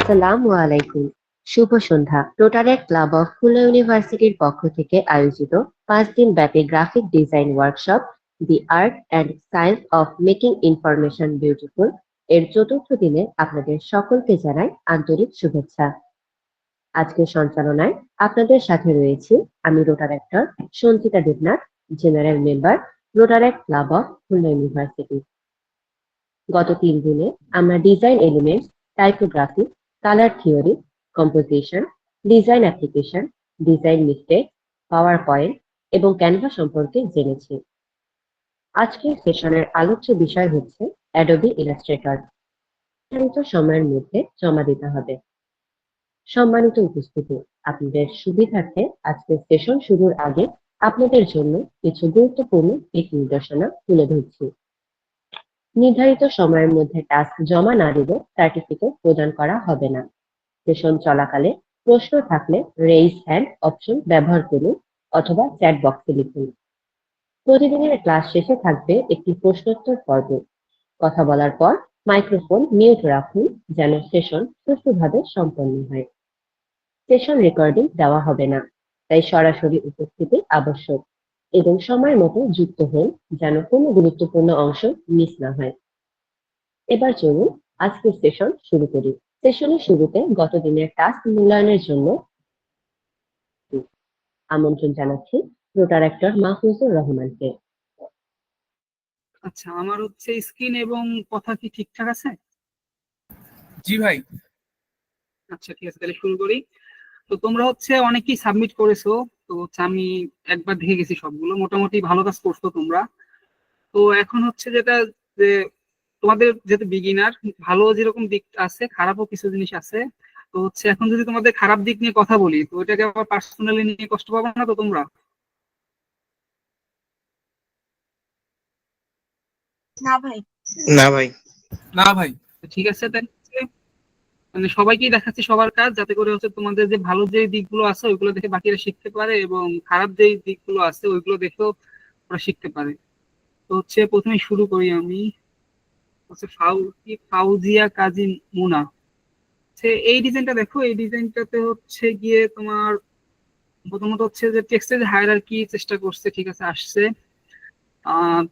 আসসালামু আলাইকুম। শুভ সন্ধ্যা। Rotaract club of Khulna ইউনিভার্সিটির পক্ষ থেকে আয়োজিত 5 দিন ব্যাপী graphic design workshop the art and science of making information beautiful এর চতুর্থ দিনে আপনাদের সকলকে জানাই আন্তরিক শুভেচ্ছা। আজকের সঞ্চালনায় আপনাদের সাথে রয়েছি আমি রোটারেক্টর Sanchita Debnath, general member, Rotaract club of Khulna university. গত 3 দিনে আমরা design elements, typography, colour theory, composition, design application, design mistake, power point এবং ক্যানভা সম্পর্কে জেনেছি। আজকের সেশনের আলোচ্য বিষয় হচ্ছে অ্যাডোবি ইলাস্ট্রেটর। নির্ধারিত সময়ের মধ্যে জমা দিতে হবে। সম্মানিত উপস্থিতি, আপনাদের সুবিধার্থে আজকের সেশন শুরুর আগে আপনাদের জন্য কিছু গুরুত্বপূর্ণ দিক নির্দেশনা তুলে ধরছি। নির্ধারিত সময়ের মধ্যে টাস্ক জমা না দিলে সার্টিফিকেট প্রদান করা হবে না। সেশন চলাকালে প্রশ্ন থাকলে রেইজ হ্যান্ড অপশন ব্যবহার করুন অথবা চ্যাট বক্সে লিখুন। প্রতিদিনের ক্লাস শেষে থাকবে একটি প্রশ্নোত্তর পর্ব। কথা বলার পর মাইক্রোফোন মিউট রাখুন যেন সেশন সুষ্ঠুভাবে সম্পন্ন হয়। সেশন রেকর্ডিং দেওয়া হবে না, তাই সরাসরি উপস্থিতি আবশ্যক এবং সময় মতো যুক্ত হন যেন কোনো গুরুত্বপূর্ণ অংশ মিস না হয়। এবার চলুন আজকের সেশন শুরু করি। সেশনের শুরুতে গত দিনের টাস্ক মূল্যায়নের জন্য আমন্ত্রণ জানাচ্ছি রোটারেক্টর মাহফুজুর রহমানকে। আচ্ছা, আমার হচ্ছে স্ক্রিন এবং কথা কি ঠিকঠাক আছে? জি ভাই। আচ্ছা, ঠিক আছে, তাহলে শুরু করি। তো তোমরা হচ্ছে অনেকেই সাবমিট করেছো। তো হচ্ছে আমি একবার দেখে গেছি, সবগুলো মোটামুটি ভালো কাজ করছো তোমরা। তো এখন হচ্ছে যেটা, যে তোমাদের যেহেতু বিগিনার, ভালো যেরকম দিক আছে খারাপও কিছু জিনিস আছে। তো হচ্ছে এখন যদি তোমাদের খারাপ দিক নিয়ে কথা বলি, তো ওইটাকে আবার পার্সোনালি নিয়ে কষ্ট পাবে না তো তোমরা? না ভাই। না ভাই। না ভাই, ঠিক আছে। তাহলে হচ্ছে মানে সবাইকেই দেখাচ্ছি সবার কাজ, যাতে করে হচ্ছে তোমাদের যে ভালো যে দিকগুলো আছে ওইগুলো দেখে বাকিরা শিখতে পারে, এবং খারাপ যে দিকগুলো আছে ওইগুলো দেখেও ওরা শিখতে পারে। তো হচ্ছে প্রথমে শুরু করি আমি। হচ্ছে ফাউজিয়া কাজী মুনা। এই ডিজাইনটা দেখো, এই ডিজাইনটাতে হচ্ছে গিয়ে তোমার প্রথমত হচ্ছে যে টেক্সটের হায়ারার্কি চেষ্টা করছে, ঠিক আছে, আসছে। আহ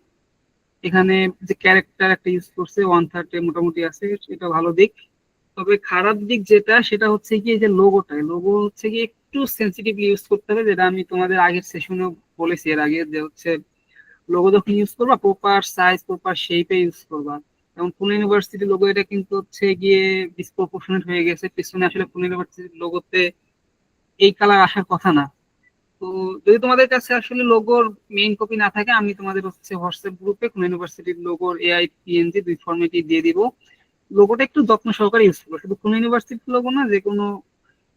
এখানে যে ক্যারেক্টার একটা ইউজ করছে 1/3 মোটামুটি আছে, এটা ভালো দিক। তবে খারাপ দিক যেটা, সেটা হচ্ছে কি, যে লোগো হচ্ছে কি একটু সেন্সিটিভলি ইউজ করতে হবে, যেটা আমি তোমাদের আগের সেশনে বলেছি এর আগে, যে হচ্ছে লোগো যখন ইউজ করবা প্রপার সাইজ প্রপার শেপে ইউজ করবা। যেমন পুনে ইউনিভার্সিটি লোগো, এটা কিন্তু হচ্ছে গিয়ে ডিসপ্রপোর্শনেট হয়ে গেছে পিছনে। আসলে পুনে ইউনিভার্সিটির লোগোতে এই কালার আসার কথা না। তো যদি তোমাদের কাছে আসলে লোগোর মেইন কপি না থাকে, আমি তোমাদের হচ্ছে হোয়াটসঅ্যাপ গ্রুপে পুনে ইউনিভার্সিটির লোগোর এআই পিএনজি দুই ফরম্যাটই দিয়ে দিব। লোগোটা একটু যত্ন সহকারে ইউজ করবো, শুধু কোনো ইউনিভার্সিটির লোগো না, যে কোনো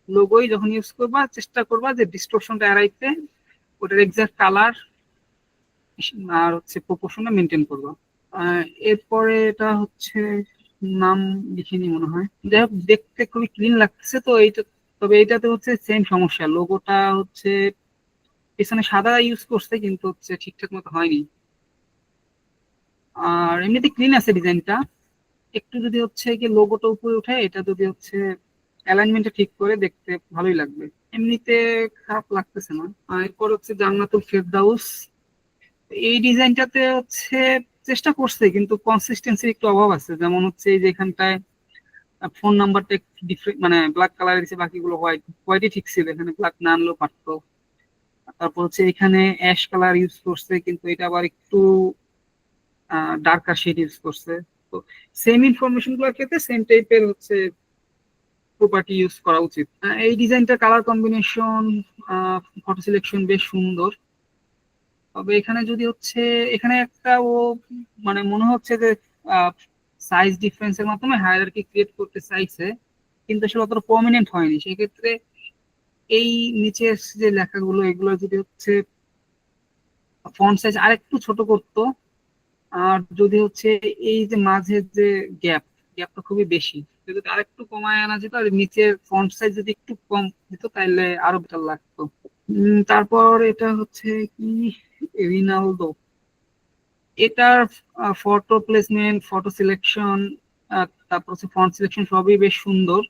লোগোই যখন ইউজ করবা চেষ্টা করবা যে ডিস্টরশনটা এড়াইতে, ওটার এক্সাক্ট কালার আর হচ্ছে প্রপোর্শনটা মেনটেন করবা। এরপরে এটা হচ্ছে নাম লিখিনি মনে হয়, যাই হোক দেখতে খুবই ক্লিন লাগতেছে তো এইটা। তবে এইটাতে হচ্ছে সেম সমস্যা, লোগোটা হচ্ছে পিছনে সাদা ইউজ করছে কিন্তু হচ্ছে ঠিকঠাক মতো হয়নি। আর এমনিতে ক্লিন আছে ডিজাইনটা, একটু যদি হচ্ছে কি লোগোটা উপরে উঠে, এটা যদি হচ্ছে অ্যালাইনমেন্টটা ঠিক করে, দেখতে ভালোই লাগবে। এমনিতে খারাপ লাগতেছে না। আর এরপর হচ্ছে জান্নাতুল ফেরদাউস। এই ডিজাইনটাতে হচ্ছে চেষ্টা করছে কিন্তু কনসিস্টেন্সির একটু অভাব আছে। যেমন হচ্ছে এই যে এখানটায় ফোন নাম্বারটা একটু ডিফারেন্ট, মানে ব্ল্যাক কালার দিচ্ছে, বাকিগুলো হোয়াইট। হোয়াইটই ঠিক ছিল, এখানে ব্ল্যাক না আনলেও পারতো। তারপর হচ্ছে এখানে অ্যাশ কালার ইউজ করছে, কিন্তু এটা আবার একটু ডার্কার শেড ইউজ করছে। তো সেম ইনফরমেশন গুলোর ক্ষেত্রে সেম টাইপের হচ্ছে প্রপার্টি ইউজ করা উচিত। এই ডিজাইনটা কালার কম্বিনেশন, ফটো সিলেকশন বেশ সুন্দর। তবে এখানে যদি হচ্ছে, এখানে একটা ও মানে মনে হচ্ছে যে সাইজ ডিফারেন্সের মাধ্যমে হায়ারার্কি ক্রিয়েট করতে চাইছে, কিন্তু আসলে অতটা প্রমিনেন্ট হয়নি। সেক্ষেত্রে এই নিচের যে লেখাগুলো, এগুলো যদি হচ্ছে ফন্ট সাইজ আরেকটু ছোট করতো, আর যদি হচ্ছে এই যে মাঝের যে গ্যাপটা খুবই বেশি, যদি আরেকটু কমায় আনা যেত, আর নিচের ফন্ট সাইজ যদি একটু কম দিত তাহলে আরো বেটার লাগতো। তারপর এটা হচ্ছে কি, রিনালদো। এটার ফটো প্লেসমেন্ট, ফটো সিলেকশন, তারপর হচ্ছে ফন্ট সিলেকশন সবই বেশ সুন্দর।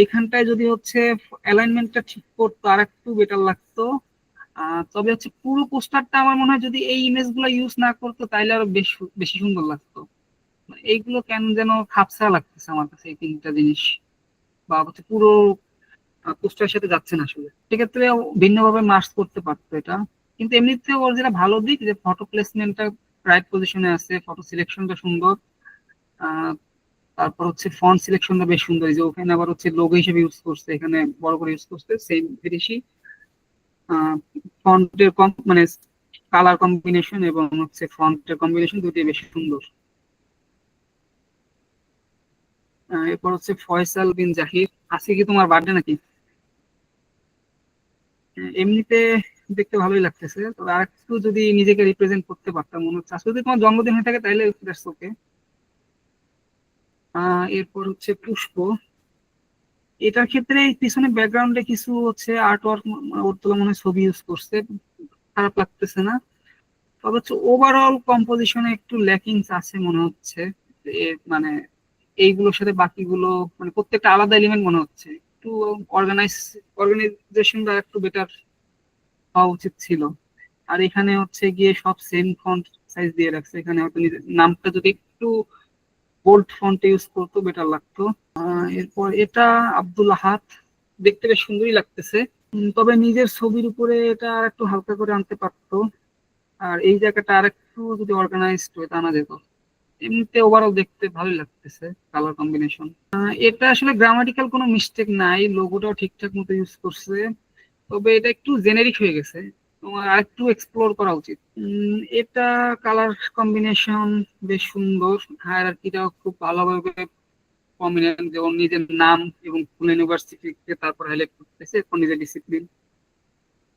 এখানটায় যদি হচ্ছে অ্যালাইনমেন্টটা ঠিক করতো আর একটু বেটার লাগতো। তবে হচ্ছে পুরো পোস্টারটা আমার মনে হয় যদি এই ইমেজ গুলো ইউজ না করতো তাইলে আরো বেশি সুন্দর লাগতো। এইগুলো কেন যেন খাপসা লাগতেছে আমার কাছে এই তিনটা জিনিস, বা হচ্ছে পুরো পোস্টারের সাথে যাচ্ছে না আসলে। সেক্ষেত্রে ভিন্নভাবে মার্চ করতে পারতো এটা। কিন্তু এমনিতে ওর যেটা ভালো দিক যে ফটো প্লেসমেন্টটা রাইট পজিশনে আছে, ফটো সিলেকশনটা সুন্দর। আহ, তারপর হচ্ছে ফন্ট সিলেকশনটা বেশ সুন্দর, এই যে ওখানে আবার হচ্ছে লোগো হিসেবে ইউজ করছে, এখানে বড় করে ইউজ করছে সেম বিদেশি। ফন্টের মানে কালার কম্বিনেশন এবং হচ্ছে ফন্টের কম্বিনেশন দুটোই বেশ সুন্দর। এরপর হচ্ছে ফয়সাল বিন জাহির। আজকে কি তোমার বার্থডে নাকি? এমনিতে দেখতে ভালোই লাগতেছে, তবে আর একটু যদি নিজেকে রিপ্রেজেন্ট করতে পারতাম মনে হচ্ছে। আসলে যদি তোমার জন্মদিন হয়ে থাকে তাহলে দ্যাটস ওকে। এরপর হচ্ছে পুষ্প। এটার ক্ষেত্রে পিছনে ব্যাকগ্রাউন্ডে কিছু হচ্ছে আর্ট ওয়ার্ক ওর তোলা মনে হয় ছবি ইউজ করছে, খারাপ লাগতেছে না। তবে হচ্ছে ওভারঅল কম্পোজিশনে একটু ল্যাকিংস আছে মনে হচ্ছে। মানে এইগুলোর সাথে বাকিগুলো মানে প্রত্যেকটা আলাদা এলিমেন্ট মনে হচ্ছে। একটু অর্গানাইজেশনটা একটু বেটার হওয়া উচিত ছিল। আর এখানে হচ্ছে গিয়ে সব সেম ফন্ট সাইজ দিয়ে রাখছে, এখানে হয়তো নিজের নামটা যদি একটু বোল্ড ফন্টে ইউজ করতো বেটার লাগতো। এরপর এটা আব্দুল আহাদ, দেখতে বেশ সুন্দরই লাগতেছে। তবে নিজের ছবির উপরে এটা আর একটু হালকা করে আনতে পারতো, আর এই জায়গাটা আর একটু যদি অর্গানাইজড হয়ে আনা যেত। এমনিতে ওভারঅল দেখতে ভালোই লাগতেছে কালার কম্বিনেশন। এটা আসলে গ্রামাটিক্যাল কোনো মিস্টেক নাই, লোগোটাও ঠিকঠাক মতো ইউজ করছে। তবে এটা একটু জেনেরিক হয়ে গেছে, তোমার আর একটু এক্সপ্লোর করা উচিত। এটা কালার কম্বিনেশন বেশ সুন্দর, হায়ারার্কিটাও খুব ভালোভাবে প্রমিনেন্ট, যেমন নিজের নাম এবং কোন ইউনিভার্সিটিকে তারপর হাইলাইট করতেছে, এরপর নিজের ডিসিপ্লিন।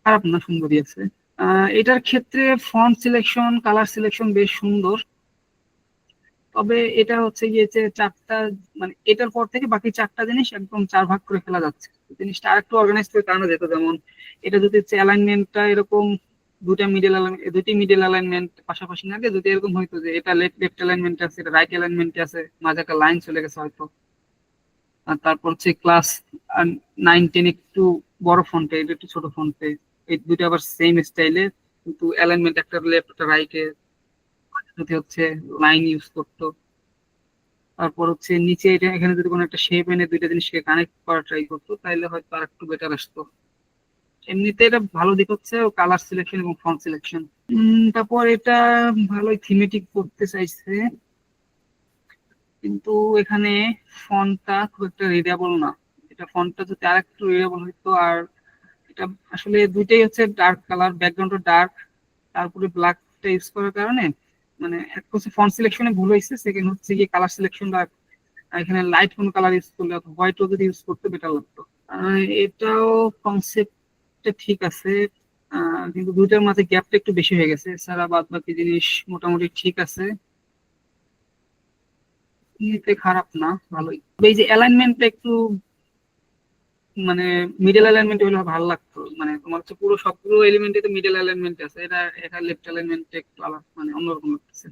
খারাপ না, সুন্দরই আছে। এটার ক্ষেত্রে ফন্ট সিলেকশন কালার সিলেকশন বেশ সুন্দর। তবে এটা হচ্ছে গিয়ে যে চারটা, মানে এটার পর থেকে বাকি চারটা জিনিস একদম চার ভাগ করে ফেলা যাচ্ছে। জিনিসটা আরেকটু অর্গানাইজ করে টানা যেত, যেমন এটা যদি হচ্ছে অ্যালাইনমেন্টটা এরকম দুটি মিডল অ্যালাইনমেন্ট পাশাপাশি না দিয়ে যদি এরকম হইতো যে এটা লেফট অ্যালাইনমেন্ট আছে, এটা রাইট অ্যালাইনমেন্ট আছে, মাঝে একটা লাইন চলে গেছে হয়তো। আর তারপর হচ্ছে ক্লাস 9-10 একটু বড় ফন্টে, এটা একটু ছোট ফন্টে, এই দুটো আবার সেম স্টাইলে, কিন্তু অ্যালাইনমেন্ট একটা লেফট একটা রাইটে যদি হচ্ছে লাইন ইউজ করতো। তারপর হচ্ছে নিচে এটা এখানে যদি কোনো একটা শেপ এনে দুইটা জিনিসকে কানেক্ট করা ট্রাই করতো তাহলে হয়তো আর একটু বেটার আসতো। এমনিতে এটা ভালো দিক হচ্ছে কালার সিলেকশন এবং ফন্ট সিলেকশন। তারপর এটা ভালোই থিমেটিক করতে চাইছে, কিন্তু এখানে ফন্টটা খুব একটা রিডেবল না। এটা ফন্টটা যদি আর একটু রিডেবল হইতো। আর এটা আসলে দুইটাই হচ্ছে ডার্ক কালার, ব্যাকগ্রাউন্ডটা ডার্ক, তারপরে ব্ল্যাকটা ইউজ করার কারণে মানে এক হচ্ছে ফন্ট সিলেকশনে ভুল হয়েছে, সেকেন্ড হচ্ছে গিয়ে কালার সিলেকশনটা এখানে লাইট কোনো কালার ইউজ করলে হোয়াইটও যদি ইউজ করতে বেটার লাগতো। এটাও কনসেপ্টে ঠিক আছে, কিন্তু দুইটার মাঝে গ্যাপটা একটু বেশি হয়ে গেছে, এছাড়া বাদ বাকি জিনিস মোটামুটি ঠিক আছে। এতে খারাপ না, ভালোই। তবে এই যে অ্যালাইনমেন্টটা একটু মানে মিডল অ্যালাইনমেন্ট হলে ভালো লাগতো, মানে তোমার হচ্ছে পুরো সবগুলো এলিমেন্টে তো মিডল অ্যালাইনমেন্ট আছে, এটা এটা লেফট অ্যালাইনমেন্ট একটু আলাদা মানে অন্যরকম লাগতেছে।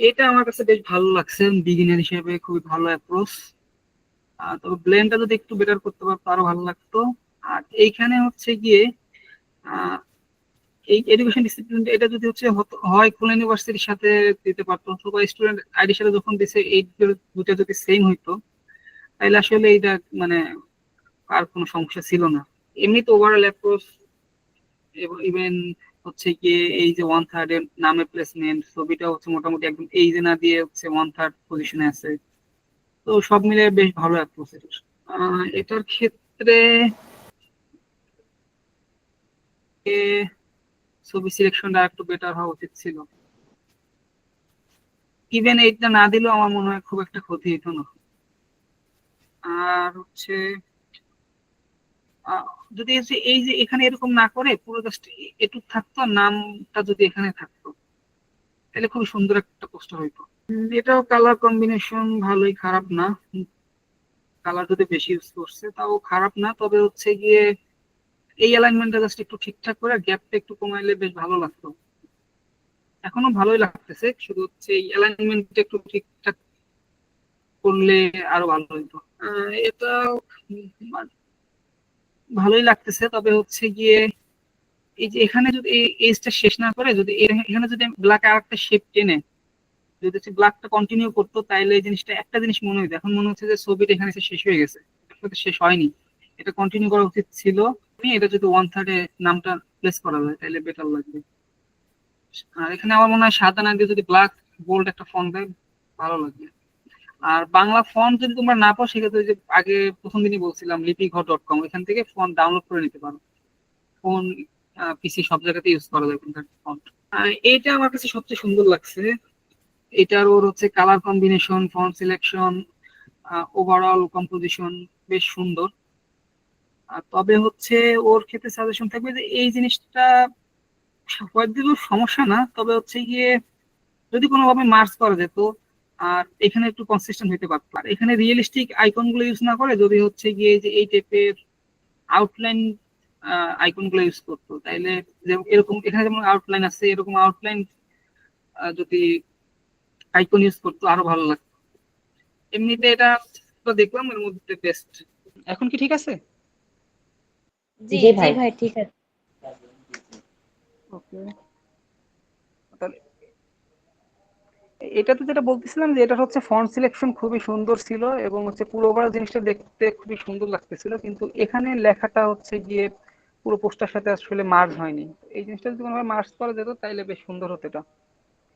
এটা আমার কাছে বেশ ভালো লাগছে, বিগিনার হিসেবে খুবই ভালো অ্যাপ্রোচ। তবে ব্লেন্ডটা যদি একটু বেটার করতে পারতো আরো ভালো লাগতো। আর এইখানে হচ্ছে গিয়ে আহ, এই এডুকেশন ডিসিপ্লিন এটা যদি হচ্ছে হয় খুলনা ইউনিভার্সিটির সাথে দিতে পারতো, অথবা স্টুডেন্ট আইডির সাথে যখন দিছে এই দুটো যদি সেম হইতো তাহলে আসলে এটা মানে আর কোনো সমস্যা ছিল না। এমনিতে ওভারঅল অ্যাপ্রোচ এবং ইভেন হচ্ছে গিয়ে এই যে 1/3 এর নামের প্লেসমেন্ট, ছবিটা হচ্ছে মোটামুটি একদম এই যে না দিয়ে হচ্ছে 1/3 পজিশনে আছে। তো সব মিলে বেশ ভালো অ্যাপ্রোচ এটার। এটার ক্ষেত্রে ছবি সিলেকশনটা একটু বেটার হওয়া উচিত ছিল। ইভেন এইটা না দিলেও আমার মনে হয় খুব একটা ক্ষতি হতো না। আর হচ্ছে আহ, যদি হচ্ছে এই যে এখানে এরকম না করে পুরো জাস্ট এটুক থাকতো আর নামটা যদি এখানে থাকতো তাহলে খুবই সুন্দর একটা পোস্টার হইতো। এটাও কালার কম্বিনেশন ভালোই, খারাপ না। কালার যদি বেশি ইউজ করছে তাও খারাপ না, তবে হচ্ছে গিয়ে এই অ্যালাইনমেন্টটা জাস্ট একটু ঠিকঠাক করে গ্যাপটা একটু কমাইলে বেশ ভালো লাগতো। এখনো ভালোই লাগতেছে, শুধু হচ্ছে এই অ্যালাইনমেন্টটা একটু ঠিকঠাক করলে আরো ভালো হতো। এটা ভালোই লাগতেছে, তবে হচ্ছে গিয়ে এই যে এখানে যদি এই এজটা শেষ না করে যদি এখানে যদি ব্ল্যাক আর একটা শেপ টেনে যদি হচ্ছে ব্ল্যাকটা কন্টিনিউ করতো, তাইলে এই জিনিসটা একটা জিনিস মনে হইতো। এখন মনে হচ্ছে যে ছবিটা এখানে এসে শেষ হয়ে গেছে, আসলে শেষ হয়নি, এটা কন্টিনিউ করা উচিত ছিল। এটা যদি 1/3 নামটা প্লেস করা যায় তাহলে বেটার লাগবে। আর এখানে আমার মনে হয় সাদা না দিয়ে যদি ব্ল্যাক বোল্ড একটা ফন্ট দেয় ভালো লাগবে। আর বাংলা ফন্ট যদি তোমরা না পাও, সেক্ষেত্রে ওই যে আগে প্রথম দিনই বলছিলাম lipighot.com, ওইখান থেকে ফন্ট ডাউনলোড করে নিতে পারো। ফোন, পিসি সব জায়গাতে ইউজ করা যায় ফন্ট। এইটা আমার কাছে সবচেয়ে সুন্দর লাগছে। এটার ওর হচ্ছে colour combination, font selection, overall composition বেশ সুন্দর। তবে হচ্ছে ওর ক্ষেত্রে সাজেশন থাকবে যে এই জিনিসটা হয়তো সমস্যা না, তবে হচ্ছে গিয়ে যদি কোনোভাবে মার্জ করা যেত আর এখানে একটু কনসিস্টেন্ট হতে পারতো। আর এখানে রিয়েলিস্টিক আইকন গুলো ইউজ না করে যদি হচ্ছে গিয়ে যে এই টাইপের আউটলাইন আইকন গুলো ইউজ করতো, তাইলে এরকম এখানে যেমন আউটলাইন আছে এরকম আউটলাইন যদি আইকন ইউজ করতো আরো ভালো লাগতো। এমনিতে এটা তো দেখলাম এর মধ্যে বেস্ট। এখন কি ঠিক আছে? জি জি ভাই। ভাই ঠিক আছে। ওকে, তাহলে এটাতে যেটা বলতেছিলাম যে এটা হচ্ছে ফন্ট সিলেকশন খুবই সুন্দর ছিল এবং হচ্ছে পুরো ওভারঅল জিনিসটা দেখতে খুবই সুন্দর লাগতেছিল, কিন্তু এখানে লেখাটা হচ্ছে গিয়ে পুরো পোস্টার সাথে আসলে মার্জ হয়নি। এই জিনিসটা যদি কোনোভাবে মার্জ করা যেত তাইলে বেশ সুন্দর হতো। এটা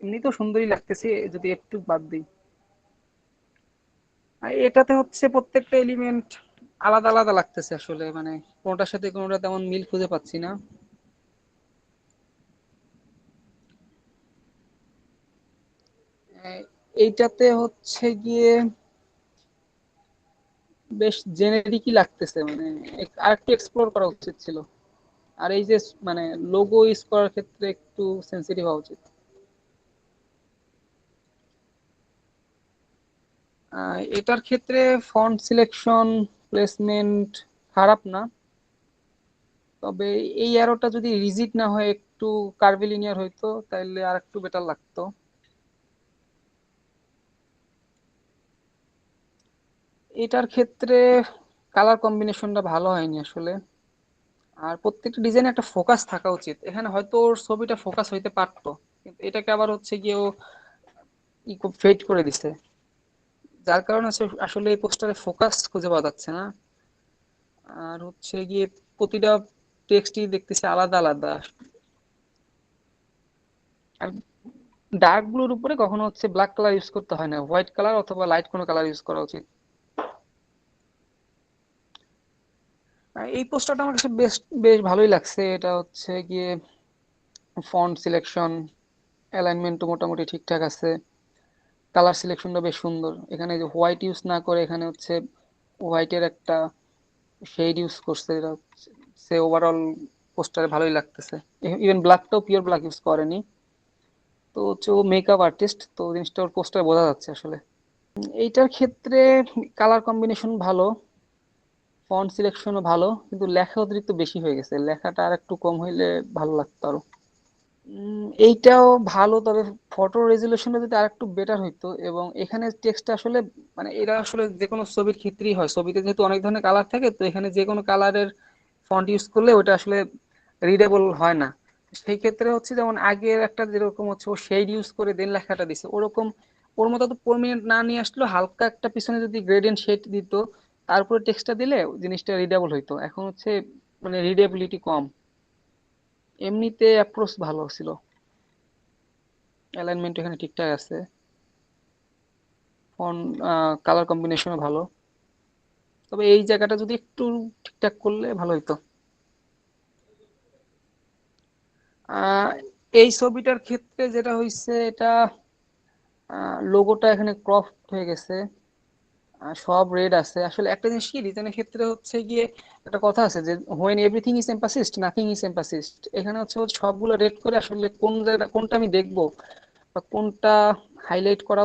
এমনি তো সুন্দরই লাগতেছে যদি একটু বাদ দিই। আর এটাতে হচ্ছে প্রত্যেকটা এলিমেন্ট আলাদা আলাদা লাগতেছে আসলে, মানে কোনোটার সাথে কোনোটা তেমন মিল খুঁজে পাচ্ছি না। এইটাতে হচ্ছে গিয়ে বেশ জেনেরিকই লাগতেছে, মানে আর একটু এক্সপ্লোর করা উচিত ছিল। আর এই যে মানে লোগো ইউজ করার ক্ষেত্রে একটু সেন্সিটিভ হওয়া উচিত। এটার ক্ষেত্রে ফন্ট সিলেকশন, প্লেসমেন্ট খারাপ না, তবে এই অ্যারোটা যদি রিজিড না হয় একটু কার্ভিলিনিয়ার হইতো তাহলে আর একটু বেটার লাগতো। এটার ক্ষেত্রে কালার কম্বিনেশনটা ভালো হয়নি আসলে। আর প্রত্যেকটা ডিজাইনে একটা ফোকাস থাকা উচিত, এখানে হয়তো ওর ছবিটা ফোকাস হইতে পারতো, কিন্তু এটাকে আবার হচ্ছে গিয়ে ও ফেড করে দিছে, যার কারণে আসলে এই পোস্টারে ফোকাস খুঁজে পাওয়া যাচ্ছে না। আর হচ্ছে গিয়ে প্রতিটা টেক্সটই দেখতেছি আলাদা আলাদা। আর ডার্ক ব্লুর উপরে কখনো হচ্ছে ব্ল্যাক কালার ইউজ করতে হয় না, হোয়াইট কালার অথবা লাইট কোনো কালার ইউজ করা উচিত। এই পোস্টারটা আমার কাছে বেশ বেশ ভালোই লাগছে। এটা হচ্ছে গিয়ে ফন্ট সিলেকশন, অ্যালাইনমেন্টও মোটামুটি ঠিকঠাক আছে, কালার সিলেকশনটা বেশ সুন্দর। এখানে যে হোয়াইট ইউজ না করে এখানে হচ্ছে হোয়াইটের একটা শেড ইউজ করছে, এটা সে ওভারঅল পোস্টারে ভালোই লাগতেছে। ইভেন ব্ল্যাকটাও পিওর ব্ল্যাক ইউজ করেনি, তো হচ্ছে ও মেকআপ আর্টিস্ট, তো জিনিসটা ওর পোস্টারে বোঝা যাচ্ছে আসলে। এইটার ক্ষেত্রে কালার কম্বিনেশন ভালো, ফন্ট সিলেকশনও ভালো, কিন্তু লেখা অতিরিক্ত বেশি হয়ে গেছে, লেখাটা আর একটু কম হইলে ভালো লাগতো আরো। এইটাও ভালো, তবে ফটো রেজুলেশনটা যদি আরেকটু বেটার হইতো। এবং এখানে টেক্সটটা আসলে মানে এরা আসলে যে কোনো ছবির ক্ষেত্রেই হয়, ছবিতে যেহেতু অনেক ধরনের কালার থাকে, তো এখানে যে কোনো কালারের ফন্ট ইউজ করলে ওটা আসলে রিডেবল হয় না। সেই ক্ষেত্রে হচ্ছে যেমন আগের একটা যেরকম হচ্ছে ও শেড ইউজ করে দেন লেখাটা দিছে, ওরকম ওর মতো তো প্রমিনেন্ট না নিয়ে আসলেও হালকা একটা পিছনে যদি গ্রেডিয়েন্ট শেড দিত তারপরে টেক্সটটা দিলে জিনিসটা রিডেবল হইতো। এখন হচ্ছে মানে রিডেবিলিটি কম। এমনিতে অ্যাপ্রোচ ভালো ছিল, অ্যালাইনমেন্ট এখানে ঠিকঠাক আছে, ফন্ট কালার কম্বিনেশনও ভালো, তবে এই জায়গাটা যদি একটু ঠিকঠাক করলে ভালো হতো। আহ, এই ছবিটার ক্ষেত্রে যেটা হয়েছে, এটা লোগোটা এখানে ক্রপ হয়ে গেছে, সব রেড আছে। আসলে একটা জিনিস কি ডিজাইনের ক্ষেত্রে হচ্ছে গিয়ে একটা কথা আছে যে when everything is emphasised nothing is emphasised. এখানে হচ্ছে ও সবগুলো রেড করে আসলে কোন জায়গাটা কোনটা আমি দেখবো বা কোনটা হাইলাইট করা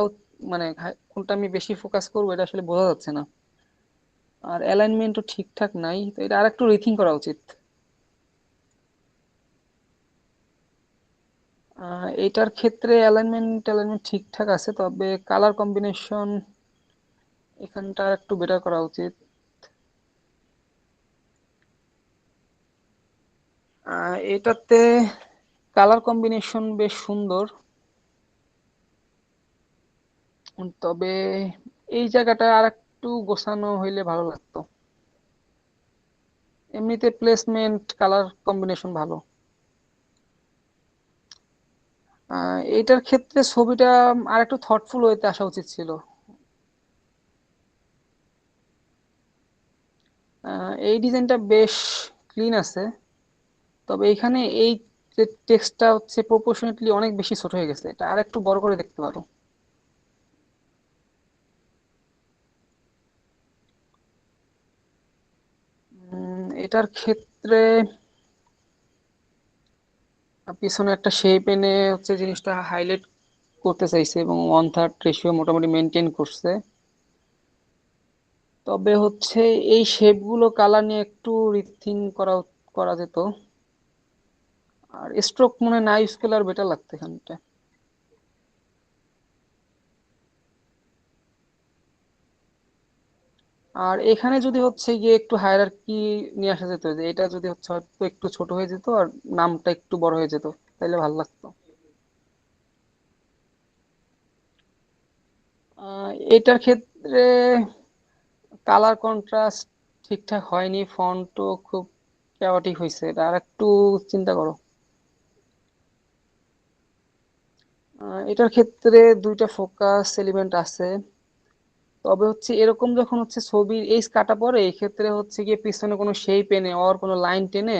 মানে কোনটা আমি বেশি ফোকাস করবো এটা আসলে বোঝা যাচ্ছে না। আর অ্যালাইনমেন্টও ঠিকঠাক নাই, তো এটা আরেকটু রিথিং করা উচিত। এটার ক্ষেত্রে অ্যালাইনমেন্ট ঠিকঠাক আছে, তবে কালার কম্বিনেশন এখানটা একটু বেটার করা উচিত। এটাতে কালার কম্বিনেশন বেশ সুন্দর, তবে এই জায়গাটা আর একটু গোছানো হইলে ভালো লাগতো। এমনিতে প্লেসমেন্ট, কালার কম্বিনেশন ভালো। এটার ক্ষেত্রে ছবিটা আর একটু থটফুল হইতে আসা উচিত ছিল। এই ডিজাইনটা বেশ ক্লিন আছে, তবে এখানে এই যে টেক্সটটা হচ্ছে প্রপোর্শনেটলি অনেক বেশি ছোট হয়ে গেছে, এটা আর একটু বড় করে দেখতে পারো। এটার ক্ষেত্রে পিছনে একটা শেপ এনে হচ্ছে জিনিসটা হাইলাইট করতে চাইছে এবং 1/3 রেশিও মোটামুটি মেনটেন করছে। তবে হচ্ছে এই শেপগুলো কালার নিয়ে একটু রিথিং করা যেত। আর স্ট্রোক মনে হয় না ইউজ করলে আর বেটার লাগতো এখানটা। আর এখানে যদি হচ্ছে গিয়ে একটু হায়ারার্কি নিয়ে আসা যেত, যে এটা যদি হচ্ছে হয়তো একটু ছোট হয়ে যেত আর নামটা একটু বড় হয়ে যেত, তাহলে ভালো লাগতো। এটার ক্ষেত্রে কালার কন্ট্রাস্ট ঠিকঠাক হয়নি, ফন্টও খুব chaotic হয়েছে, এটা আর একটু চিন্তা করো। এটার ক্ষেত্রে দুইটা ফোকাস এলিমেন্ট আছে, তবে হচ্ছে এরকম যখন হচ্ছে ছবির এইজ কাটা পড়ে, এই ক্ষেত্রে হচ্ছে গিয়ে পিছনে কোনো শেপ এনে আর কোনো লাইন টেনে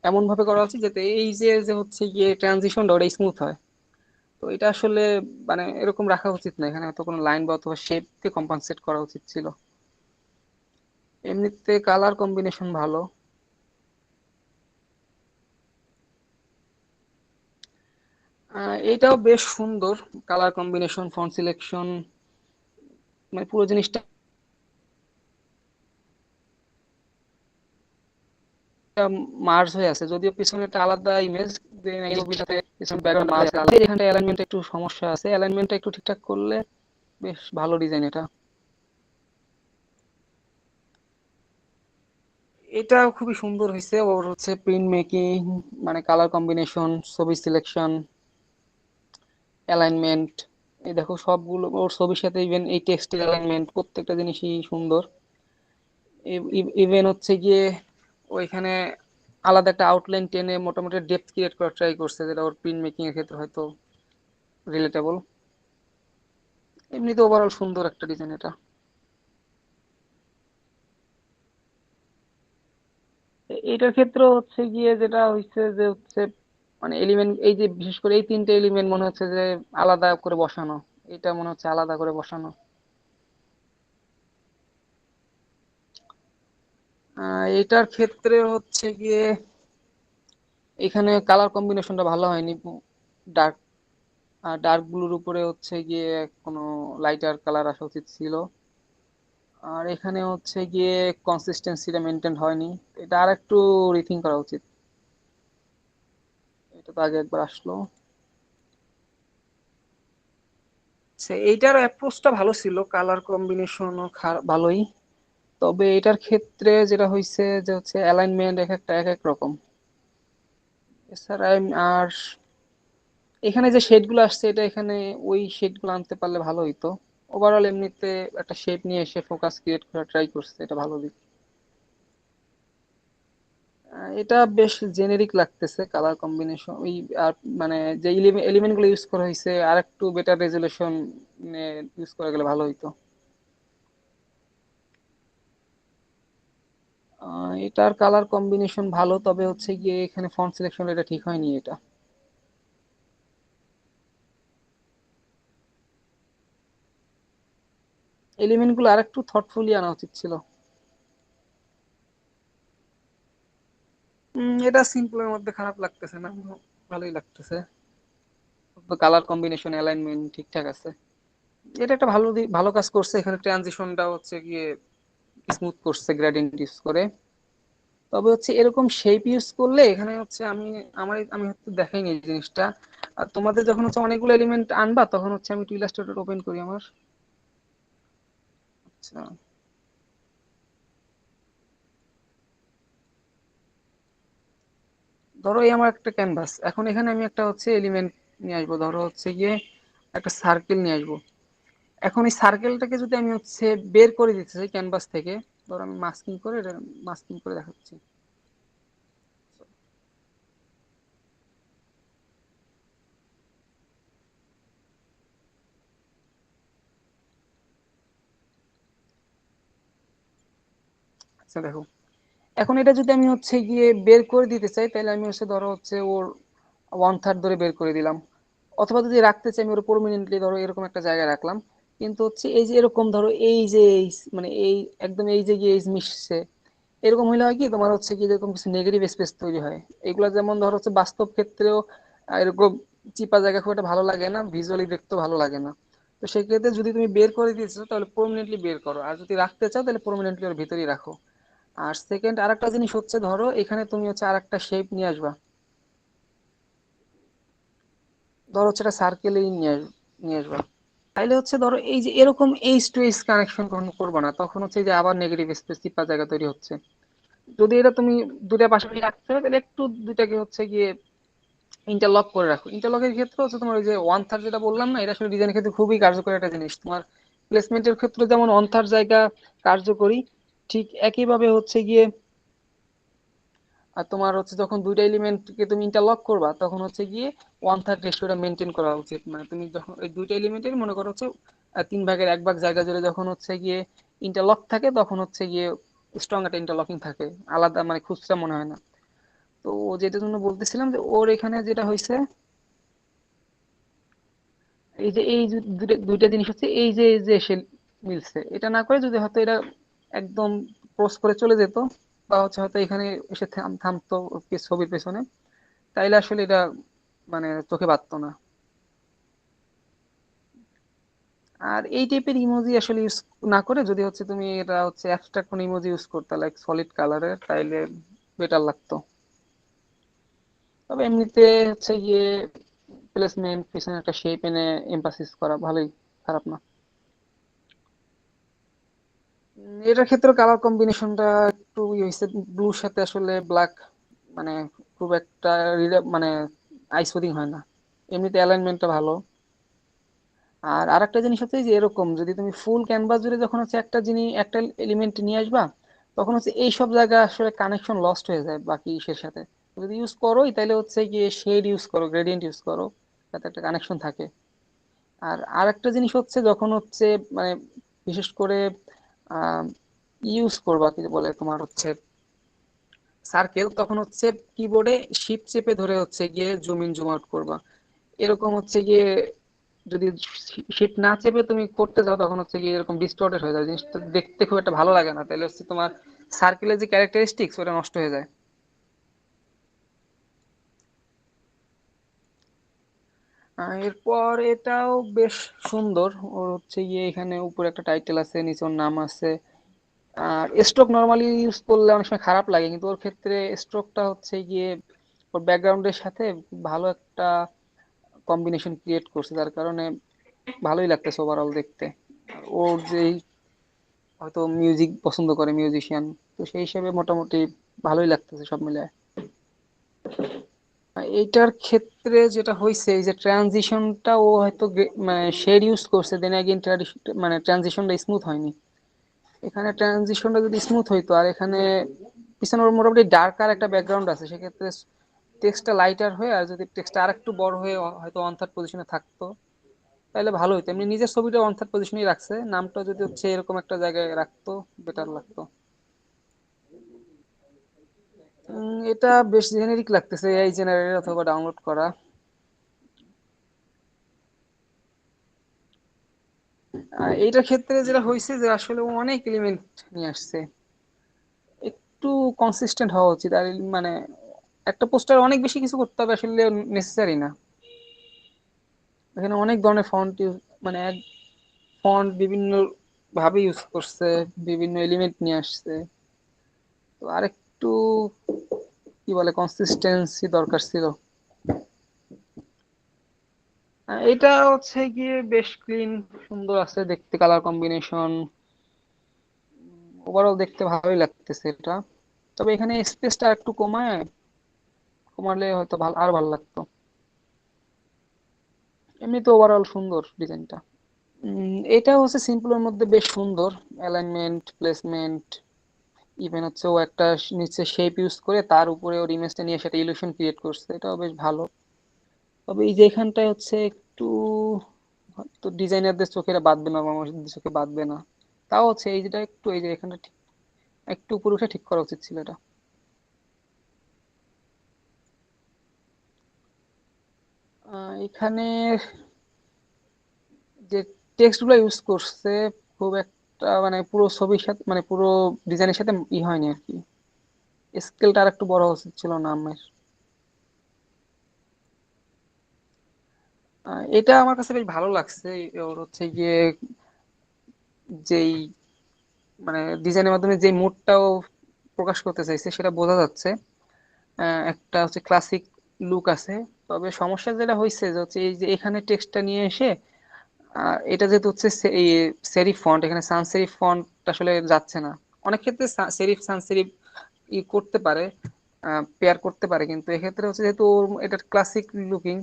এমন ভাবে করা উচিত যাতে এই যে যে হচ্ছে গিয়ে ট্রানজিশনটা ওটা স্মুথ হয়। তো এটা আসলে মানে এরকম রাখা উচিত না, এখানে হয়তো কোনো লাইন বা অথবা শেপকে কম্পানসেট করা উচিত ছিল। এমনিতে কালার কম্বিনেশন ভালো। এটাও বেশ সুন্দর, কালার কম্বিনেশন, ফন্ট সিলেকশন, মানে পুরো জিনিসটা মার্জ হয়ে আছে, যদিও পিছনে একটা আলাদা ইমেজ, ছবিটাতে পিছনে ব্যাকগ্রাউন্ড মার্জ আলাদা, এখানটা অ্যালাইনমেন্টে একটু সমস্যা আছে, অ্যালাইনমেন্টটা একটু ঠিকঠাক করলে বেশ ভালো ডিজাইন এটা। এটা খুবই সুন্দর হয়েছে, ওর হচ্ছে প্রিন্ট মেকিং, মানে কালার কম্বিনেশন, ছবি সিলেকশন, অ্যালাইনমেন্ট, এই দেখো সবগুলো ওর ছবির সাথে, ইভেন এই টেক্সটের অ্যালাইনমেন্ট, প্রত্যেকটা জিনিসই সুন্দর। ইভেন হচ্ছে গিয়ে ওইখানে আলাদা একটা আউটলাইন টেনে মোটামুটি ডেপথ ক্রিয়েট করার ট্রাই করছে, যেটা ওর প্রিন্ট মেকিং এর ক্ষেত্রে হয়তো রিলেটেবল। এমনিতে ওভারঅল সুন্দর একটা ডিজাইন এটা। এটার ক্ষেত্রে হচ্ছে গিয়ে যেটা হচ্ছে যে হচ্ছে মানে এলিমেন্ট, এই যে বিশেষ করে এই তিনটে এলিমেন্ট মনে হচ্ছে যে আলাদা করে বসানো, এটা মনে হচ্ছে আলাদা করে বসানো। এটার ক্ষেত্রে হচ্ছে গিয়ে এখানে কালার কম্বিনেশনটা ভালো হয়নি, ডার্ক ডার্ক ব্লুর উপরে হচ্ছে গিয়ে কোনো লাইটার কালার আসা উচিত ছিল। আর এখানে হচ্ছে গিয়ে কনসিস্টেন্সিটা মেনটেন হয়নি, এটা আর একটু রিথিং করা উচিত। এটা তো আগে একবার আসলো। এইটার অ্যাপ্রোচটা ভালো ছিল, কালার কম্বিনেশনও ভালোই, তবে এটার ক্ষেত্রে যেটা হয়েছে যে হচ্ছে অ্যালাইনমেন্ট এক একটা এক এক রকম। এছাড়া আর এখানে যে শেডগুলো আসছে, এটা এখানে ওই শেডগুলো আনতে পারলে ভালো হইতো। ওভারঅল এমনিতে একটা শেড নিয়ে এসে ফোকাস ক্রিয়েট করার ট্রাই করছে, এটা ভালো দিক। এটা বেশ জেনেরিক লাগতেছে কালার কম্বিনেশন, ওই আর মানে যে এলিমেন্ট গুলো ইউজ করা হয়েছে আর একটু বেটার রেজুলেশন ইউজ করা গেলে ভালো হইতো। এটার কালার কম্বিনেশন ভালো, তবে হচ্ছে গিয়ে এখানে ফন্ট সিলেকশন এটা ঠিক হয়নি এটা। এলিমেন্ট গুলো আর একটু থটফুলি আনা উচিত ছিল। এটা সিম্পলের মধ্যে খারাপ লাগতেছে না, ভালোই লাগতেছে। কালার কম্বিনেশন, অ্যালাইনমেন্ট ঠিকঠাক আছে। এটা একটা ভালো কাজ করছে, এখানে ট্রানজিশনটা হচ্ছে গিয়ে স্মুথ করছে গ্রেডিয়েন্ট ইউজ করে। তবে হচ্ছে এরকম শেপ ইউজ করলে এখানে হচ্ছে আমি হয়তো দেখাইনি এই জিনিসটা। আর তোমাদের যখন হচ্ছে অনেকগুলো এলিমেন্ট আনবা, তখন হচ্ছে আমি একটু ইলাস্ট্রেটর ওপেন করি আমার। আচ্ছা, ধরো এই আমার একটা ক্যানভাস, এখন এখানে আমি একটা হচ্ছে এলিমেন্ট নিয়ে আসবো, ধরো হচ্ছে গিয়ে একটা সার্কেল নিয়ে আসবো। এখন এই সার্কেলটাকে যদি আমি হচ্ছে বের করে দিতে চাই ক্যানভাস থেকে, ধরো আমি মাস্কিং করে দেখাচ্ছি। আচ্ছা দেখো, এখন এটা যদি আমি হচ্ছে গিয়ে বের করে দিতে চাই, তাহলে আমি হচ্ছে ধরো হচ্ছে ওর 1/3 ধরে বের করে দিলাম। অথবা যদি রাখতে চাই আমি ওর পার্মানেন্টলি ধরো এরকম একটা জায়গায় রাখলাম। কিন্তু হচ্ছে এই যে এরকম ধরো এই যে মানে এই একদম এই যে গিয়ে মিশছে, এরকম হইলে হয় কি তোমার হচ্ছে কি এরকম কিছু নেগেটিভ স্পেস তৈরি হয়। এগুলো যেমন ধরো হচ্ছে বাস্তব ক্ষেত্রেও এরকম চিপা জায়গা খুব একটা ভালো লাগে না, ভিজুয়ালি দেখতেও ভালো লাগে না। তো সেক্ষেত্রে যদি তুমি বের করে দিতে চাও তাহলে পার্মানেন্টলি বের করো, আর যদি রাখতে চাও তাহলে পার্মানেন্টলি ওর ভিতরেই রাখো। আর সেকেন্ড আরেকটা জিনিস হচ্ছে, ধরো এখানে তুমি হচ্ছে আরেকটা শেপ নিয়ে আসবা, ধরো হচ্ছে এটা সার্কেলেই নিয়ে আসবা। তাইলে হচ্ছে ধরো এই যে এরকম এইচ টু এইচ কানেকশন কখনো করবে না, তখন হচ্ছে যে আবার নেগেটিভ স্পেস চিপা জায়গা তৈরি হচ্ছে। যদি এটা তুমি দুটা পাশাপাশি রাখতে হবে তাহলে একটু দুইটাকে হচ্ছে গিয়ে ইন্টারলক করে রাখো। ইন্টারলকের ক্ষেত্রে হচ্ছে তোমার ওই যে 1/3 যেটা বললাম না, এটা আসলে ডিজাইনের ক্ষেত্রে খুবই কার্যকরী একটা জিনিস। তোমার প্লেসমেন্টের ক্ষেত্রে যেমন 1/3 জায়গা কার্যকরী, ঠিক একইভাবে হচ্ছে গিয়ে আর তোমার হচ্ছে যখন দুইটা এলিমেন্টকে তুমি ইন্টারলক করবা তখন হচ্ছে গিয়ে 1/3 রেশিওটা মেনটেন করা উচিত। মানে তুমি যখন এই দুইটা এলিমেন্টের মনে করো হচ্ছে 3/1 জায়গা জুড়ে যখন হচ্ছে গিয়ে ইন্টারলক থাকে তখন হচ্ছে গিয়ে স্ট্রং একটা ইন্টারলকিং থাকে, আলাদা মানে খুচরা মনে হয় না। তো যেটা জন্য বলতেছিলাম যে ওর এখানে যেটা হয়েছে, এই যে এই যে দুইটা দুইটা জিনিস হচ্ছে এই যে এসে মিলছে, এটা না করে যদি হয়তো এটা একদম ক্রস করে চলে যেত বা হচ্ছে হয়তো এখানে এসে থামতো ছবির পেছনে, তাইলে আসলে এটা মানে চোখে বাঁধতো না। আর এই টাইপের ইমোজি আসলে ইউজ না করে যদি হচ্ছে তুমি এটা হচ্ছে অ্যাবস্ট্রাক্ট কোনো ইমোজি ইউজ করতে লাইক সলিড কালারের, তাইলে বেটার লাগতো। তবে এমনিতে হচ্ছে গিয়ে প্লেসমেন্ট পিছনে একটা শেপ এনে এমফাসিস করা ভালোই, খারাপ না। এটার ক্ষেত্রে কালার কম্বিনেশনটা একটু ই হয়েছে, ব্লুর সাথে আসলে ব্ল্যাক মানে খুব একটা মানে আই সুদিং হয় না। এমনিতে অ্যালাইনমেন্টটা ভালো। আর আরেকটা জিনিস হচ্ছে যে এরকম যদি তুমি ফুল ক্যানভাস জুড়ে যখন হচ্ছে একটা জিনিস একটা এলিমেন্ট নিয়ে আসবা, তখন হচ্ছে এই সব জায়গায় আসলে কানেকশন লস্ট হয়ে যায় বাকি ইসের সাথে। যদি ইউজ করোই তাহলে হচ্ছে গিয়ে শেড ইউজ করো, গ্রেডিয়েন্ট ইউজ করো, যাতে একটা কানেকশন থাকে। আর আরেকটা জিনিস হচ্ছে যখন হচ্ছে মানে বিশেষ করে আহ ইউজ করবা কি বলে তোমার হচ্ছে সার্কেল, তখন হচ্ছে কিবোর্ডে শিফট চেপে ধরে হচ্ছে গিয়ে জুম ইন জুম আউট করবা। এরকম হচ্ছে গিয়ে যদি শিফট না চেপে তুমি করতে যাও তখন হচ্ছে গিয়ে এরকম ডিস্টর্টেড হয়ে যায়, জিনিসটা দেখতে খুব একটা ভালো লাগে না, তাহলে হচ্ছে তোমার সার্কেলের যে ক্যারেক্টারিস্টিক্স ওটা নষ্ট হয়ে যায়। এরপর এটাও বেশ সুন্দর, ওর হচ্ছে গিয়ে এখানে উপরে একটা টাইটেল আছে, নিচে ওর নাম আছে। আর স্ট্রোক নর্মালি ইউজ করলে অনেক সময় খারাপ লাগে, কিন্তু ওর ক্ষেত্রে স্ট্রোকটা হচ্ছে গিয়ে ওর ব্যাকগ্রাউন্ডের সাথে ভালো একটা কম্বিনেশন ক্রিয়েট করছে, যার কারণে ভালোই লাগতেছে ওভারঅল দেখতে। আর ওর যেই হয়তো মিউজিক পছন্দ করে মিউজিশিয়ান, তো সেই হিসেবে মোটামুটি ভালোই লাগতেছে সব মিলে। এইটার ক্ষেত্রে যেটা হয়েছে এই যে ট্রানজিশনটা ও হয়তো মানে শেড ইউজ করছে, দেন এগেইন মানে ট্রানজিশনটা স্মুথ হয়নি। এখানে ট্রানজিশনটা যদি স্মুথ হইতো আর এখানে পিছনে ওর মোটামুটি ডার্কার একটা ব্যাকগ্রাউন্ড আছে, সেক্ষেত্রে টেক্সটটা লাইটার হয়ে আর যদি টেক্সটটা আরেকটু বড় হয়ে হয়তো ওয়ান থার্ড পজিশনে থাকতো তাহলে ভালো হতো। এমনি নিজের ছবিটা ওয়ান থার্ড পজিশনেই রাখছে, নামটা যদি হচ্ছে এরকম একটা জায়গায় রাখতো বেটার লাগতো। এটা বেশ জেনেরিক লাগতেছে, এই জেনারেটর অথবা ডাউনলোড করা। এইটার ক্ষেত্রে যেটা হয়েছে যে আসলে ও অনেক এলিমেন্ট নিয়ে আসছে, একটু কনসিস্টেন্ট হওয়া উচিত। আর মানে একটা পোস্টার অনেক বেশি কিছু করতে হবে আসলে নেসেসারি না। এখানে অনেক ধরনের ফন্ট মানে এক ফন্ট বিভিন্ন ভাবে ইউজ করছে, বিভিন্ন এলিমেন্ট নিয়ে আসছে। তো আরেকটু কি বলে কনসিস্টেন্সি দরকার ছিল। এটা হচ্ছে গিয়ে বেশ ক্লিন, সুন্দর আছে দেখতে, কালার কম্বিনেশন ওভারঅল দেখতে ভালোই লাগতেছে এটা। তবে এখানে স্পেসটা একটু কমালে হয়তো ভালো, আর ভালো লাগতো। এমনি তো ওভারঅল সুন্দর ডিজাইনটা। এটা হচ্ছে সিম্পলের মধ্যে বেশ সুন্দর। অ্যালাইনমেন্ট, প্লেসমেন্ট, ইভেন হচ্ছে ও একটা নিচে শেপ ইউজ করে তার উপরে ওর ইমেজটা নিয়ে সেটা ইলিউশন ক্রিয়েট করছে, এটাও বেশ ভালো। তবে এই যে এখানটায় হচ্ছে একটু তো ডিজাইনারদের চোখে এটা বাঁধবে না, মানুষদের চোখে বাঁধবে না। তাও হচ্ছে এই যেটা একটু, এই যে এখানটা ঠিক একটু উপরে উঠে ঠিক করা উচিত ছিল এটা। এখানে যে টেক্সট গুলো ইউজ করছে খুব একটা মানে পুরো ছবির সাথে মানে পুরো ডিজাইনের সাথে হয়নি আর কি। স্কেলটা আর একটু বড় হওয়া উচিত ছিল নামের। এটা আমার কাছে বেশ ভালো লাগছে। ওর হচ্ছে গিয়ে যেই মানে ডিজাইনের মাধ্যমে যে মুডটাও প্রকাশ করতে চাইছে সেটা বোঝা যাচ্ছে। একটা হচ্ছে ক্লাসিক লুক আছে। তবে সমস্যা যেটা হয়েছে যে হচ্ছে এই যে এখানে টেক্সটটা নিয়ে এসে এটা যেহেতু হচ্ছে এই সেরিফ ফন্ট, এখানে সান সেরিফ ফন্ট আসলে যাচ্ছে না। অনেক ক্ষেত্রে সেরিফ সান সেরিফ করতে পারে, পেয়ার করতে পারে, কিন্তু এক্ষেত্রে হচ্ছে যেহেতু এটা ক্লাসিক লুকিং,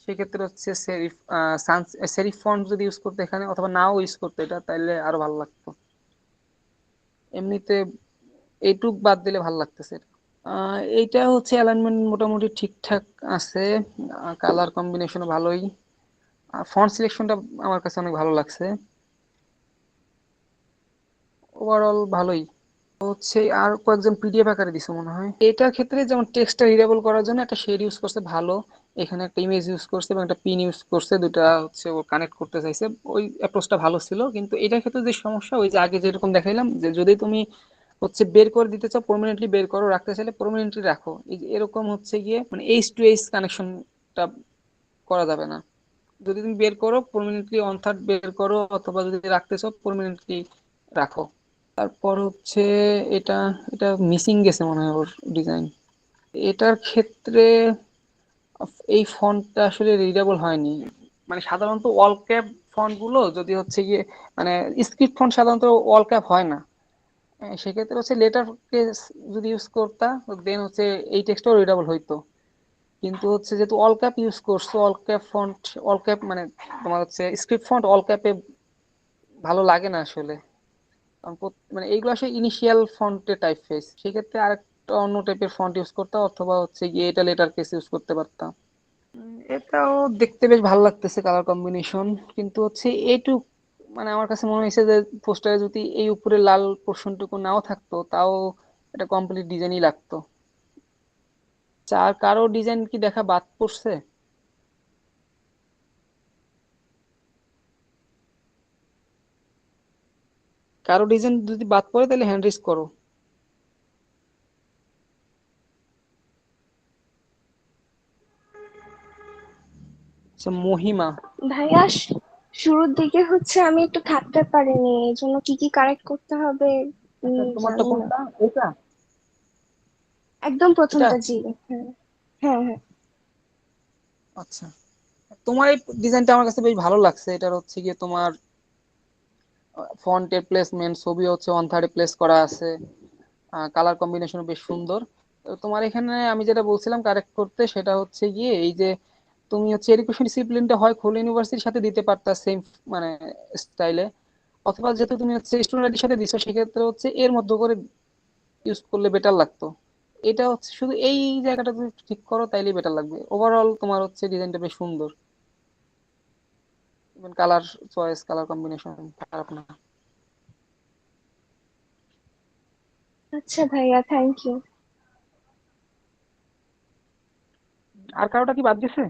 সেক্ষেত্রে হচ্ছে সেরিফ সান সেরিফ ফন্ট যদি ইউজ করতে এখানে অথবা নাও ইউজ করতে এটা, তাইলে আরো ভালো লাগতো। এমনিতে এইটুক বাদ দিলে ভালো লাগতেছে। এইটা হচ্ছে অ্যালাইনমেন্ট মোটামুটি ঠিকঠাক আছে। কালার কম্বিনেশনও ভালোই। ফন্ট সিলেকশনটা আমার কাছে অনেক ভালো লাগছে। ওভারঅল ভালোই। হচ্ছে আর কয়েকজন পিডিএফ আকারে দিছে মনে হয়। এটার ক্ষেত্রে যেমন টেক্সটটা রিডেবল করার জন্য একটা শেড ইউজ করছে ভালো, এখানে একটা ইমেজ ইউজ করছে এবং একটা পিন ইউজ করছে, দুটা হচ্ছে ও কানেক্ট করতে চাইছে। ওই অ্যাপ্রোচটা ভালো ছিল, কিন্তু এটার ক্ষেত্রে যে সমস্যা, ওই যে আগে যেরকম দেখাইলাম, যে যদি তুমি হচ্ছে বের করে দিতে চাও পার্মানেন্টলি বের করো, রাখতে চাইলে পার্মানেন্টলি রাখো, এই যে এরকম হচ্ছে গিয়ে মানে এইচ টু এইচ কানেকশনটা করা যাবে না। যদি তুমি বের করো পার্মানেন্টলি অন থার্ড বের করো, অথবা যদি রাখতে চাও পার্মানেন্টলি রাখো। তারপর হচ্ছে এটা এটা মিসিং গেছে মনে হয় ওর ডিজাইন। এটার ক্ষেত্রে এই ফন্টটা আসলে রিডেবল হয়নি। মানে সাধারণত অল ক্যাপ ফন্ট গুলো যদি হচ্ছে গিয়ে মানে স্ক্রিপ্ট ফন্ট সাধারণত অল ক্যাপ হয় না। সেক্ষেত্রে হচ্ছে লেটার কেস যদি ইউজ করতা, দেন হচ্ছে এই টেক্সটও রিডেবল হইতো। কিন্তু হচ্ছে যেহেতু অল ক্যাপ ইউজ করছো, all cap font, all cap মানে তোমার হচ্ছে স্ক্রিপ্ট ফন্ট অল ক্যাপে ভালো লাগে না আসলে। কারণ মানে এইগুলো আসলে ইনিশিয়াল ফন্টের টাইপ ফেস, সেক্ষেত্রে আরেকটা অন্য টাইপের ফন্ট ইউজ করতাম, অথবা হচ্ছে গিয়ে এটা লেটার কেস ইউজ করতে পারতাম। এটাও দেখতে বেশ ভালো লাগতেছে কালার কম্বিনেশন, কিন্তু হচ্ছে এইটুক মানে আমার কাছে মনে হয়েছে যে পোস্টারে যদি এই উপরে লাল পোর্শনটুকু নাও থাকতো, তাও এটা কমপ্লিট ডিজাইনই লাগতো। চার কারো ডিজাইন কি দেখা বাদ পড়ছে? কারো ডিজাইন যদি বাদ পড়ে তাহলে হ্যান্ড রেজ করো। আচ্ছা, মহিমা। ভাইয়া শুরুর দিকে হচ্ছে আমি একটু থাকতে পারিনি, এই জন্য কি কি কারেক্ট করতে হবে আচ্ছা, তোমারটা জানি না। কোনটা? এটা? একদম এটা? প্রথমটা, জি। হ্যাঁ, হ্যাঁ, হ্যাঁ। আচ্ছা, তোমার এই ডিজাইনটা আমার কাছে বেশ ভালো লাগছে। এটার হচ্ছে গিয়ে তোমার ফন্টের প্লেসমেন্ট, ছবি হচ্ছে অন থার্ডে প্লেস করা আছে, কালার কম্বিনেশন বেশ সুন্দর। তো তোমার এখানে আমি যেটা বলছিলাম কারেক্ট করতে, সেটা হচ্ছে গিয়ে এই যে তুমি হচ্ছে এডুকেশন ডিসিপ্লিনটা হয় খোলা ইউনিভার্সিটির সাথে দিতে পারতা সেম মানে স্টাইলে, অথবা যেহেতু তুমি হচ্ছে স্টুডেন্ট আইডির সাথে দিছো, সেক্ষেত্রে হচ্ছে এর মধ্যে করে ইউজ করলে বেটার লাগতো। এটা হচ্ছে শুধু এই জায়গাটা যদি ঠিক করো তাইলেই বেটার লাগবে। ওভারঅল তোমার হচ্ছে ডিজাইনটা বেশ সুন্দর, even colour choice, colour combination খারাপ না। আচ্ছা ভাইয়া, থ্যাংক ইউ। আর কারোটা কি বাদ গেছে?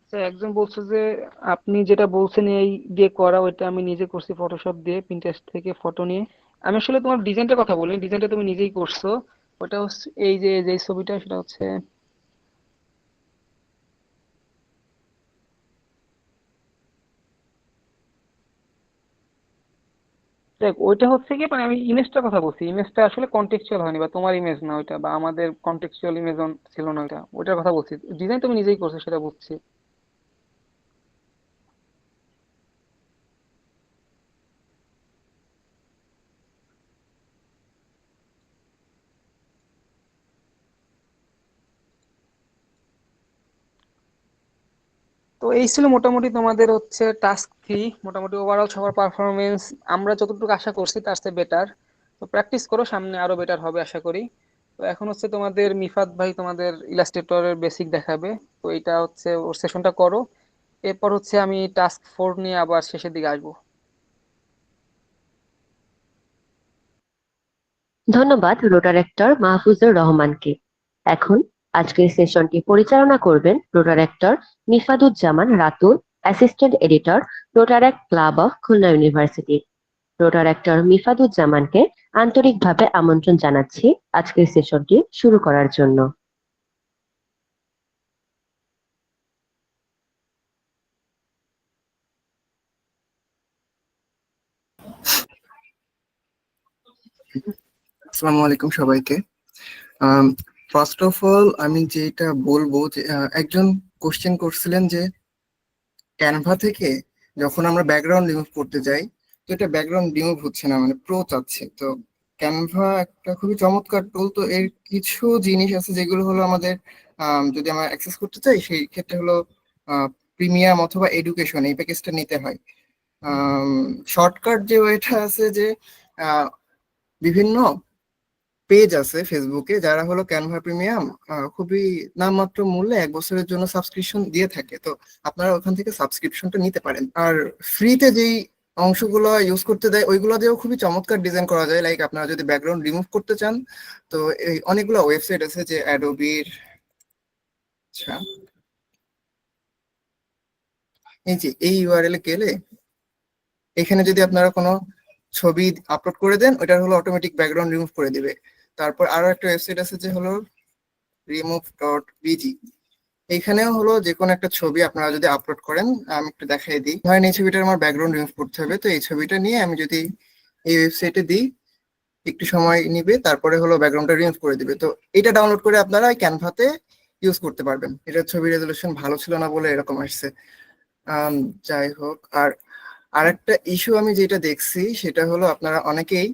আচ্ছা, একজন বলছে যে আপনি যেটা বলছেন এই দিয়ে করা, ওইটা আমি নিজে করছি ফটোশপ দিয়ে, পিন্টারেস্ট থেকে ফটো নিয়ে। আমি আসলে তোমার ডিজাইনটার কথা বলি, ডিজাইনটা তুমি নিজেই করছো। ওটা হচ্ছে এই যে যে ছবিটা, সেটা হচ্ছে দেখ ওইটা হচ্ছে কি মানে আমি ইমেজটার কথা বলছি, ইমেজটা আসলে কন্টেক্সচুয়াল হয়নি, বা তোমার ইমেজ না ওইটা, বা আমাদের কন্টেক্সচুয়াল ইমেজ ছিল না ওইটা, ওইটার কথা বলছি। ডিজাইন তুমি নিজেই করছো সেটা বুঝছি। তো এই ছিল মোটামুটি তোমাদের হচ্ছে টাস্ক 3। মোটামুটি ওভারঅল সবার পারফরমেন্স আমরা যতটুকু আশা করছি তার চেয়ে বেটার। তো প্র্যাকটিস করো, সামনে আরো বেটার হবে আশা করি। তো এখন হচ্ছে তোমাদের মিফাত ভাই তোমাদের ইলাস্ট্রেটরের বেসিক দেখাবে। তো এটা হচ্ছে ওর সেশনটা করো, এরপর হচ্ছে আমি টাস্ক 4 নিয়ে আবার শেষের দিকে আসবো। ধন্যবাদ রোটারেক্টর মাহফুজুর রহমানকে। এখন আজকের সেশনটি পরিচালনা করবেন Rotaractor Mifaduzzaman Ratul, assistant editor, Rotaract club of Khulna university. Rotaractor মিফাদুজ্জামানকে আন্তরিকভাবে আমন্ত্রণ জানাচ্ছি আজকের সেশনটি শুরু করার জন্য। আসসালামু আলাইকুম সবাইকে। ফার্স্ট অফ অল আমি যেটা বলবো যে একজন কোশ্চেন করছিলেন যে ক্যানভা থেকে যখন আমরা ব্যাকগ্রাউন্ড রিমুভ করতে যাই, তো এটা ব্যাকগ্রাউন্ড রিমুভ হচ্ছে না, মানে প্রো চাচ্ছে। তো ক্যানভা একটা খুবই চমৎকার টুল। তো এর কিছু জিনিস আছে যেগুলো হলো আমাদের যদি আমরা অ্যাক্সেস করতে চাই সেই ক্ষেত্রে হলো প্রিমিয়াম অথবা এডুকেশন এই প্যাকেজটা নিতে হয়। শর্টকাট যে ওয়েটা আছে যে আহ, বিভিন্ন পেজ আছে ফেসবুকে যারা হলো ক্যানভা প্রিমিয়াম খুবই নামমাত্র মূল্যে 1 বছরের জন্য সাবস্ক্রিপশন দিয়ে থাকে। তো আপনারা ওখান থেকে সাবস্ক্রিপশনটা নিতে পারেন। আর ফ্রিতে যেই অংশগুলো ইউজ করতে দেয় ওইগুলো দিয়েও খুবই চমৎকার ডিজাইন করা যায়। লাইক আপনারা যদি ব্যাকগ্রাউন্ড রিমুভ করতে চান, তো এই অনেকগুলো ওয়েবসাইট আছে যে অ্যাডোবির। আচ্ছা, এই যে এই ইউআরএল এ গেলে এখানে যদি আপনারা কোনো ছবি আপলোড করে দেন, ওটা হলো অটোমেটিক ব্যাকগ্রাউন্ড রিমুভ করে দিবে। তারপর আরো একটা ওয়েবসাইট আছে যে হলো remove.bg। এইখানেও হলো যে কোনো একটা ছবি আপনারা যদি আপলোড করেন, আমি একটু দেখাই দিই। ধরেন এই ছবিটার আমার ব্যাকগ্রাউন্ড রিমুভ করতে হবে, তো এই ছবিটা নিয়ে আমি যদি এই ওয়েবসাইটে দিই, একটু সময় নিবে, তারপরে হলো ব্যাকগ্রাউন্ডটা রিমুভ করে দিবে। তো এটা ডাউনলোড করে আপনারা ক্যানভাতে ইউজ করতে পারবেন। এটা ছবি রেজলিউশন ভালো ছিল না বলে এরকম আসছে। যাই হোক, আর আরেকটা ইস্যু আমি যেটা দেখছি সেটা হলো আপনারা অনেকেই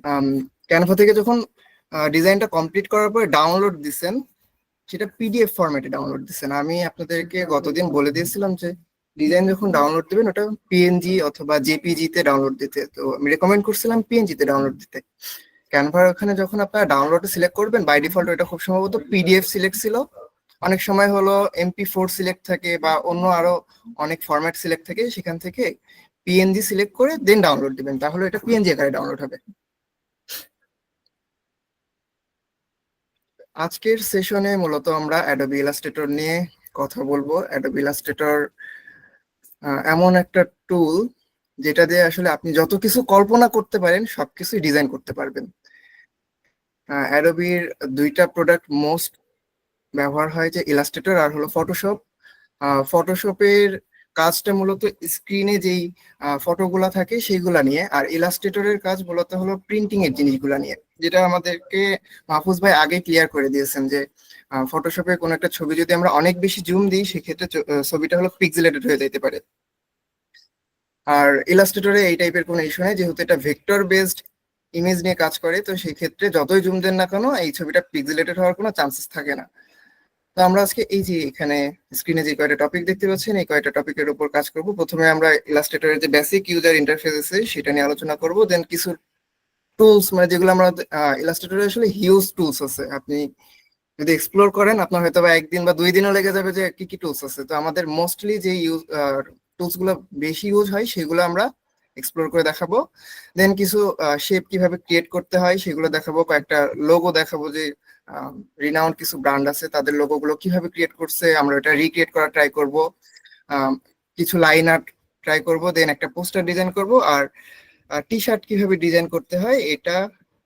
ক্যানভা থেকে যখন ডিজাইনটা কমপ্লিট করার পরে ডাউনলোড দিচ্ছেন, সেটা পিডিএফ ফরম্যাটে ডাউনলোড দিচ্ছেন। আমি আপনাদেরকে গতদিন বলে দিয়েছিলাম যে ডিজাইন যখন ডাউনলোড দিবেন ওটা পিএনজি অথবা জেপিজি তে ডাউনলোড দিতে। তো আমি রেকমেন্ড করছিলাম পিএনজি তে ডাউনলোড দিতে। ক্যানভার ওখানে যখন আপনারা ডাউনলোড সিলেক্ট করবেন, বাই ডিফল্ট এটা খুব সম্ভবত পিডিএফ সিলেক্ট ছিল। অনেক সময় হলো MP4 সিলেক্ট থাকে বা অন্য আরো অনেক ফরম্যাট সিলেক্ট থাকে, সেখান থেকে পিএনজি সিলেক্ট করে দেন ডাউনলোড দিবেন, তাহলে এটা পিএনজি আকারে ডাউনলোড হবে। আজকের সেশনে মূলত আমরা অ্যাডোবি ইলাস্ট্রেটর নিয়ে কথা বলবো। অ্যাডোবি ইলাস্ট্রেটর এমন একটা টুল যেটা দিয়ে আসলে আপনি যত কিছু কল্পনা করতে পারেন সবকিছুই ডিজাইন করতে পারবেন। অ্যাডোবির দুইটা প্রোডাক্ট মোস্ট ব্যবহার হয়, যে ইলাস্ট্রেটর আর হলো ফটোশপ। ফটোশপের কাজটা মূলত স্ক্রিনে যেই ফটোগুলা থাকে সেইগুলা নিয়ে, আর ইলাস্ট্রেটরের কাজ মূলত হলো প্রিন্টিং এর জিনিসগুলা নিয়ে, যেটা আমাদেরকে মাহফুজ ভাই আগে ক্লিয়ার করে দিয়েছেন যে ফটোশপে কোনো একটা ছবি যদি আমরা অনেক বেশি জুম দিই সেক্ষেত্রে ছবিটা হলো পিক্সেলেটেড হয়ে যেতে পারে। আর ইলাস্ট্রেটরে এই টাইপের কোনো ইস্যু নেই, যেহেতু এটা ভেক্টর বেসড ইমেজ নিয়ে কাজ করে, তো সেই ক্ষেত্রে যতই জুম দেন না কেন এই ছবিটা পিক্সেলেটেড হওয়ার কোনো চান্সেস থাকে না। তো আমরা আজকে এই যে এখানে স্ক্রিনে যে কয়টা টপিক দেখতে পাচ্ছেন এই কয়টা টপিকের উপর কাজ করব। প্রথমে আমরা ইলাস্ট্রেটরের যে বেসিক ইউজার ইন্টারফেস আছে সেটা নিয়ে আলোচনা করব। দেন কিছু টুলস, মানে যেগুলো আমরা ইলাস্ট্রেটরে আসলে হিউজ টুলস আছে, আপনি যদি এক্সপ্লোর করেন আপনার হয়তো বা একদিন বা 2 দিনও লেগে যাবে যে কি কি টুলস আছে। তো আমাদের মোস্টলি যে টুলস গুলো বেশি ইউজ হয় সেগুলো আমরা এক্সপ্লোর করে দেখাবো। দেন কিছু শেপ কিভাবে ক্রিয়েট করতে হয় সেগুলো দেখাবো, কয়েকটা লোগো দেখাবো যে রিনাউন্ড কিছু ব্র্যান্ড আছে তাদের লোগো গুলো কিভাবে ক্রিয়েট করছে, আমরা এটা রিক্রিয়েট করা ট্রাই করব। কিছু লাইন আর্ট ট্রাই করব, দেন একটা পোস্টার ডিজাইন করব, আর টি শার্ট কিভাবে ডিজাইন করতে হয় এটা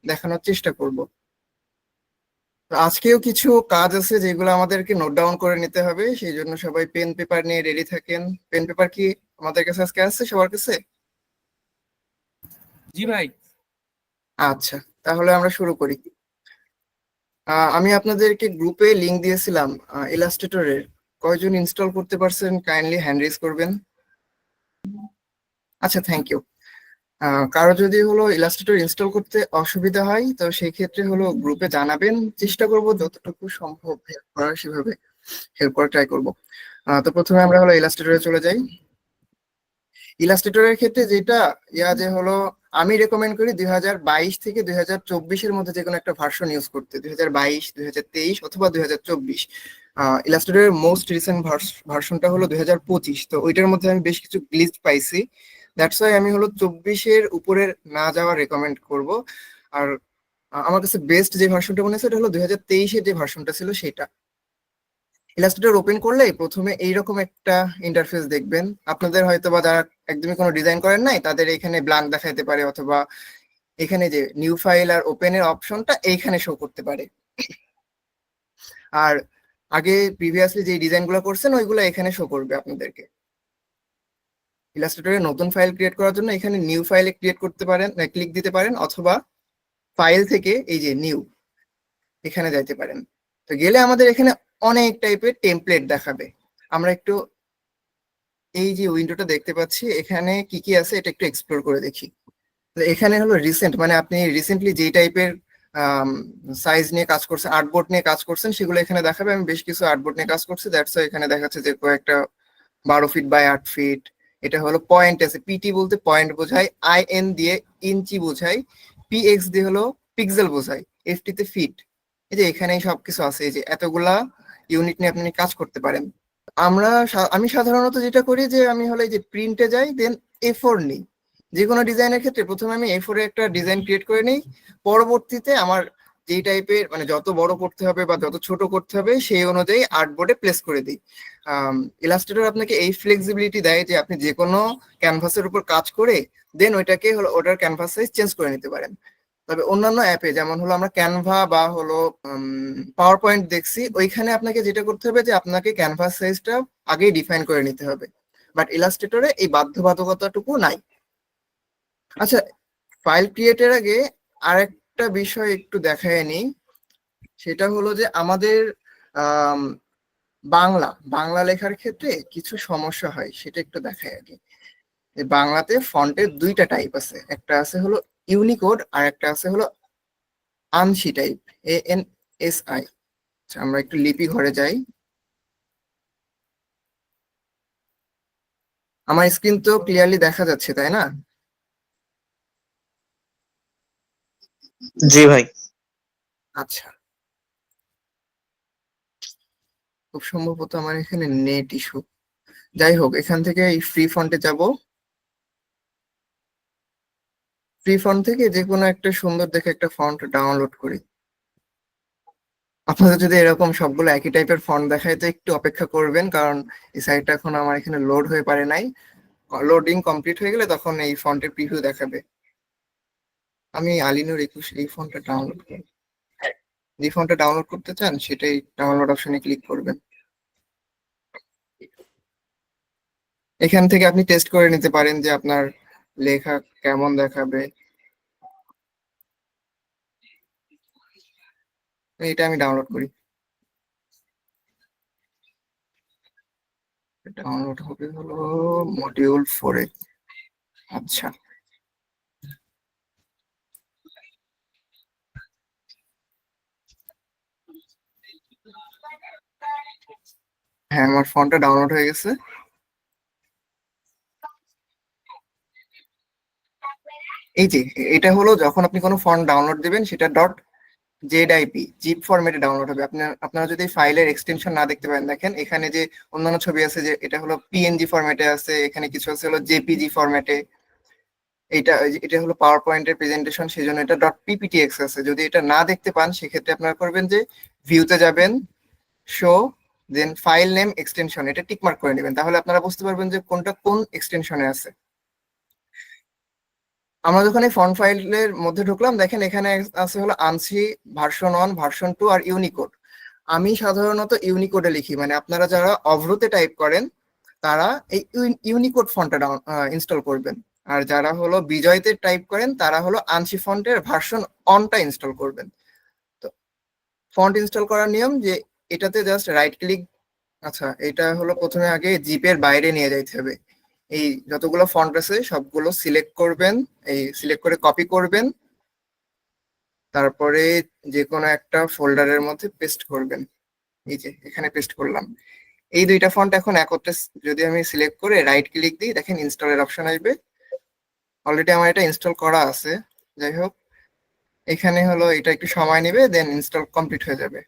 দেখানোর চেষ্টা করব। আজকেও কিছু কাজ আছে যেগুলো আমাদেরকে নোট ডাউন করে নিতে হবে, সেই জন্য সবাই পেন পেপার নিয়ে রেডি থাকেন। পেন পেপার কি আমাদের কাছে আজকে আছে সবার কাছে? জি ভাই। আচ্ছা, তাহলে আমরা শুরু করি। আমি আপনাদেরকে গ্রুপে লিংক দিয়েছিলাম ইলাস্ট্রেটরের। কয়জন ইনস্টল করতে পারছেন কাইন্ডলি হ্যান্ড রেজ করবেন। আচ্ছা, থ্যাংক ইউ। কারো যদি হলো ইলাস্ট্রেটর ইনস্টল করতে অসুবিধা হয় তো সেই ক্ষেত্রে হলো গ্রুপে জানাবেন, চেষ্টা করব যতটুকু সম্ভব হেল্প করার, সেভাবে হেল্প করার ট্রাই করব। তো প্রথমে আমরা হলো ইলাস্ট্রেটরে চলে যাই। ইলাস্ট্রেটরের ক্ষেত্রে যেটা যে হলো আমি রেকমেন্ড করি 2022 থেকে 2024-এর মধ্যে যে কোনো একটা ভার্সন ইউজ করতে। 2022, 2023 অথবা 2024। ইলাস্ট্রেটরের মোস্ট রিসেন্ট ভার্সনটা হলো 2025। তো ওইটার মধ্যে আমি বেশ কিছু গ্লিচ পাইছি, দ্যাটস ওয়াই আমি হলো 24-এর উপরের না যাওয়া রেকমেন্ড করব। আর আমার কাছে বেস্ট যে ভার্সনটা মনে হচ্ছে এটা হলো 2023-এর যে ভার্সনটা ছিল সেটা। ইলাস্ট্রেটর ওপেন করলে প্রথমে এইরকম একটা ইন্টারফেস দেখবেন। আপনাদের হয়তো বা যারা একদমই কোনো ডিজাইন করেন নাই তাদের এখানে ব্ল্যাঙ্ক দেখাইতে পারে, অথবা এখানে যে নিউ ফাইল আর ওপেনের অপশনটা এইখানে শো করতে পারে। আর আগে প্রিভিয়াসলি যে ডিজাইনগুলো করছেন ওইগুলো এখানে শো করবে আপনাদেরকে। ইলাস্ট্রেটরে নতুন ফাইল ক্রিয়েট করার জন্য এখানে নিউ ফাইলে ক্রিয়েট করতে পারেন, ক্লিক দিতে পারেন, অথবা ফাইল থেকে এই যে নিউ এখানে যাইতে পারেন। তো গেলে আমাদের এখানে অনেক টাইপের টেমপ্লেট দেখাবে। আমরা একটু এই যে উইন্ডোটা দেখতে পাচ্ছি এখানে কি কি আছে এটা একটু এক্সপ্লোর করে দেখি। তো এখানে হলো রিসেন্ট, মানে আপনি রিসেন্টলি যে টাইপের সাইজ নিয়ে কাজ করছেন, আর্টবোর্ড নিয়ে কাজ করছেন, সেগুলো এখানে দেখাবে। আমি বেশ কিছু আর্টবোর্ড নিয়ে কাজ করছি, দ্যাটস এখানে দেখাচ্ছে যে কয়েকটা 12 ফিট বাই 8 ফিট। এটা হলো পয়েন্ট আছে, পিটি বলতে পয়েন্ট বোঝায়, আইএন দিয়ে ইঞ্চি বোঝায়, পিএক্স দিয়ে হলো পিক্সেল বোঝায়, এফটি তে ফিট। এই যে এখানেই সবকিছু আছে, এই যে এতগুলা ইউনিট নিয়ে আপনি কাজ করতে পারেন। আমি সাধারণত যেটা করি যে আমি হলো এই যে প্রিন্টে যাই, দেন A4 নিই। যে কোনো ডিজাইনের ক্ষেত্রে প্রথমে আমি A4 এ একটা ডিজাইন ক্রিয়েট করে নিই, পরবর্তীতে আমার যেই টাইপের মানে যত বড় করতে হবে বা যত ছোট করতে হবে সেই অনুযায়ী আর্টবোর্ডে প্লেস করে দিই। ইলাস্ট্রেটর আপনাকে এই ফ্লেক্সিবিলিটি দেয় যে আপনি যে কোনো ক্যানভাসের উপর কাজ করে দেন ওইটাকে হলো ওটার ক্যানভাস সাইজ চেঞ্জ করে নিতে পারেন। তবে অন্যান্য অ্যাপে যেমন হলো আমরা ক্যানভা বা হলো পাওয়ার পয়েন্ট দেখছি, ওইখানে আপনাকে যেটা করতে হবে যে আপনাকে ক্যানভাস সাইজটা আগেই ডিফাইন করে নিতে হবে, বাট ইলাস্ট্রেটরে এই বাধ্যবাধকতাটুকু নাই। আচ্ছা, ফাইল ক্রিয়েটের আগে আরেকটা বিষয় একটু দেখায় নিই, সেটা হলো যে আমাদের বাংলা বাংলা লেখার ক্ষেত্রে কিছু সমস্যা হয়, সেটা একটু দেখায় আগে। বাংলাতে ফন্টের দুইটা টাইপ আছে, একটা আছে হলো ইউনিকোড আর একটা আছে হলো আনসি টাইপ, ANSI। আমরা একটু লিপি ঘরে যাই। আমার স্ক্রিন তো ক্লিয়ারলি দেখা যাচ্ছে, তাই না? জি ভাই। আচ্ছা, খুব সম্ভবত আমার এখানে নেট ইস্যু। যাই হোক, এখান থেকে এই ফ্রি ফন্টে যাব। ফ্রি ফন্ট থেকে যে কোনো একটা সুন্দর দেখে একটা ফন্ট ডাউনলোড করি। আপনাদের যদি এরকম সবগুলো একই টাইপের ফন্ট দেখায় তো একটু অপেক্ষা করবেন, কারণ এই সাইটটা এখন আমার এখানে লোড হয়ে পারে নাই। লোডিং কমপ্লিট হয়ে গেলে তখন এই ফন্টের প্রিভিউ দেখাবে। আমি আলিনুর 21 এই ফন্টটা ডাউনলোড করি। যে ফন্টটা ডাউনলোড করতে চান সেটাই ডাউনলোড অপশনে ক্লিক করবেন। এখান থেকে আপনি টেস্ট করে নিতে পারেন যে আপনার লেখা কেমন দেখাবে। এটা আমি ডাউনলোড করি, ডাউনলোড হবে হলো মডিউল 4-এ। আচ্ছা, হ্যাঁ আমার ফন্টটা ডাউনলোড হয়ে গেছে। এই যে এটা হলো যখন আপনি কোনো ফন্ট ডাউনলোড দিবেন সেটা .zip জিপ ফরম্যাটে ডাউনলোড হবে। আপনারা যদি ফাইলের এক্সটেনশন না দেখতে পারেন, দেখেন এখানে যে অন্যান্য ছবি আছে, যে এটা হলো পিএনজি ফরম্যাটে আছে, এখানে কিছু আছে হলো জেপিজি ফরম্যাটে। এটা হলো পাওয়ার পয়েন্টের প্রেজেন্টেশন, সেই জন্য এটা .pptx আছে। যদি এটা না দেখতে পান সেক্ষেত্রে আপনারা করবেন যে ভিউতে যাবেন, show, then file name extension, এটা টিক মার্ক করে নেবেন, তাহলে আপনারা বুঝতে পারবেন যে কোনটা কোন এক্সটেনশনে আছে। আমরা যখন এই ফন্ট ফাইলের মধ্যে ঢুকলাম, দেখেন এখানে আছে হলো আনসি ভার্সন 1, ভার্সন 2 আর ইউনিকোড। আমি সাধারণত ইউনিকোডে লিখি, মানে আপনারা যারা অভ্রতে টাইপ করেন তারা এই ইউনিকোড ফন্টটা ইনস্টল করবেন। আর যারা হলো বিজয়তে টাইপ করেন তারা হলো আনসি ফন্টের ভার্সন অনটা ইনস্টল করবেন। তো ফন্ট ইনস্টল করার নিয়ম যে এটাতে জাস্ট রাইট ক্লিক, আচ্ছা এটা হলো প্রথমে আগে জিপের বাইরে নিয়ে যাইতে হবে। এই যতগুলো ফন্ট আছে সবগুলো সিলেক্ট করবেন, এই সিলেক্ট করে কপি করবেন, তারপরে যে কোনো একটা ফোল্ডারের মধ্যে পেস্ট করবেন। এই যে এখানে পেস্ট করলাম। এই দুইটা ফন্ট এখন একত্রে যদি আমি সিলেক্ট করে রাইট ক্লিক দিই, দেখেন ইনস্টলের অপশন আসবে। অলরেডি আমার এটা ইনস্টল করা আছে, যাই হোক এখানে হলো এটা একটু সময় নেবে, দেন ইনস্টল কমপ্লিট হয়ে যাবে।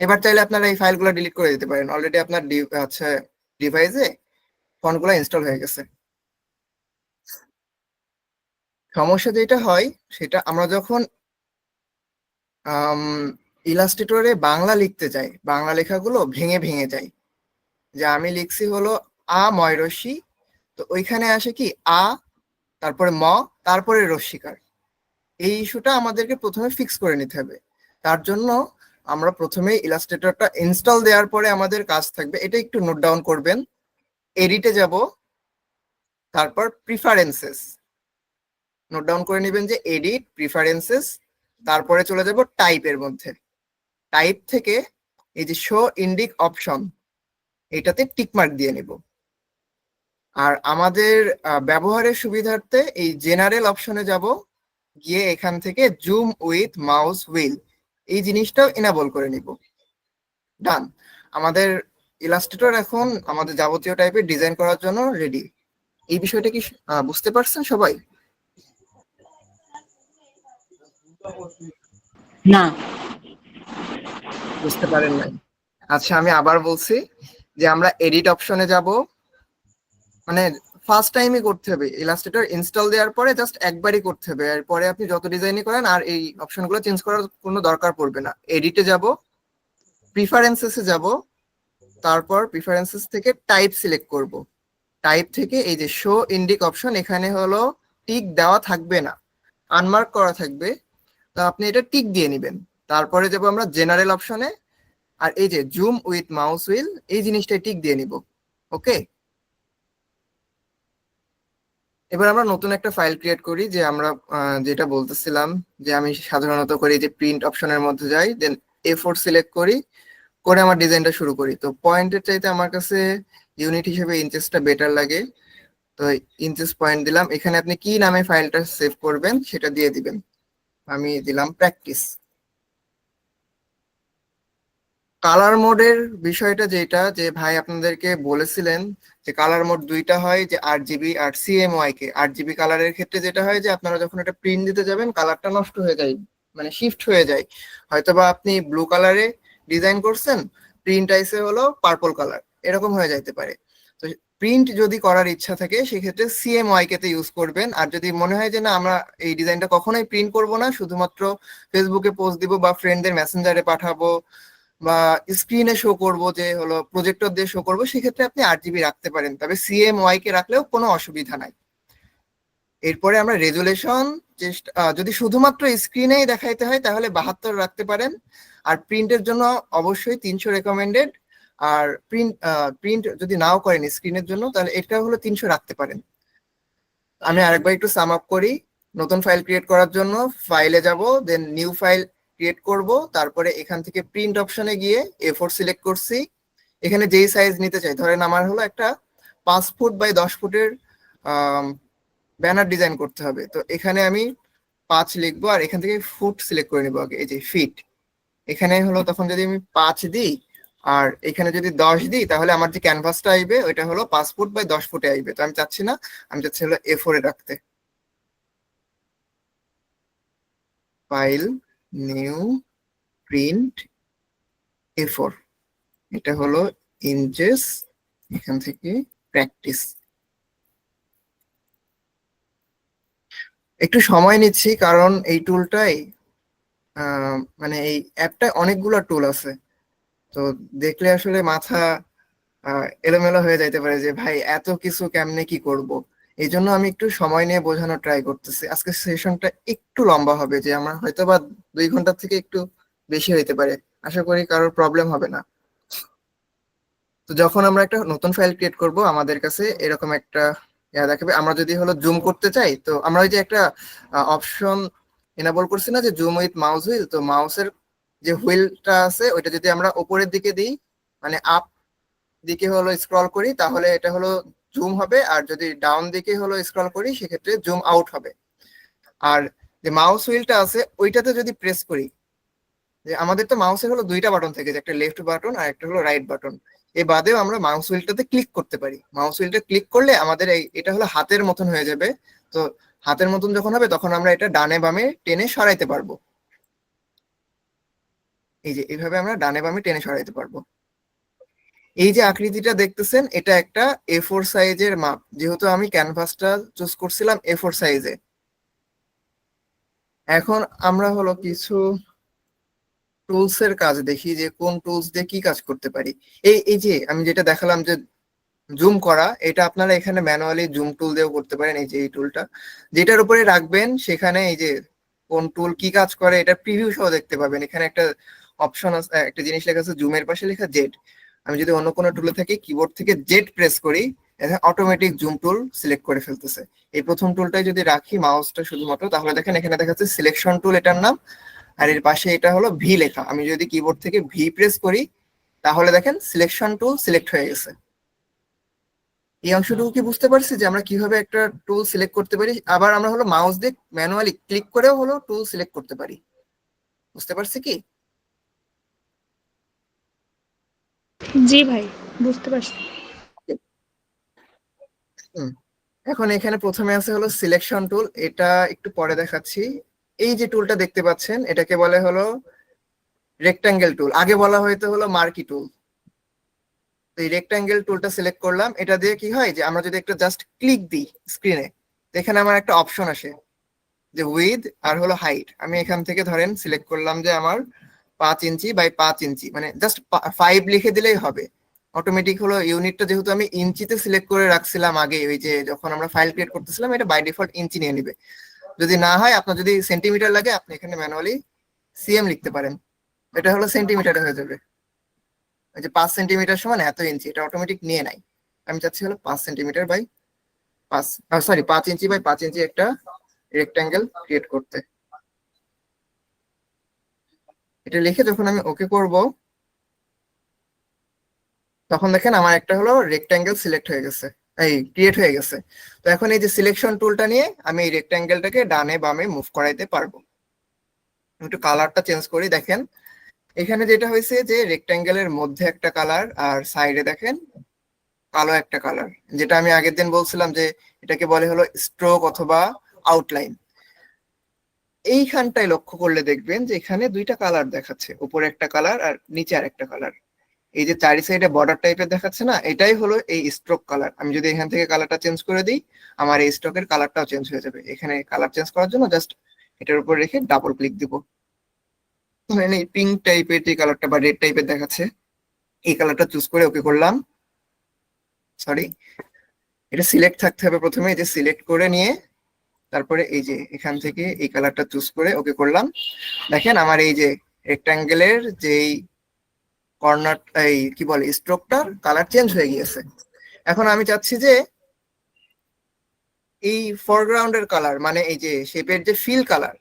এবার চাইলে আপনারা এই ফাইলগুলো ডিলিট করে দিতে পারেন, অলরেডি আপনার ডিভাইসে ফন্টগুলো ইনস্টল হয়ে গেছে। সমস্যা যেটা হয় সেটা আমরা যখন ইলাস্ট্রেটরে বাংলা লিখতে যাই, বাংলা লেখাগুলো ভেঙে ভেঙে যায়। যে আমি লিখছি হলো আ ময়রসি, তো ওইখানে আসে কি আ, তারপরে ম, তারপরে রস্যিকার। এই ইস্যুটা আমাদেরকে প্রথমে ফিক্স করে নিতে হবে। তার জন্য আমরা প্রথমে ইলাস্ট্রেটরটা ইনস্টল দেওয়ার পরে আমাদের কাজ থাকবে, এটা একটু নোট ডাউন করবেন। এডিটে যাব, তারপর প্রিফারেন্সেস, নোট ডাউন করে নেবেন যে এডিট প্রিফারেন্সেস, তারপরে চলে যাব টাইপের মধ্যে। টাইপ থেকে এই যে শো ইন্ডিক অপশন, এটাতে টিকমার্ক দিয়ে নিব। আর আমাদের ব্যবহারের সুবিধার্থে এই জেনারেল অপশনে যাব, গিয়ে এখান থেকে জুম উইথ মাউস হুইল এই জিনিসটাও ইনেবল করে নিব। ডান, আমাদের ইলাস্ট্রেটর এখন আমাদের যাবতীয় টাইপের ডিজাইন করার জন্য রেডি। এই বিষয়টা কি বুঝতে পারছেন সবাই? না। বুঝতে পারেন নাই? আচ্ছা আমি আবার বলছি যে আমরা এডিট অপশনে যাব, মানে ফার্স্ট টাইমই করতে হবে। ইলাস্ট্রেটর ইনস্টল দেওয়ার পরে জাস্ট একবারই করতে হবে, এরপরে আপনি যত ডিজাইনই করেন আর এই অপশনগুলো চেঞ্জ করার কোনো দরকার পড়বে না। এডিটে যাব, প্রিফারেন্সেসে যাব, তারপর প্রিফারেন্সেস থেকে টাইপ সিলেক্ট করব। টাইপ থেকে এই যে শো ইন্ডিক অপশন, এখানে হলো টিক দেওয়া থাকবে না, আনমার্ক করা থাকবে, তো আপনি এটা টিক দিয়ে নেবেন। তারপরে যাব আমরা জেনারেল অপশনে, আর এই যে জুম উইথ মাউস হুইল এই জিনিসটা টিক দিয়ে নিব। ওকে, এবার আমরা নতুন একটা ফাইল ক্রিয়েট করি। যে আমরা যেটা বলতেছিলাম যে আমি সাধারণত করি যে প্রিন্ট অপশনের মধ্যে যাই, দেন A4 সিলেক্ট করি, করে আমার ডিজাইনটা শুরু করি। তো পয়েন্টের চাইতে আমার কাছে ইউনিট হিসেবে ইঞ্চেসটা বেটার লাগে, তো ইঞ্চেস পয়েন্ট দিলাম। এখানে আপনি কি নামে ফাইলটা সেভ করবেন সেটা দিয়ে দিবেন, আমি দিলাম প্র্যাকটিস। কালার মোডের বিষয়টা যেটা, যে ভাই আপনাদেরকে বলেছিলেন যে কালার মোড দুইটা হয়, যে RGB আর CMYK। RGB কালারের ক্ষেত্রে যেটা হয় যে আপনারা যখন এটা প্রিন্ট দিতে যাবেন কালারটা নষ্ট হয়ে যায়, মানে শিফট হয়ে যায়। হয়তোবা আপনি ব্লু কালারে ডিজাইন করছেন, প্রিন্ট আইসে হলো পার্পল কালার, এরকম হয়ে যাইতে পারে। তো প্রিন্ট যদি করার ইচ্ছা থাকে সেক্ষেত্রে CMYK তে ইউজ করবেন। আর যদি মনে হয় যে না আমরা এই ডিজাইনটা কখনোই প্রিন্ট করব না, শুধুমাত্র ফেসবুকে পোস্ট দিব বা ফ্রেন্ডদের মেসেঞ্জারে পাঠাবো বা স্ক্রিনে শো করব, যে হলো প্রজেক্টর দিয়ে শো করব, সেক্ষেত্রে আপনি RGB রাখতে পারেন, তবে CMYK রাখলেও কোনো অসুবিধা নাই। এরপরে আমরা রেজুলেশন চেষ্টা, যদি শুধুমাত্র স্ক্রিনেই দেখাইতে হয় তাহলে 72 রাখতে পারেন। আর প্রিন্টের জন্য অবশ্যই 300 রেকমেন্ডেড। আর প্রিন্ট যদি নাও করেন স্ক্রিনের জন্য তাহলে এটা হলো 300 রাখতে পারেন। আমি আরেকবার একটু সাম আপ করি। নতুন ফাইল ক্রিয়েট করার জন্য ফাইলে যাব, দেন নিউ ফাইল ক্রিয়েট করব, তারপরে এখান থেকে প্রিন্ট অপশনে গিয়ে A4 সিলেক্ট করছি। এখানে যেই সাইজ নিতে চাই, ধরেন আমার হলো একটা 5 ফুট বাই 10 ফুটের ব্যানার ডিজাইন করতে হবে, তো এখানে আমি 5 লিখবো, আর এখান থেকে ফুট সিলেক্ট করে নিবো আগে, এই যে ফিট। এখানে হলো তখন যদি আমি 5 দিই আর এখানে যদি 10 দিই তাহলে আমার যে ক্যানভাসটা আইবে ওইটা হলো 5 ফুট বাই 10 ফুটে আইবে। তো আমি চাচ্ছি না, আমি চাচ্ছি হলো A4 এ রাখতে। ফাইল, নিউ, প্রিন্ট, A4, এটা হলো ইঞ্চেস, এখান থেকে প্র্যাকটিস। একটু সময় নিচ্ছি কারণ এই টুলটাই মানে এই অ্যাপটায় অনেকগুলো টুল আছে, তো দেখলে আসলে মাথা এলোমেলো হয়ে যাইতে পারে যে ভাই এত কিছু কেমনে কি করব। এই জন্য আমি একটু সময় নিয়ে বোঝানোর ট্রাই করতেছি। আজকে সেশনটা একটু লম্বা হবে, যে আমার হয়তো বা 2 ঘন্টা থেকে একটু বেশি হইতে পারে, আশা করি কারোর প্রবলেম হবে না। তো যখন আমরা একটা নতুন ফাইল ক্রিয়েট করব আমাদের কাছে এরকম একটা দেখাবে। আমরা যদি হলো জুম করতে চাই, তো আমরা ওই যে একটা অপশন এনেবল করছি না, যে জুম উইথ মাউস হুইল, তো মাউসের যে হুইলটা আছে ওইটা যদি আমরা উপরের দিকে দিই, মানে আপ দিকে হলো স্ক্রল করি, তাহলে এটা হলো জুম হবে, আর যদি ডাউন দিকে হলো স্ক্রল করি সেক্ষেত্রে জুম আউট হবে। আর যে মাউস হুইলটা আছে ওইটাতে যদি প্রেস করি, যে আমাদের তো মাউসের হলো দুইটা বাটন থাকে, যে একটা লেফট বাটন আর একটা হলো রাইট বাটন, এই বাদেও আমরা মাউস হুইলটাতে ক্লিক করতে পারি। মাউস হুইলটা ক্লিক করলে আমাদের এটা হলো হাতের মতন হয়ে যাবে। তো হাতের মতন যখন হবে তখন আমরা এটা ডানে বামে টেনে সরাইতে পারবো। এই যে এইভাবে আমরা ডানে বামে টেনে সরাইতে পারবো। এই যে আকৃতিটা দেখতেছেন এটা একটা A4 সাইজের মাপ, যেহেতু আমি ক্যানভাসটা চুজ করছিলাম A4 সাইজে। এখন আমরা হলো কিছু টুলস এর কাজ দেখি, যে কোন টুলস দিয়ে কি কাজ করতে পারি। এই যে আমি যেটা দেখালাম যে জুম করা, এটা আপনারা এখানে ম্যানুয়ালি জুম টুল দিয়েও করতে পারেন। এই যে এই টুলটা যেটার উপরে রাখবেন সেখানে এই যে কোন টুল কি কাজ করে এটা প্রিভিউ সহ দেখতে পাবেন। এখানে একটা অপশন আছে, একটা জিনিস লেখা আছে জুমের পাশে লেখা জেড। আমি যদি অন্য কোনো টুলে থাকি, কিবোর্ড থেকে জেড প্রেস করি, এখানে অটোমেটিক জুম টুল সিলেক্ট করে ফেলতেছে। এই প্রথম টুলটাই যদি রাখি মাউসটা শুধুমাত্র, তাহলে দেখেন এখানে দেখা যাচ্ছে সিলেকশন টুল এটার নাম, আর এর পাশে এটা হলো ভি লেখা। আমি যদি কিবোর্ড থেকে ভি প্রেস করি তাহলে দেখেন সিলেকশন টুল সিলেক্ট হয়ে গেছে। এই অংশটুকু কি বুঝতে পারছি যে আমরা কিভাবে একটা টুল সিলেক্ট করতে পারি? আবার আমরা হলো মাউস দিয়ে ম্যানুয়ালি ক্লিক করেও হলো টুল সিলেক্ট করতে পারি। বুঝতে পারছি কি? জি ভাই, বুঝতে পারছি। হুম। এখন এখানে প্রথমে আছে হলো সিলেকশন টুল, এটা একটু পরে দেখাচ্ছি। এই যে টুলটা দেখতে পাচ্ছেন এটাকে বলে হলো রেক্টাঙ্গেল টুল, আগে বলা হয়তো হলো মার্কি টুল। এই রেক্টাঙ্গেল টুলটা সিলেক্ট করলাম। এটা দিয়ে কি হয় যে আমরা যদি একটা জাস্ট ক্লিক দিই স্ক্রিনে, এখানে আমার একটা অপশন আসে যে উইথ আর হলো হাইট। আমি এখান থেকে ধরেন সিলেক্ট করলাম যে আমার 5 ইঞ্চি বাই 5 ইঞ্চি, মানে জাস্ট 5 লিখে দিলেই হবে। অটোমেটিক হলো ইউনিটটা যেহেতু আমি ইঞ্চিতে সিলেক্ট করে রাখছিলাম আগে, ওই যে যখন আমরা ফাইল ক্রিয়েট করতেছিলাম, এটা বাই ডিফল্ট ইঞ্চি নিয়ে নিবে। যদি না হয়, আপনার যদি সেন্টিমিটার লাগে, আপনি এখানে ম্যানুয়ালি সিএম লিখতে পারেন, এটা হলো সেন্টিমিটারে হয়ে যাবে। ওই যে 5 সেন্টিমিটার সমান এত ইঞ্চি, এটা অটোমেটিক নিয়ে নাই। আমি চাচ্ছি হলো 5 centimetre by 5, sorry 5 inch by 5 inch একটা রেক্টাঙ্গেল ক্রিয়েট করতে। এটা লিখে যখন আমি ওকে করব, তখন দেখেন আমার একটা হলো রেক্টাঙ্গেল সিলেক্ট হয়ে গেছে, এই ক্রিয়েট হয়ে গেছে। তো এখন এই যে সিলেকশন টুলটা নিয়ে আমি এই রেক্টাঙ্গেলটাকে ডানে বামে মুভ করাইতে পারবো। একটু কালারটা চেঞ্জ করি। দেখেন এখানে যেটা হয়েছে যে রেক্টাঙ্গেলের মধ্যে একটা কালার, আর সাইডে দেখেন কালো একটা কালার, যেটা আমি আগের দিন বলছিলাম যে এটাকে বলে হলো স্ট্রোক অথবা আউটলাইন। এইখানটায় লক্ষ্য করলে দেখবেন যে এখানে দুইটা কালার দেখাচ্ছে, উপরে একটা কালার আর নিচে আর একটা কালার। এই যে চারি সাইডে বর্ডার টাইপের দেখাচ্ছে না, এটাই হলো এই স্ট্রোক কালার। আমি যদি এখান থেকে কালারটা চেঞ্জ করে দিই, আমার এই স্ট্রোকের কালারটাও চেঞ্জ হয়ে যাবে। এখানে কালার চেঞ্জ করার জন্য জাস্ট এটার উপর রেখে ডাবল ক্লিক দিব। ধরেন এই পিঙ্ক টাইপের যে কালারটা বা রেড টাইপের দেখাচ্ছে, এই কালারটা চুজ করে ওকে করলাম। সরি, এটা সিলেক্ট থাকতে হবে প্রথমে। এই যে সিলেক্ট করে নিয়ে তারপরে এই যে এখান থেকে এই কালারটা চুজ করে ওকে করলাম। দেখেন আমার এই যে রেক্টাঙ্গেলের যেই কর্নার, এই কি বলে স্ট্রোকটার কালার চেঞ্জ হয়ে গিয়েছে। এখন আমি চাচ্ছি যে এই ফরগ্রাউন্ডের কালার, মানে এই যে শেপের যে ফিল কালার,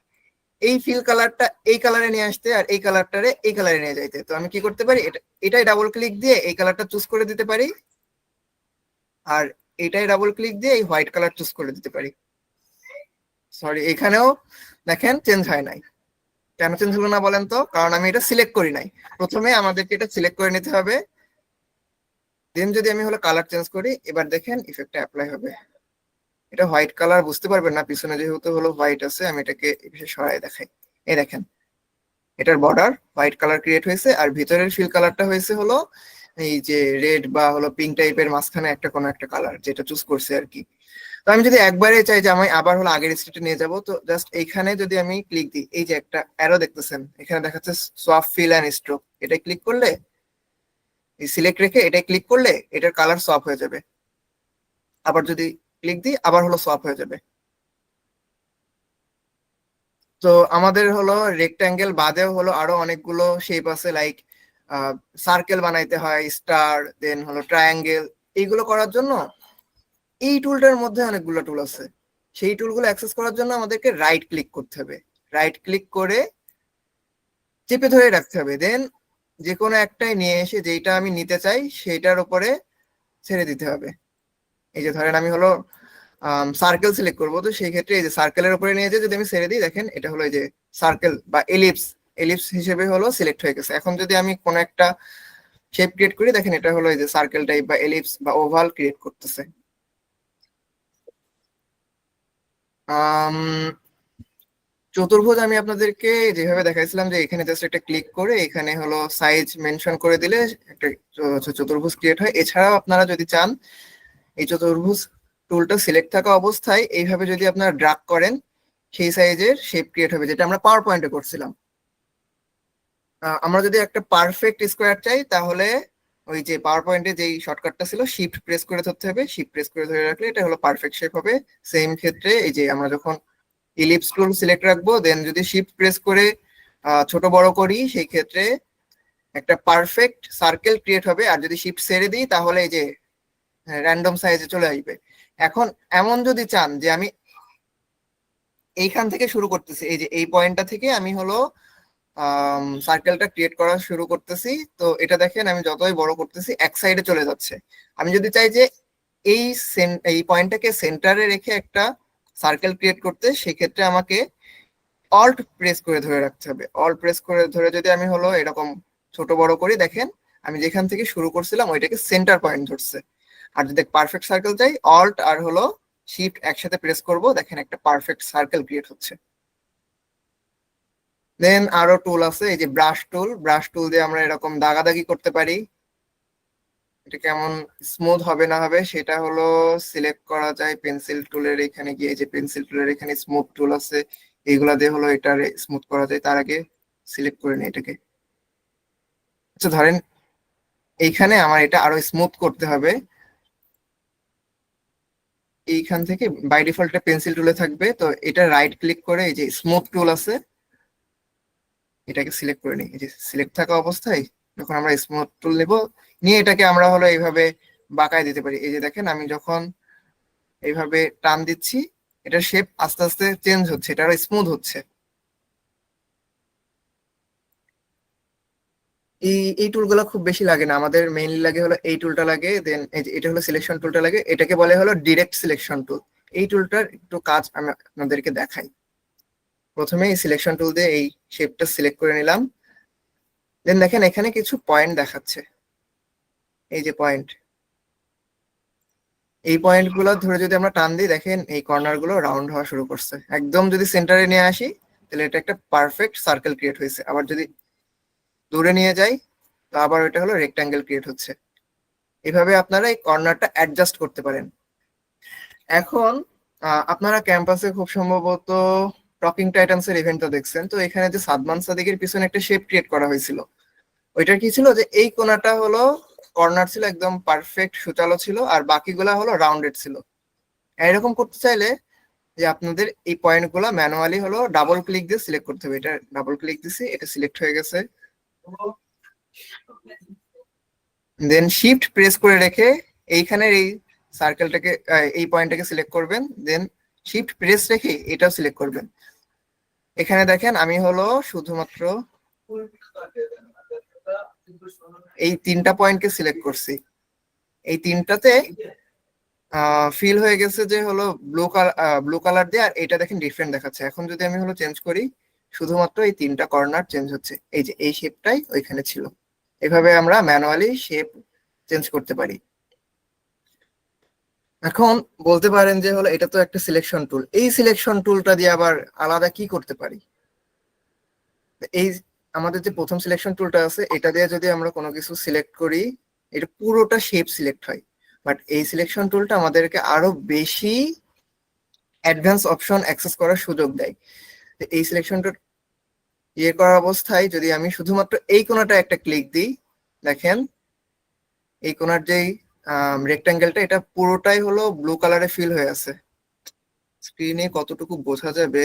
এই ফিল কালারটা এই কালারে নিয়ে আসতে, আর এই কালারটারে এই কালারে নিয়ে যাইতে। তো আমি কি করতে পারি, এটাই ডাবল ক্লিক দিয়ে এই কালারটা চুজ করে দিতে পারি, আর এটাই ডাবল ক্লিক দিয়ে এই হোয়াইট কালার চুজ করে দিতে পারি। সরি, এখানেও দেখেন চেঞ্জ হয় নাই। কেন চেঞ্জ হলো না বলেন তো? কারণ আমি এটা সিলেক্ট করি নাই। প্রথমে আমাদেরকে এটা সিলেক্ট করে নিতে হবে, দেন যদি আমি হলো কালার চেঞ্জ করি, এবার দেখেন ইফেক্টটা অ্যাপ্লাই হবে। এটা হোয়াইট কালার বুঝতে পারবেন না, পিছনে যেহেতু হলো হোয়াইট আছে। আমি এটাকে সরাই দেখাই। এই দেখেন এটার বর্ডার হোয়াইট কালার ক্রিয়েট হয়েছে, আর ভিতরের ফিল কালারটা হয়েছে হলো এই যে রেড বা হলো পিঙ্ক টাইপের মাঝখানে একটা কোনো একটা কালার, যেটা চুজ করছে আর কি। তো আমি যদি একবারে চাই যে আমি আবার হলো আগের স্টেটে নিয়ে যাব, তো জাস্ট এইখানে যদি আমি ক্লিক দিই, এই যে একটা অ্যারো দেখতেছেন এখানে দেখাচ্ছে সোয়াপ ফিল অ্যান্ড স্ট্রোক, এটা ক্লিক করলে, এই সিলেক্ট রেখে এটা ক্লিক করলে এটার কালার সোয়াপ হয়ে যাবে। আবার যদি ক্লিক দিই আবার হলো সোয়াপ হয়ে যাবে। তো আমাদের হলো রেক্টাঙ্গেল বাদেও হলো আরো অনেকগুলো শেপ আছে, লাইক সার্কেল বানাইতে হয়, স্টার, দেন হলো ট্রায়াঙ্গেল। এইগুলো করার জন্য এই টুলটার মধ্যে অনেকগুলো টুল আছে। সেই টুলগুলো অ্যাক্সেস করার জন্য আমাদেরকে রাইট ক্লিক করতে হবে। রাইট ক্লিক করে চেপে ধরে রাখতে হবে, দেন যে কোনো একটাই নিয়ে এসে যেটা আমি নিতে চাই সেইটার উপরে ছেড়ে দিতে হবে। এই যে ধরেন আমি হলো সার্কেল সিলেক্ট করবো, তো সেই ক্ষেত্রে এই যে সার্কেলের উপরে নিয়ে যে যদি আমি ছেড়ে দিই, দেখেন এটা হলো এই যে সার্কেল বা এলিপস, এলিপস হিসেবে হলো সিলেক্ট হয়ে গেছে। এখন যদি আমি কোনো একটা শেপ ক্রিয়েট করি, দেখেন এটা হলো এই যে সার্কেল টাইপ বা এলিপস বা ওভাল ক্রিয়েট করতেছে। আম, চতুর্ভুজ আমি আপনাদেরকে যেভাবে দেখাইছিলাম যে এখানে জাস্ট একটা ক্লিক করে এখানে হলো সাইজ মেনশন করে দিলে একটা চতুর্ভুজ ক্রিয়েট হয়। এছাড়াও আপনারা যদি চান এই চতুর্ভুজ টুলটা সিলেক্ট থাকা অবস্থায় এইভাবে যদি আপনারা ড্রাগ করেন, সেই সাইজের শেপ ক্রিয়েট হবে, যেটা আমরা পাওয়ার পয়েন্টে করছিলাম। আমরা যদি একটা পারফেক্ট স্কোয়ার চাই, তাহলে ওই যে পাওয়ার পয়েন্টে যেই শর্টকাটটা ছিল, শিফট প্রেস করে ধরতে হবে। শিফট প্রেস করে ধরে রাখলে এটা হলো পারফেক্ট শেপ হবে। সেম ক্ষেত্রে এই যে আমরা যখন ইলিপস টুল সিলেক্ট রাখবো, দেন যদি শিফট প্রেস করে ছোট বড় করি, সেই ক্ষেত্রে একটা পারফেক্ট সার্কেল ক্রিয়েট হবে। আর যদি শিফট ছেড়ে দিই, তাহলে এই যে র্যান্ডম সাইজে চলে আসবে। এখন এমন যদি চান যে আমি এইখান থেকে শুরু করতেছি, এই যে এই পয়েন্টটা থেকে আমি হলো সার্কেলটা ক্রিয়েট করা শুরু করতেছি, তো এটা দেখেন আমি যতই বড় করতেছি এক সাইডে চলে যাচ্ছে। আমি যদি চাই যে এই এই পয়েন্টটাকে সেন্টারে রেখে একটা সার্কেল ক্রিয়েট করতে, সেক্ষেত্রে আমাকে অল্ট প্রেস করে ধরে রাখতে হবে। অল্ট প্রেস করে ধরে যদি আমি হলো এরকম ছোট বড় করি, দেখেন আমি যেখান থেকে শুরু করছিলাম ওইটাকে সেন্টার পয়েন্ট ধরছে। আর যদি পারফেক্ট সার্কেল চাই, অল্ট আর হলো শিফট একসাথে প্রেস করব, দেখেন একটা পারফেক্ট সার্কেল ক্রিয়েট হচ্ছে। দেন আরো টুল আছে, এই যে ব্রাশ টুল। ব্রাশ টুল দিয়ে আমরা এরকম দাগাদাগি করতে পারি। এটা কেমন স্মুথ হবে না হবে সেটা হলো সিলেক্ট করা যায় পেন্সিল টুলের এখানে গিয়ে। এই যে পেন্সিল টুলের এখানে স্মুথ টুল আছে, এইগুলা দিয়ে হলো এটা স্মুথ করা যায়। তার আগে সিলেক্ট করে নিই এটাকে। আচ্ছা ধরেন এইখানে আমার এটা আরো স্মুথ করতে হবে। এইখান থেকে বাই ডিফল্ট পেন্সিল টুলে থাকবে, তো এটা রাইট ক্লিক করে এই যে স্মুথ টুল আছে, এটাকে সিলেক্ট করে নিই। এই যে সিলেক্ট থাকা অবস্থায় যখন আমরা স্মুথ টুল নেব, নিয়ে এটাকে আমরা হলো এইভাবে বাঁকায় দিতে পারি। এই যে দেখেন আমি যখন এইভাবে টান দিচ্ছি, এটার শেপ আস্তে আস্তে চেঞ্জ হচ্ছে, এটা আরো স্মুথ হচ্ছে। এই টুলগুলো খুব বেশি লাগে না আমাদের, মেইনলি লাগে হলো এই টুলটা লাগে, দেন এটা হলো সিলেকশন টুলটা লাগে। এটাকে বলে হলো ডিরেক্ট সিলেকশন টুল। এই টুলটার একটু কাজ আমি আপনাদেরকে দেখাই। প্রথমে এই সিলেকশন টুল দিয়ে এই শেপটা সিলেক্ট করে নিলাম। দেন দেখেন এখানে কিছু পয়েন্ট দেখাচ্ছে, এই যে পয়েন্ট, এই পয়েন্ট গুলো ধরে যদি আমরা টান দিই, দেখেন এই কর্নার গুলো রাউন্ড হওয়া শুরু করছে। একদম যদি সেন্টারে নিয়ে আসি, তাহলে এটা একটা পারফেক্ট সার্কেল ক্রিয়েট হয়েছে। আবার যদি দূরে নিয়ে যাই, তো আবার এটা হলো রেক্টাঙ্গেল ক্রিয়েট হচ্ছে। এভাবে আপনারা এই কর্নারটা অ্যাডজাস্ট করতে পারেন। এখন আপনারা ক্যাম্পাসে খুব সম্ভবত টকিং টাইটান্স এর ইভেন্টটা দেখছেন, তো এখানে যে সাদমান সাদিকের পিছনে একটা শেপ ক্রিয়েট করা হয়েছিল, ওইটার কি ছিল যে এই কোণাটা হলো কর্নার ছিল, একদম পারফেক্ট সুচালো ছিল, আর বাকিগুলা হলো রাউন্ডেড ছিল। এরকম করতে চাইলে যে আপনাদের এই পয়েন্ট গুলা ম্যানুয়ালি হলো ডাবল ক্লিক দিয়ে সিলেক্ট করতে হবে। এটা ডাবল ক্লিক দিছি, এটা সিলেক্ট হয়ে গেছে। দেন শিফট প্রেস করে রেখে এইখানের এই সার্কেলটাকে, এই পয়েন্টটাকে সিলেক্ট করবেন। দেন শিফট প্রেস রেখে এটাও সিলেক্ট করবেন। এখানে দেখেন আমি হলো শুধুমাত্র এই তিনটা পয়েন্টকে সিলেক্ট করছি। এই তিনটাতে ফিল হয়ে গেছে যে হলো ব্লু কালার দিয়ে, আর এটা দেখেন ডিফারেন্ট দেখাচ্ছে। এখন যদি আমি হলো চেঞ্জ করি, শুধুমাত্র এই তিনটা কর্নার চেঞ্জ হচ্ছে। এই যে এই শেপটাই ওইখানে ছিল। এভাবে আমরা ম্যানুয়ালি শেপ চেঞ্জ করতে পারি। এখন বলতে পারেন যে হলো এটা তো একটা সিলেকশন টুল, এই সিলেকশন টুলটা দিয়ে আবার আলাদা কি করতে পারি? এই আমাদের যে প্রথম সিলেকশন টুলটা আছে, এটা দিয়ে যদি আমরা কোনো কিছু সিলেক্ট করি, এটা পুরোটা শেপ সিলেক্ট হয়। বাট এই সিলেকশন টুলটা আমাদেরকে আরো বেশি অ্যাডভান্স অপশন অ্যাক্সেস করার সুযোগ দেয়। এই সিলেকশনটা ইয়ে করা অবস্থায় যদি আমি শুধুমাত্র এই কোণাটা একটা ক্লিক দিই, দেখেন এই কোণার যেই রেক্টাঙ্গেলটা, এটা পুরোটাই হলো ব্লু কালারে ফিল হয়ে আছে। স্ক্রিনে কতটুকু বোঝা যাবে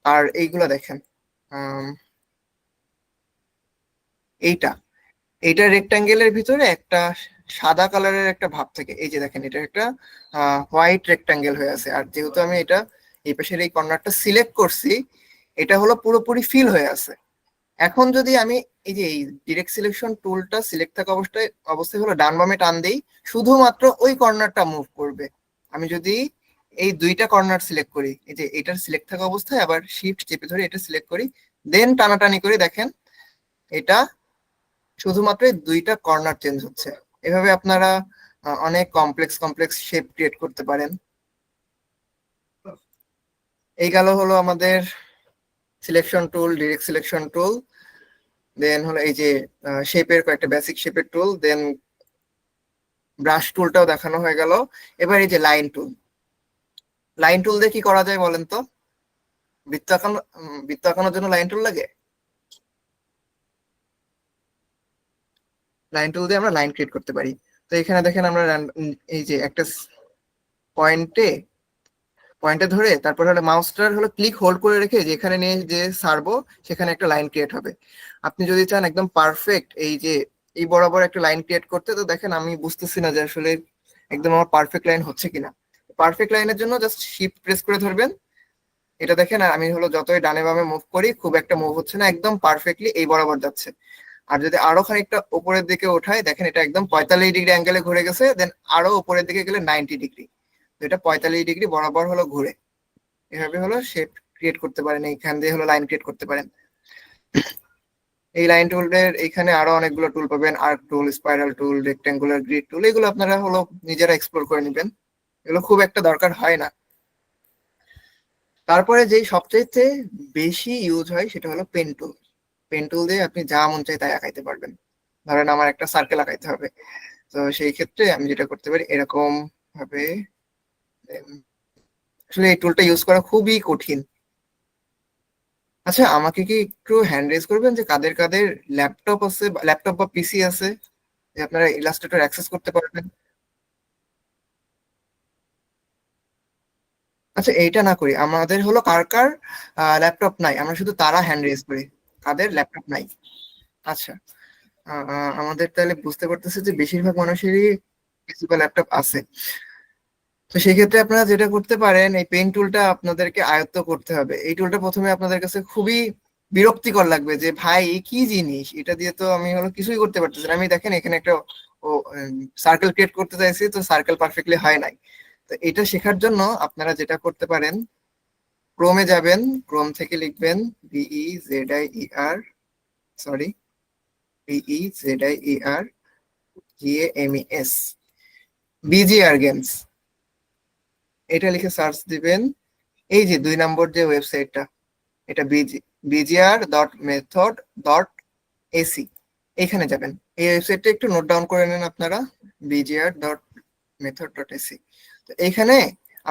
আর এইগুলা দেখেন, এইটা এইটা রেক্টাঙ্গেলের ভিতরে একটা সাদা কালারের একটা ভাব থাকে। এই যে দেখেন, এটা একটা হোয়াইট রেক্টাঙ্গেল হয়ে আছে। আর যেহেতু আমি এটা এই পাশের এই কর্নারটা সিলেক্ট করছি, এটা হলো পুরোপুরি ফিল হয়ে আছে। এখন যদি আমি এই যে এই ডিরেক্ট সিলেকশন টুলটা সিলেক্ট থাকা অবস্থায় হলো ডান বামে টান দেই, শুধুমাত্র ওই কর্নারটা মুভ করবে। আমি যদি এই দুইটা কর্নার সিলেক্ট করি, এই যে এটার সিলেক্ট থাকা অবস্থায় আবার শিফট চেপে ধরে এটা সিলেক্ট করি, দেন টানাটানি করে দেখেন এটা শুধুমাত্র এই দুইটা কর্নার চেঞ্জ হচ্ছে। এভাবে আপনারা অনেক কমপ্লেক্স কমপ্লেক্স শেপ ক্রিয়েট করতে পারেন। এই গেল হলো আমাদের selection tool, direct selection tool. Then হলো এই যে শেপের কয়েকটা বেসিক শেপের টুল, দেন ব্রাশ টুলটাও দেখানো হয়ে গেল। এবার এই যে লাইন টুল, লাইন টুল দিয়ে কি করা যায় বলেন তো? বৃত্ত আঁকানোর জন্য লাইন টুল লাগে। লাইন টুল দিয়ে আমরা লাইন ক্রিয়েট করতে পারি। তো এখানে দেখেন আমরা এই যে একটা পয়েন্টে ধরে তারপর হলো মাউসটার হলো ক্লিক হোল্ড করে রেখে যেখানে নিয়ে যে সারবো সেখানে একটা লাইন ক্রিয়েট হবে। আপনি যদি চান একদম পারফেক্ট এই যে এই বরাবর একটা লাইন ক্রিয়েট করতে, তো দেখেন আমি বুঝতেছি না যে আসলে একদম আমার পারফেক্ট লাইন হচ্ছে কিনা। পারফেক্ট লাইনের জন্য জাস্ট শিফট প্রেস করে ধরবেন, এটা দেখেন। আর আমি হলো যতই ডানে বামে মুভ করি খুব একটা মুভ হচ্ছে না, একদম পারফেক্টলি এই বরাবর যাচ্ছে। আর যদি আরো খানিকটা উপরের দিকে ওঠাই, দেখেন এটা একদম 45 ডিগ্রি অ্যাঙ্গেলে ঘুরে গেছে। দেন আরো উপরের দিকে গেলে 90 ডিগ্রি, এটা 45 ডিগ্রি বরাবর হলো ঘুরে। এভাবে হলো শেপ ক্রিয়েট করতে পারেন, এইখান দিয়ে হলো লাইন ক্রিয়েট করতে পারেন। এই লাইন টুলের এইখানে আরো অনেকগুলো টুল পাবেন, আর্ক টুল, স্পাইরাল টুল, রেক্টেঙ্গুলার গ্রিড টুল। এগুলো আপনারা হলো নিজেরা এক্সপ্লোর করে নেবেন, এগুলো খুব একটা দরকার হয় না। তারপরে যেই সবচেয়ে বেশি ইউজ হয় সেটা হলো পেন টুল। পেন টুল দিয়ে আপনি যা মন চায় তাই আঁকাইতে পারবেন। ধরেন আমার একটা সার্কেল আঁকাইতে হবে, তো সেই ক্ষেত্রে আমি যেটা করতে পারি এরকম ভাবে, আসলে এই টুলটা ইউজ করা খুবই কঠিন। আচ্ছা, আমাকে কি একটু হ্যান্ড রেজ করবেন যে কাদের কাদের ল্যাপটপ আছে, ল্যাপটপ বা পিসি আছে, যে আপনারা ইলাস্ট্রেটর অ্যাক্সেস করতে পারবেন? আচ্ছা, এইটা না করি, আমাদের হলো কার কার ল্যাপটপ নাই, আমরা শুধু তারা হ্যান্ড রেজ করি কাদের ল্যাপটপ নাই। আচ্ছা, আমাদের তাহলে বুঝতে পারতেছে যে বেশিরভাগ মানুষেরই পিসি বা ল্যাপটপ আছে। তো সেই ক্ষেত্রে আপনারা যেটা করতে পারেন, এই পেন টুলটা আপনাদেরকে আয়ত্ত করতে হবে। এই টুলটা প্রথমে আপনাদের কাছে খুবই বিরক্তিকর লাগবে যে ভাই এ কি জিনিস, এটা দিয়ে তো আমি হলো কিছুই করতে পারতেছি না। আমি দেখেন এখানে একটা সার্কেল ক্রিয়েট করতে চাইছি, তো সার্কেল পারফেক্টলি হয় নাই। তো এটা শেখার জন্য আপনারা যেটা করতে পারেন, ক্রোমে যাবেন, ক্রোম থেকে লিখবেন BEZIER, sorry BEZIER BGR games, এটা লিখে সার্চ দিবেন। এই যে 2 নম্বর যে ওয়েবসাইটটা, এটা bgr.method.ac, এখানে যাবেন। এই ওয়েবসাইটটা একটু নোট ডাউন করে নেন আপনারা, bgr.method.ac। তো এইখানে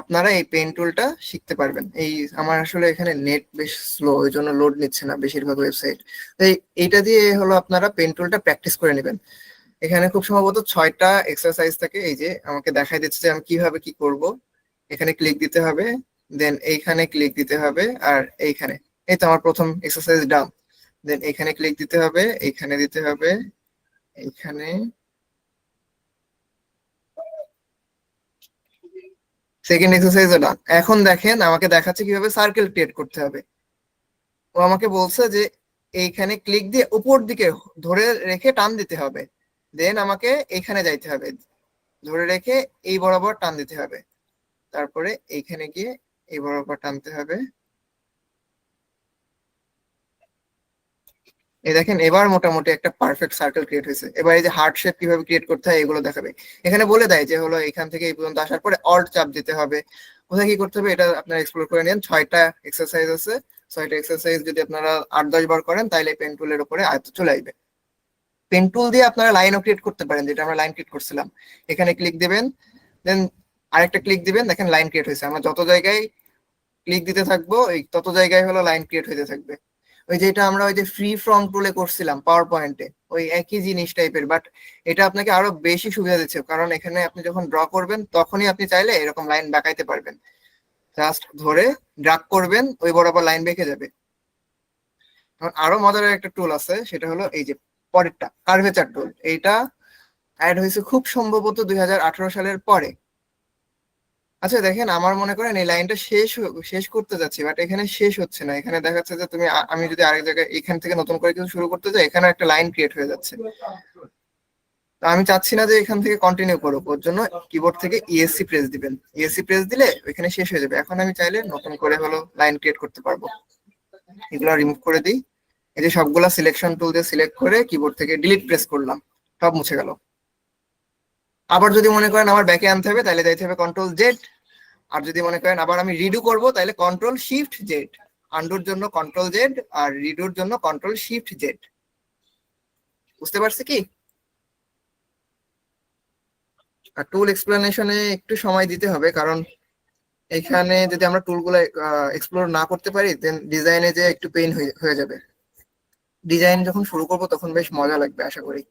আপনারা এই পেন টুলটা শিখতে পারবেন। এই আমার আসলে এখানে নেট বেশ স্লো, ওই জন্য লোড নিচ্ছে না বেশিরভাগ ওয়েবসাইট। তো এইটা দিয়ে হলো আপনারা পেন টুলটা প্র্যাকটিস করে নেবেন। এখানে খুব সম্ভবত 6টা এক্সারসাইজ থাকে। এই যে আমাকে দেখাই দিচ্ছে যে আমি কিভাবে কি করব। এখানে ক্লিক দিতে হবে, দেন এইখানে ক্লিক দিতে হবে, আর এইখানে, এই তো আমার প্রথম এক্সারসাইজ ডান। দেন এখানে ক্লিক দিতে হবে, এইখানে দিতে হবে, এইখানে, সেকেন্ড এক্সারসাইজও ডান। এখন দেখেন আমাকে দেখাচ্ছে কিভাবে সার্কেল ক্রিয়েট করতে হবে। ও আমাকে বলছে যে এইখানে ক্লিক দিয়ে উপর দিকে ধরে রেখে টান দিতে হবে, দেন আমাকে এইখানে যাইতে হবে, ধরে রেখে এই বরাবর টান দিতে হবে, তারপরে এইখানে গিয়ে এই বরাবর টানতে হবে। এই দেখেন এবার মোটামুটি একটা পারফেক্ট সার্কেল ক্রিয়েট হয়েছে। এবার এই যে হার্ট শেপ কিভাবে ক্রিয়েট করতে হয় এগুলো দেখাবে। এখানে বলে দেয় যে হলো এখান থেকে এই পর্যন্ত আসার পরে অল্ট চাপ দিতে হবে, কোথায় কি করতে হবে এটা আপনারা এক্সপ্লোর করে নেন। 6টা এক্সারসাইজ আছে, 6টা এক্সারসাইজ যদি আপনারা 8-10 বার করেন তাহলে পেন টুলের উপরে আয়ত্ত চলে আসবে। পেন টুল দিয়ে আপনারা লাইনও ক্রিয়েট করতে পারেন, যেটা আমরা লাইন ক্রিয়েট করছিলাম। এখানে ক্লিক দিবেন, দেন আরেকটা ক্লিক দিবেন, দেখেন লাইন ক্রিয়েট হয়েছে। আমরা যত জায়গায় ক্লিক দিতে থাকবো এই তত জায়গায় হলো লাইন ক্রিয়েট হতে থাকবে। ওই যেটা আমরা ওই যে ফ্রি ফর্ম টুলে করছিলাম পাওয়ার পয়েন্টে, ওই একই জিনিস টাইপের, বাট এটা আপনাকে আরো বেশি সুবিধা দিচ্ছে, কারণ এখানে আপনি যখন ড্র করবেন তখনই আপনি চাইলে এরকম লাইন বাঁকাইতে পারবেন। জাস্ট ধরে ড্রাগ করবেন, ওই বরাবর লাইন বেঁকে যাবে। আরো মজার একটা টুল আছে, সেটা হলো এই যে পরেরটা কার্ভেচার টুল, এইটা অ্যাড হয়েছে খুব সম্ভবত 2018 সালের পরে। আচ্ছা দেখেন, আমার মনে করেন এই লাইনটা শেষ করতে যাচ্ছি, বাট এখানে শেষ হচ্ছে না। এখানে দেখাচ্ছে যে আমি যদি আরেক জায়গায় এখান থেকে নতুন করে কিছু শুরু করতে যাই, এখানে একটা লাইন ক্রিয়েট হয়ে যাচ্ছে। তো আমি চাচ্ছি না যে এখান থেকে কন্টিনিউ করুক, ওর জন্য কিবোর্ড থেকে ইএসসি প্রেস দিবেন। ইএসসি প্রেস দিলে ওইখানে শেষ হয়ে যাবে। এখন আমি চাইলে নতুন করে হলো লাইন ক্রিয়েট করতে পারবো। এগুলো রিমুভ করে দিই। এই যে সবগুলা সিলেকশন টুল দিয়ে সিলেক্ট করে কিবোর্ড থেকে ডিলিট প্রেস করলাম, সব মুছে গেল। আবার যদি মনে করেন আমার ব্যাকে আনতে হবে, তাহলে যাইতে হবে কন্ট্রোল জেড। আর যদি মনে করেন আবার আমি রিডু করব, তাহলে কন্ট্রোল শিফট জেড। আন্ডুর জন্য কন্ট্রোল জেড, আর রিডুর জন্য কন্ট্রোল শিফট জেড। বুঝতে পারছি কি? আর টুল এক্সপ্লেনেশনে একটু সময় দিতে হবে, কারণ এখানে যদি আমরা টুলগুলো এক্সপ্লোর না করতে পারি, দেন ডিজাইনে যে একটু পেইন হয়ে যাবে। ডিজাইন যখন শুরু করব তখন বেশ মজা লাগবে আশা করি।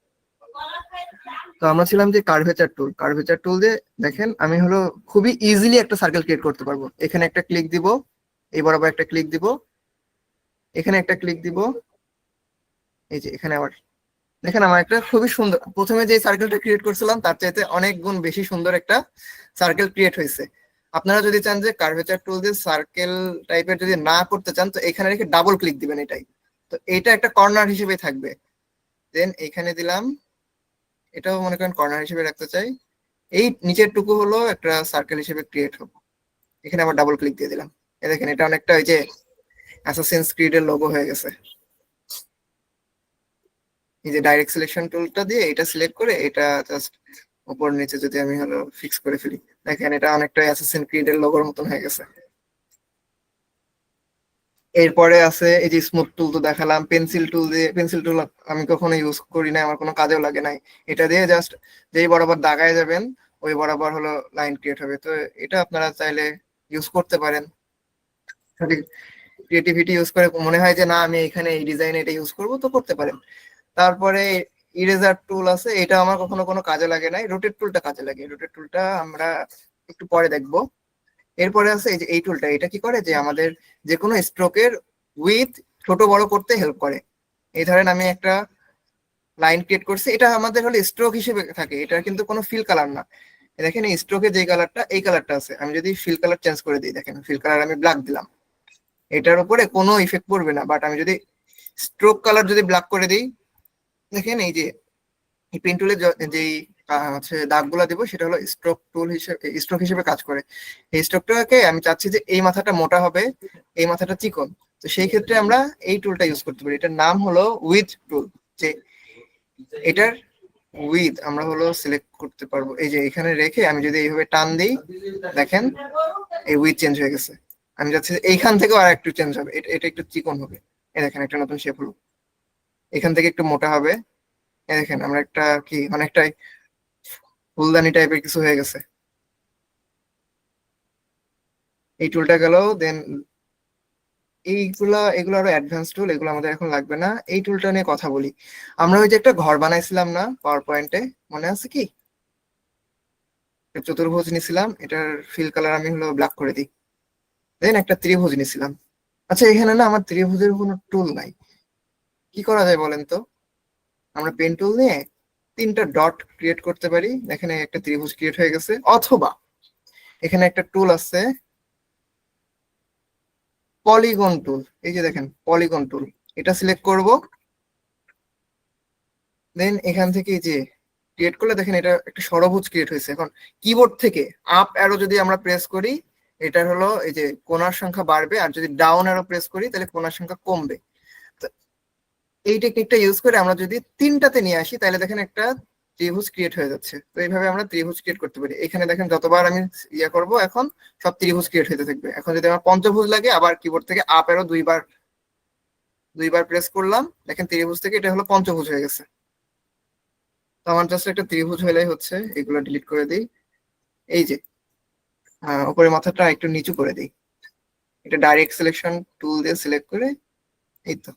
তো আমরা ছিলাম যে কার্ভেচার টুল দিয়ে দেখেন আমি হলো খুবই ইজিলি একটা সার্কেল ক্রিয়েট করতে পারবো। এখানে একটা ক্লিক দিব, এই বরাবর একটা ক্লিক দিব, এখানে একটা ক্লিক দিব, এই যে এখানে আবার দেখেন আমার একটা খুবই সুন্দর, প্রথমে যে সার্কেলটা ক্রিয়েট করছিলাম তার চাইতে অনেক গুণ বেশি সুন্দর একটা সার্কেল ক্রিয়েট হয়েছে। আপনারা যদি চান যে কার্ভেচার টুল দিয়ে সার্কেল টাইপের যদি না করতে চান, তো এখানে রেখে ডাবল ক্লিক দিবেন এটাই। তো এইটা একটা কর্নার হিসেবে থাকবে। দেন এখানে দিলাম, এটাও মনে করেন কর্নার হিসেবে রাখতে চাই। এই নিচের টুকু হলো একটা সার্কেল হিসেবে ক্রিয়েট হবে। এখানে আবার ডাবল ক্লিক দিয়ে দিলাম। এই দেখেন এটা অনেকটা ওই যে অ্যাসাসিনস ক্রিড এর লোগো হয়ে গেছে। এই যে ডাইরেক্ট সিলেকশন টুলটা দিয়ে এটা সিলেক্ট করে এটা জাস্ট উপর নিচে যদি আমি হলো ফিক্স করে ফেলি, দেখেন এটা অনেকটা অ্যাসাসিন ক্রিড এর লোগোর মতন হয়ে গেছে। এরপরে আছে এই যে স্মুথ টুল, তো দেখালাম। পেন্সিল টুল আমি কখনো ইউজ করি না, আমার কোনো কাজেও লাগে নাই। এটা দিয়ে জাস্ট যেই বরাবর দাগায় যাবেন ওই বরাবর হলো লাইন ক্রিয়েট হবে। তো এটা আপনারা চাইলে ইউজ করতে পারেন। সঠিক ক্রিয়েটিভিটি ইউজ করে মনে হয় যে না আমি এখানে এই ডিজাইনে এটা ইউজ করবো, তো করতে পারেন। তারপরে ইরেজার টুল আছে, এটা আমার কখনো কোনো কাজে লাগে নাই। রোটেট টুলটা কাজে লাগে, রোটেট টুলটা আমরা একটু পরে দেখবো। এরপরে আছে এই যে এই টুলটা, এটা কি করে যে আমাদের যে কোনো স্ট্রোকের উইথ ছোট বড় করতে হেল্প করে। এই ধরেন আমি একটা লাইন ক্রিয়েট করছি, এটা আমাদের হলো স্ট্রোক হিসেবে থাকে, এটা কিন্তু কোনো ফিল কালার না। দেখেন এই স্ট্রোকে যে কালারটা, এই কালারটা আছে, আমি যদি ফিল কালার চেঞ্জ করে দিই, দেখেন ফিল কালার আমি ব্ল্যাক দিলাম, এটার উপরে কোনো ইফেক্ট পড়বে না। বাট আমি যদি স্ট্রোক কালার যদি ব্ল্যাক করে দিই, দেখেন এই যে এই পেন টুলের যেই হচ্ছে দাগগুলা দিব, সেটা হলো স্ট্রোক হিসেবে কাজ করে। এই স্ট্রোকটাকে আমি চাচ্ছি যে এই মাথাটা মোটা হবে, এই মাথাটা চিকন, তো সেই ক্ষেত্রে আমরা এই টুলটা ইউজ করতে পারি। এটার নাম হলো উইথ টুল। যে এটার উইথ আমরা হলো সিলেক্ট করতে পারবো, এই যে এখানে রেখে আমি যদি এইভাবে টান দিই, দেখেন এই উইথ চেঞ্জ হয়ে গেছে। আমি চাচ্ছি এইখান থেকেও আর একটু চেঞ্জ হবে, এটা একটু চিকন হবে। এই দেখেন একটা নতুন শেপ হলো, এখান থেকে একটু মোটা হবে। এই দেখেন আমরা একটা কি অনেকটাই ফুলদানি টাইপের কিছু হয়ে গেছে। এই টুলটা গেল। দেন এগুলো আরো অ্যাডভান্স টুল, এগুলো আমাদের এখন লাগবে না। এই টুলটা নিয়ে কথা বলি। আমরা ওই যে একটা ঘর বানাইছিলাম না পাওয়ার পয়েন্টে, মনে আছে কি? চতুর্ভুজ নিছিলাম, এটার ফিল কালার আমি হলো ব্ল্যাক করে দিই। দেন একটা ত্রিভুজ নিছিলাম। আচ্ছা এখানে না আমার ত্রিভুজের কোনো টুল নাই, কি করা যায় বলেন তো? আমরা পেন টুল নিয়ে 3টা ডট ক্রিয়েট করতে পারি। এখানে একটা ত্রিভুজ ক্রিয়েট হয়ে গেছে। অথবা এখানে একটা টুল আছে পলিগন টুল, এই যে দেখেন পলিগন টুল, এটা সিলেক্ট করব। দেন এখান থেকে এই যে ক্রিয়েট করলে দেখেন এটা একটা ষড়ভুজ ক্রিয়েট হয়েছে। এখন কিবোর্ড থেকে আপ অ্যারো যদি আমরা প্রেস করি, এটার হলো এই যে কোণার সংখ্যা বাড়বে, আর যদি ডাউন অ্যারো প্রেস করি তাহলে কোণার সংখ্যা কমবে। তো এই টেকনিকটা ইউজ করে আমরা যদি 3টাতে নিয়ে আসি, তাহলে দেখেন একটা ত্রিভুজ ক্রিয়েট হয়ে যাচ্ছে। তো এইভাবে আমরা ত্রিভুজ ক্রিয়েট করতে পারি। এখানে দেখেন যতবার আমি ইয়ে করব, এখন সব ত্রিভুজ ক্রিয়েট হতে থাকবে। এখন যদি আমার পঞ্চভুজ লাগে, আবার কিবোর্ড থেকে আপ অ্যারো দুইবার প্রেস করলাম, দেখেন ত্রিভুজ থেকে এটা হলো পঞ্চভুজ হয়ে গেছে। তো আমার জাস্ট একটা ত্রিভুজ হলেই হচ্ছে। এগুলো ডিলিট করে দিই। এই যে উপরে মাথাটা একটু নিচু করে দিই, এটা ডাইরেক্ট সিলেকশন টুল দিয়ে সিলেক্ট করে, এই তো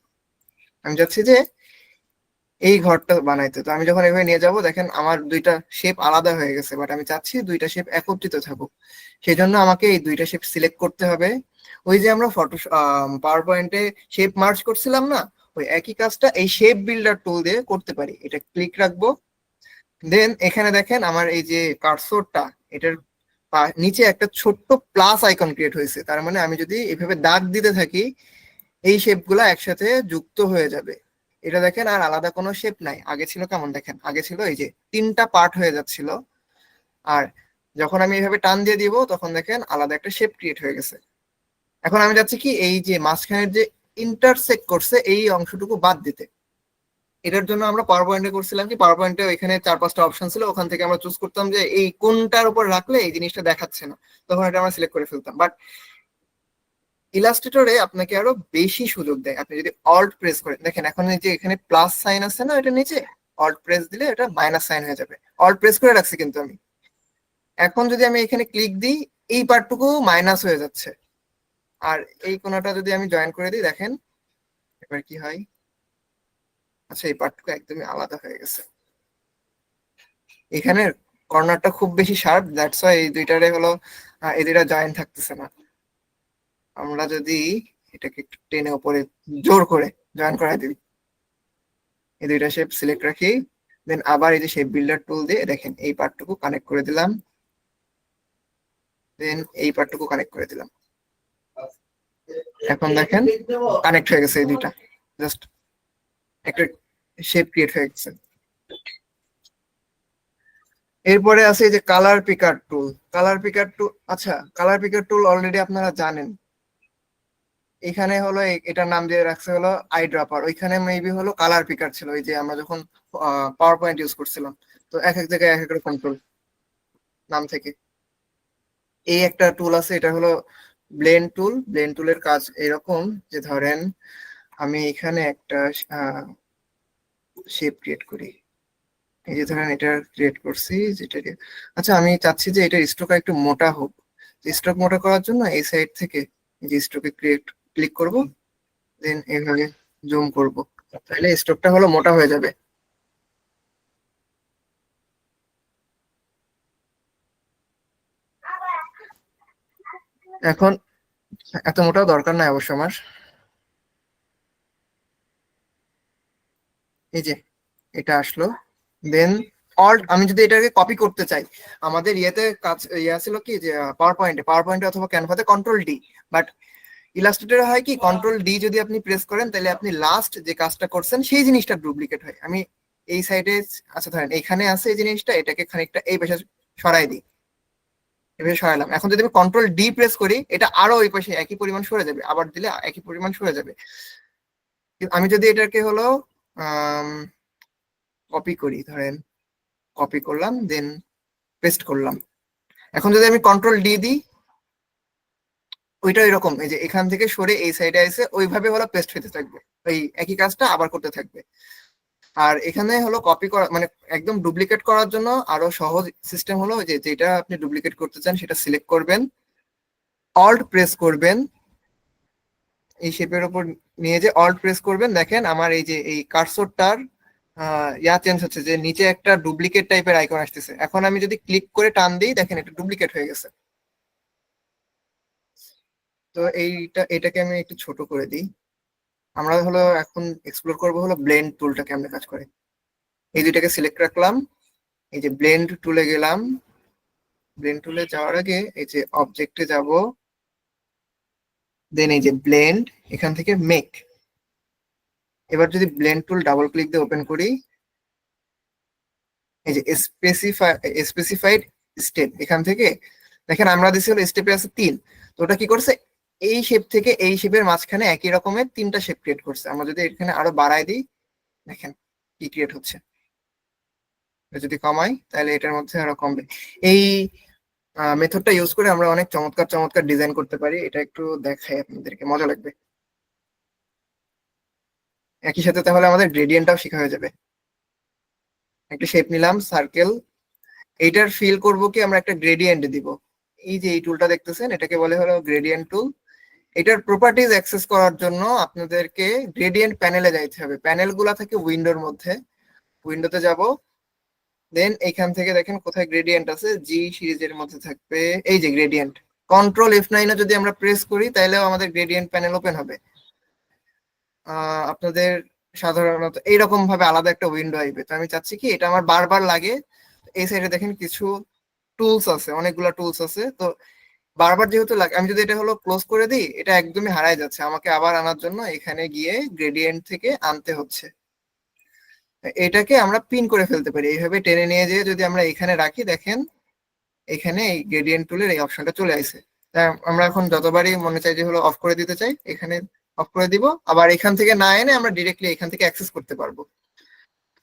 আমি চাচ্ছি যে এই ঘরটা বানাইতে। তো আমি যখন এভাবে নিয়ে যাব, দেখেন আমার দুইটা শেপ আলাদা হয়ে গেছে, বাট আমি চাচ্ছি দুইটা শেপ একত্রিত থাকুক। সেই জন্য আমাকে এই দুইটা শেপ সিলেক্ট করতে হবে। ওই যে আমরা পাওয়ার পয়েন্টে শেপ মার্জ করছিলাম না, ওই একই কাজটা এই শেপ বিল্ডার টুল দিয়ে করতে পারি। এটা ক্লিক রাখবো, দেন এখানে দেখেন আমার এই যে কার্সরটা, এটার নিচে একটা ছোট্ট প্লাস আইকন ক্রিয়েট হয়েছে। তার মানে আমি যদি এভাবে দাগ দিতে থাকি এই শেপ গুলা একসাথে যুক্ত হয়ে যাবে। এটা দেখেন আর আলাদা কোনো শেপ নাই। আগে ছিল কেমন দেখেন, আগে ছিল এই যে 3টা পার্ট হয়ে যাচ্ছিল, আর যখন আমি এইভাবে টান দিয়ে দিব তখন দেখেন আলাদা একটা শেপ ক্রিয়েট হয়ে গেছে। এখন আমি যাচ্ছি কি এই যে মাঝখানের যে ইন্টারসেক্ট করছে এই অংশটুকু বাদ দিতে। এটার জন্য আমরা পাওয়ার পয়েন্টে করছিলাম কি, পাওয়ার পয়েন্টে এখানে 4-5টা অপশন ছিল, ওখান থেকে আমরা চুজ করতাম যে এই কোনটার উপর রাখলে এই জিনিসটা দেখাচ্ছে না, তখন এটা আমরা সিলেক্ট করে ফেলতাম। বাট ইলাস্ট্রেটরে আপনাকে আরো বেশি সুযোগ দেয়। আপনি যদি অল্ট প্রেস করেন, দেখেন এখন এই যে এখানে প্লাস সাইন আছে না, এটা নিচে অল্ট প্রেস দিলে এটা মাইনাস সাইন হয়ে যাবে। অল্ট প্রেস করে রাখছি কিন্তু আমি, এখন যদি আমি এখানে ক্লিক দিই এই পার্টটুকু মাইনাস হয়ে যাচ্ছে, আর এই কোণাটা যদি আমি জয়েন করে দিই দেখেন এবার কি হয়। আচ্ছা এই পার্টটুকু একদমই আলাদা হয়ে গেছে, এখানে কর্নারটা খুব বেশি শার্প, দ্যাটস ওয়াই এই দুইটারে হলো এই দুইটা জয়েন থাকতেছে না। আমরা যদি এটাকে একটু টেনে উপরে জোর করে জয়েন করাই দিই, এই দুইটা শেপ সিলেক্ট রাখি, দেন আবার এই যে শেপ বিল্ডার টুল দিয়ে দেখেন এই পার্টটুকু কানেক্ট করে দিলাম, দেন এই পার্টটুকু কানেক্ট করে দিলাম। এখন দেখেন কানেক্ট হয়ে গেছে এই দুইটা, জাস্ট একটা শেপ ক্রিয়েট হয়ে গেছে। এরপরে আছে এই যে কালার পিকার টুল। কালার পিকার টুল, আচ্ছা কালার পিকার টুল অলরেডি আপনারা জানেন। এখানে হলো এটার নাম দিয়ে রাখছে হলো আই ড্রপার, ওইখানে মেবি হলো কালার পিকার ছিল ওই যে আমরা যখন পাওয়ার পয়েন্ট ইউজ করছিলাম। তো এক এক জায়গায় এক এক রকম টুল নাম থেকে। এই একটা টুল আছে, এটা হলো ব্লেন্ড টুল। ব্লেন্ড টুলের কাজ এরকম যে ধরেন আমি এখানে একটা শেপ ক্রিয়েট করি, এই যে ধরেন এটা ক্রিয়েট করছি যেটাকে, আচ্ছা আমি চাচ্ছি যে এটার স্ট্রোক একটু মোটা হোক। স্ট্রোক মোটা করার জন্য এই সাইড থেকে এই যে স্ট্রোকে ক্লিক করব, দেন এইভাবে জুম করব, তাহলে স্ট্রোকটা হলো মোটা হয়ে যাবে। এখন এত মোটাও দরকার নাই অবশ্য আমার। এই যে এটা আসলো, দেন অল্ট, আমি যদি এটাকে কপি করতে চাই, আমাদের ইয়েতে কাজ ইয়া ছিল কি যে পাওয়ার পয়েন্টে অথবা ক্যানভাতে কন্ট্রোল ডি, বাট ইলাস্ট্রেটরে হয় কি কন্ট্রোল ডি যদি আপনি প্রেস করেন তাহলে আপনি লাস্ট যে কাজটা করছেন সেই জিনিসটা ডুপ্লিকেট হয়। আমি এই সাইডে, আচ্ছা ধরেন এখানে আছে এই জিনিসটা, এটাকে খানিকটা এই পাশে সরাই দিই, এভাবে সরাইলাম। এখন যদি আমি কন্ট্রোল ডি প্রেস করি এটা আরো ওই পাশে একই পরিমাণ সরে যাবে, আবার দিলে একই পরিমাণ সরে যাবে। আমি যদি এটাকে হলো কপি করি, ধরেন কপি করলাম দেন পেস্ট করলাম, এখন যদি আমি কন্ট্রোল ডি দিই ওইটা এরকম এই যে এখান থেকে সরে এই সাইডে এসে ওইভাবে হলো পেস্ট হতে থাকবে, ওই একই কাজটা আবার করতে থাকবে। আর এখানে হলো কপি করা মানে একদম ডুপ্লিকেট করার জন্য আরো সহজ সিস্টেম হলো যে যেটা আপনি ডুপ্লিকেট করতে চান সেটা সিলেক্ট করবেন, অল্ট প্রেস করবেন, এই শেপের উপর নিয়ে যে অল্ট প্রেস করবেন, দেখেন আমার এই যে এই কার্সরটার ইয়া চেঞ্জ হচ্ছে, যে নিচে একটা ডুপ্লিকেট টাইপের আইকন আসতেছে। এখন আমি যদি ক্লিক করে টান দিই দেখেন এটা ডুপ্লিকেট হয়ে গেছে। তো এটাকে আমি একটু ছোট করে দিই। আমরা হলো এখন এক্সপ্লোর করবো হলো ব্লেন্ড টুলটা কেমনে কাজ করে। এই দুইটাকে সিলেক্ট রাখলাম, এই যে ব্লেন্ড টুলে গেলাম, ব্লেন্ড টুলে যাওয়ার আগে এই যে অবজেক্টে যাব, দেন এই যে ব্লেন্ড, এখান থেকে মেক। এবার যদি ব্লেন্ড টুল ডাবল ক্লিক দিয়ে ওপেন করি, এই যে স্পেসিফাইড স্টেপ, এখান থেকে দেখেন আমরা দিছি হলো স্টেপে আছে 3, তো ওটা কি করছে এই শেপ থেকে এই শেপের মাঝখানে একই রকমের 3টা শেপ ক্রিয়েট করছে। আমরা যদি এখানে আরো বাড়াই দিই দেখেন কি ক্রিয়েট হচ্ছে, যদি কমাই তাহলে এটার মধ্যে আরো কমবে। এই মেথডটা ইউজ করে আমরা অনেক চমৎকার চমৎকার ডিজাইন করতে পারি, এটা একটু দেখাই আপনাদেরকে, মজা লাগবে। একই সাথে তাহলে আমাদের গ্রেডিয়েন্টটাও শেখা হয়ে যাবে। একটা শেপ নিলাম সার্কেল, এইটার ফিল করব কি আমরা একটা গ্রেডিয়েন্ট দিব। এই যে এই টুলটা দেখতেছেন এটাকে বলে হলো গ্রেডিয়েন্ট টুল। এটার প্রপার্টিজ অ্যাক্সেস করার জন্য আপনাদেরকে গ্রেডিয়েন্ট প্যানেলে যাইতে হবে। প্যানেলগুলো থাকে উইন্ডোর মধ্যে, উইন্ডোতে যাব, দেন এখান থেকে দেখেন কোথায় গ্রেডিয়েন্ট আছে, জি সিরিজের মধ্যে থাকবে এই যে গ্রেডিয়েন্ট। কন্ট্রোল F9 যদি আমরা প্রেস করি তাহলেও আমাদের গ্রেডিয়েন্ট প্যানেল ওপেন হবে। আপনাদের সাধারণত এইরকম ভাবে আলাদা একটা উইন্ডো আসবে। তো আমি চাচ্ছি কি এটা আমার বারবার লাগে। এই সাইডে দেখেন কিছু টুলস আছে, অনেকগুলা টুলস আছে। তো বারবার যেহেতু লাগে, আমি যদি এটা হলো ক্লোজ করে দিই, এটা একদমই হারায় যাচ্ছে, আমাকে আবার আনার জন্য এখানে গিয়ে গ্রেডিয়েন্ট থেকে আনতে হচ্ছে। এটাকে আমরা পিন করে ফেলতে পারি এইভাবে টেনে নিয়ে যেয়ে যদি আমরা এখানে রাখি, দেখেন এখানে এই গ্রেডিয়েন্ট টুলের এই অপশনটা চলে আসে। তাই আমরা এখন যতবারই মনে চাই যে হলো অফ করে দিতে চাই, এখানে অফ করে দিব। আবার এখান থেকে না এনে আমরা ডিরেক্টলি এখান থেকে অ্যাক্সেস করতে পারবো।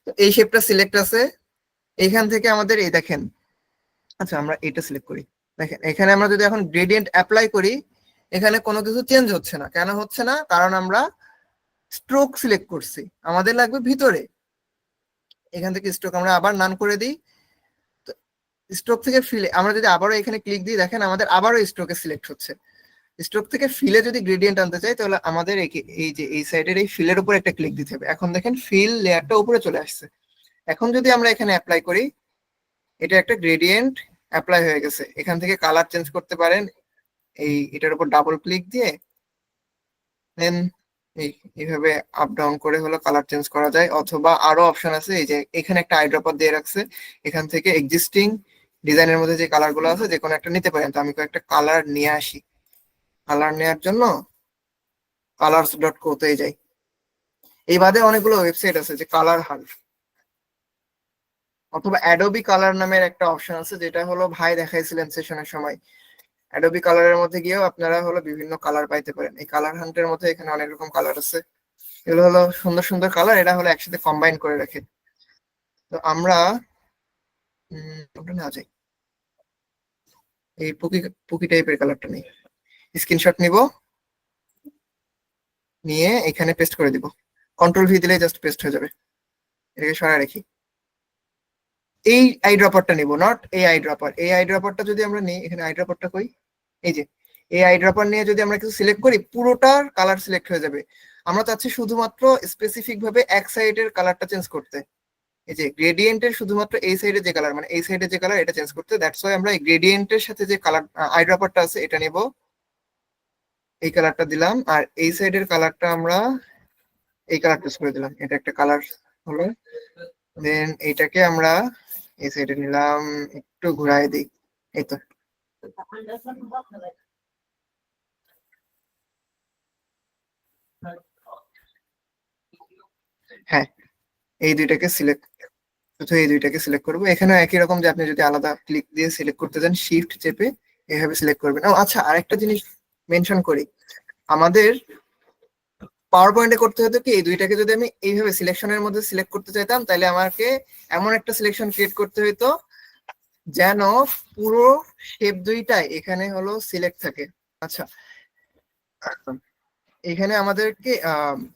তো এই শেপটা সিলেক্ট আছে, এখান থেকে আমাদের এই দেখেন, আচ্ছা আমরা এটা সিলেক্ট করি। দেখেন এখানে আমরা যদি এখন গ্রেডিয়েন্ট অ্যাপ্লাই করি, এখানে কোনো কিছু চেঞ্জ হচ্ছে না। কেন হচ্ছে না? কারণ আমরা স্ট্রোক সিলেক্ট করছি, আমাদের লাগবে ভিতরে। এখান থেকে স্ট্রোক আমরা আবার নান করে দিই। স্ট্রোক থেকে ফিলে আমরা যদি আবারও এখানে ক্লিক দিই, দেখেন আমাদের আবারও স্ট্রোকে সিলেক্ট হচ্ছে। স্ট্রোক থেকে ফিলে যদি গ্রেডিয়েন্ট আনতে চাই, তাহলে আমাদের এই যে এই সাইডের এই ফিলের উপর একটা ক্লিক দিতে হবে। এখন দেখেন ফিল লেয়ারটা উপরে চলে আসছে। এখন যদি আমরা এখানে অ্যাপ্লাই করি, এটা একটা গ্রেডিয়েন্ট অ্যাপ্লাই হয়ে গেছে। এখান থেকে কালার চেঞ্জ করতে পারেন এটার উপর ডাবল ক্লিক দিয়ে, দেন এইভাবে আপ ডাউন করে হলো কালার চেঞ্জ করা যায়। অথবা আরো অপশন আছে, এই যে এখানে একটা আইড্রপার দিয়ে রাখছে, এখান থেকে এক্সিস্টিং ডিজাইনের মধ্যে যে কালার গুলো আছে যে কোনো একটা নিতে পারেন। তো আমি কয়েকটা কালার নিয়ে আসি। কালার নেওয়ার জন্য colors.co তে যাই। এই বাদে অনেকগুলো ওয়েবসাইট আছে যে কালার হান্ট, অথবা অ্যাডোবি কালার নামের একটা অপশন আছে, যেটা হলো ভাই দেখাইছিলেন সেশনের সময়। অ্যাডোবি কালারের মধ্যে গিয়েও আপনারা হলো বিভিন্ন কালার পাইতে পারেন। এই কালার হান্টের মধ্যে এখানে অনেক রকম কালার আছে, এগুলো হলো সুন্দর সুন্দর কালার, এটা হলো একসাথে কম্বাইন করে রাখে। তো আমরা ওটা না যাই, এই পুকি পুকি টাইপের কালারটা নেই, স্ক্রিনশট নিব, নিয়ে এখানে পেস্ট করে দিব। কন্ট্রোল ভি দিলে জাস্ট পেস্ট হয়ে যাবে। এটাকে সরাই রাখি। এই আই ড্রপারটা নিব, নট এই আই ড্রপার। এই আই ড্রপারটা যদি আমরা নিই, এখানে আই ড্রপারটা কই, এই যে এই আই ড্রপার নিয়ে যদি আমরা কিছু সিলেক্ট করি, পুরোটার কালার সিলেক্ট হয়ে যাবে। আমরা চাচ্ছি শুধুমাত্র স্পেসিফিক ভাবে এক সাইডের কালারটা চেঞ্জ করতে। এই যে গ্রেডিয়েন্টের শুধুমাত্র এই সাইডে যে কালার, মানে এই সাইডে যে কালার, এটা চেঞ্জ করতে। দ্যাটস ওয়াই আমরা এই গ্রেডিয়েন্টের সাথে যে কালার আই ড্রপারটা আছে এটা নেব, এই কালারটা দিলাম। আর এই সাইডের কালারটা আমরা এই কালার চুজ করে দিলাম, এটা একটা কালার হলো। দেন এইটাকে আমরা এই সাইডে নিলাম, একটু ঘুরাই দিই, এই তো। হ্যাঁ, এই দুইটাকে সিলেক্ট, শুধু এই দুইটাকে সিলেক্ট করবো। এখানে একই রকম যে আপনি যদি আলাদা ক্লিক দিয়ে সিলেক্ট করতে চান, শিফট চেপে এভাবে সিলেক্ট করবেন। ও আচ্ছা, আরেকটা জিনিস মেনশন করি, আমাদের পাওয়ার পয়েন্টে করতে হতো কি, এই দুইটাকে যদি আমি এইভাবে সিলেকশনের মধ্যে সিলেক্ট করতে চাইতাম, তাহলে আমাকে এমন একটা সিলেকশন ক্রিয়েট করতে হইতো যেন পুরো শেপ দুইটাই এখানে হলো সিলেক্ট থাকে। আচ্ছা, এখানে আমাদেরকে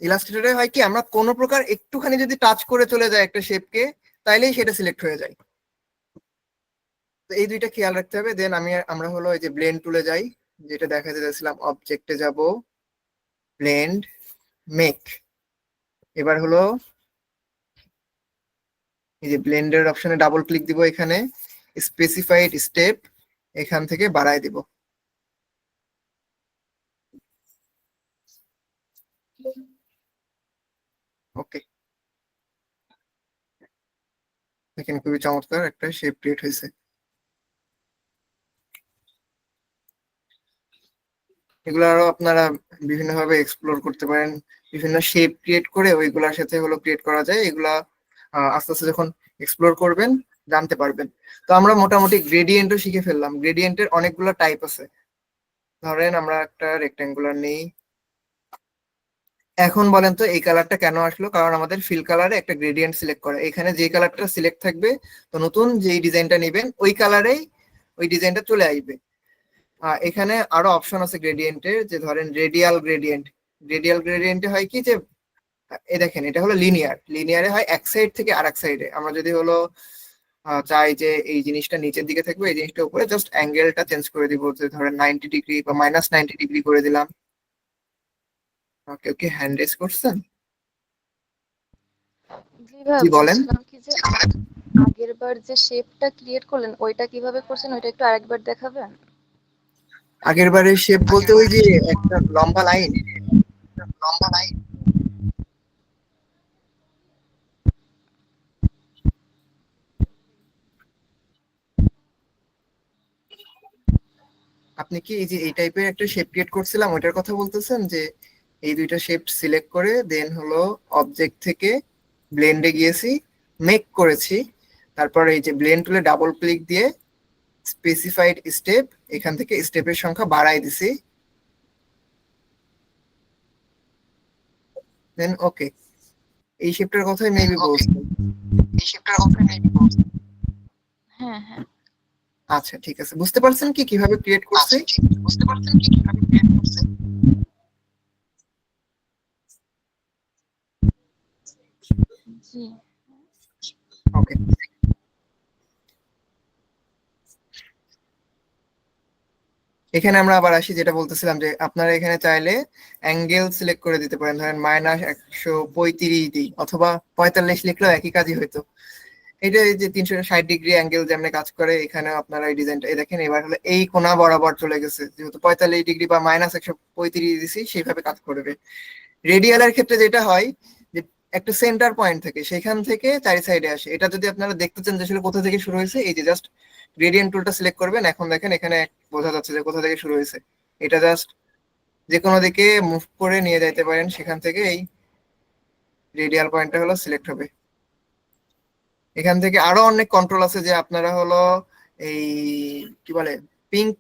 ইলাস্ট্রেটরে হয় কি, আমরা কোনো প্রকার একটুখানি যদি টাচ করে চলে যায় একটা শেপকে, তাইলেই সেটা সিলেক্ট হয়ে যায়। তো এই দুইটা খেয়াল রাখতে হবে। দেন আমরা হলো এই যে ব্লেন্ড টুলে যাই, যেটা দেখাতে চাইছিলাম, অবজেক্টে যাব, ব্লেন্ড, মেক। এবার হলো এই যে ব্লেন্ডের অপশনে ডাবল ক্লিক দিব, এখানে স্পেসিফাইড স্টেপ এখান থেকে বাড়ায় দিব। ওকে, এখানে খুবই চমৎকার একটা শেপ ক্রিয়েট হয়েছে। এগুলো আরো আপনারা বিভিন্ন ভাবে এক্সপ্লোর করতে পারেন, বিভিন্ন শেপ ক্রিয়েট করে ওইগুলোর সাথে হলো ক্রিয়েট করা যায়। এগুলা আস্তে আস্তে যখন এক্সপ্লোর করবেন জানতে পারবেন। তো আমরা মোটামুটি গ্রেডিয়েন্টও শিখে ফেললাম। গ্রেডিয়েন্টের অনেকগুলো টাইপ আছে। ধরেন আমরা একটা রেক্টেঙ্গুলার নেই। এখন বলেন তো এই কালারটা কেন আসলো? কারণ আমাদের ফিল কালারে একটা গ্রেডিয়েন্ট সিলেক্ট করা, এখানে যে কালারটা সিলেক্ট থাকবে, তো নতুন যেই ডিজাইনটা নেবেন ওই কালারেই ওই ডিজাইনটা চলে আসবে। এখানে আরো অপশন আছে গ্রেডিয়েন্টের, যে ধরেন রেডিয়াল গ্রেডিয়েন্ট। রেডিয়াল গ্রেডিয়েন্টে হয় কি, যে এই দেখেন এটা হলো লিনিয়ারে হয় এক সাইড থেকে আরেক সাইডে। আমরা যদি হলো চাই যে এই জিনিসটা নিচের দিকে থাকবে, এই জিনিসটা উপরে, জাস্ট অ্যাঙ্গেলটা চেঞ্জ করে দিব, যে ধরেন 90 ডিগ্রি বা -90 ডিগ্রি করে দিলাম। ওকে, ওকে, হ্যান্ড রেজ করছেন? জি ভাইয়া, জি বলেন। বলছিলাম কি যে আগের বার যে শেপটা ক্রিয়েট করলেন ওইটা কিভাবে করছেন ওইটা একটু আরেকবার দেখাবেন? আগের বারের শেপ বলতে ওই যে একটা লম্বা লাইন। আপনি কি এই যে এই টাইপের একটা শেপ ক্রিয়েট করছিলাম ওইটার কথা বলতেছেন, যে এই দুইটা শেপ সিলেক্ট করে দেন হলো অবজেক্ট থেকে ব্লেন্ডে গিয়েছি, মেক করেছি, তারপর এই যে ব্লেন্ড টুলে ডাবল ক্লিক দিয়ে স্পেসিফাইড স্টেপ, এখান থেকে স্টেপের সংখ্যা বাড়াই দিছি, দেন ওকে। এই শেপটার কথাই মেবি বলছেন। হ্যাঁ হ্যাঁ। আচ্ছা ঠিক আছে, বুঝতে পারছেন কি কিভাবে ক্রিয়েট করছি? জি। ওকে, এখানে আমরা আবার আসি, যেটা বলতেছিলাম যে আপনারা এখানে চাইলে অ্যাঙ্গেল সিলেক্ট করে দিতে পারেন, ধরেন -135 দিই অথবা 45 লিখলেও একই কাজই হইতো। এটা এই যে 360 ডিগ্রি অ্যাঙ্গেল যেমন কাজ করে, এখানে আপনারা এই ডিজাইনটা দেখেন, এবার হলো এই কোণা বরাবর চলে গেছে, যেহেতু 45 ডিগ্রি বা -135 দিছি সেইভাবে কাজ করবে। রেডিয়ালের ক্ষেত্রে যেটা হয় যে একটা সেন্টার পয়েন্ট থেকে সেখান থেকে চারি সাইডে আসে। এটা যদি আপনারা দেখতে চান যে আসলে কোথা থেকে শুরু হয়েছে, এই যে জাস্ট গ্রেডিয়েন্ট টুলটা সিলেক্ট করবেন, এখন দেখেন এখানে বোঝা যাচ্ছে যে কোথা থেকে শুরু হয়েছে। এটা জাস্ট যে কোনো দিকে মুভ করে নিয়ে যাইতে পারেন, সেখান থেকে এই রেডিয়াল পয়েন্টটা হলো সিলেক্ট হবে। এখান থেকে আরো অনেক কন্ট্রোল আছে, যে আপনারা হলো এই কি বলে পিঙ্ক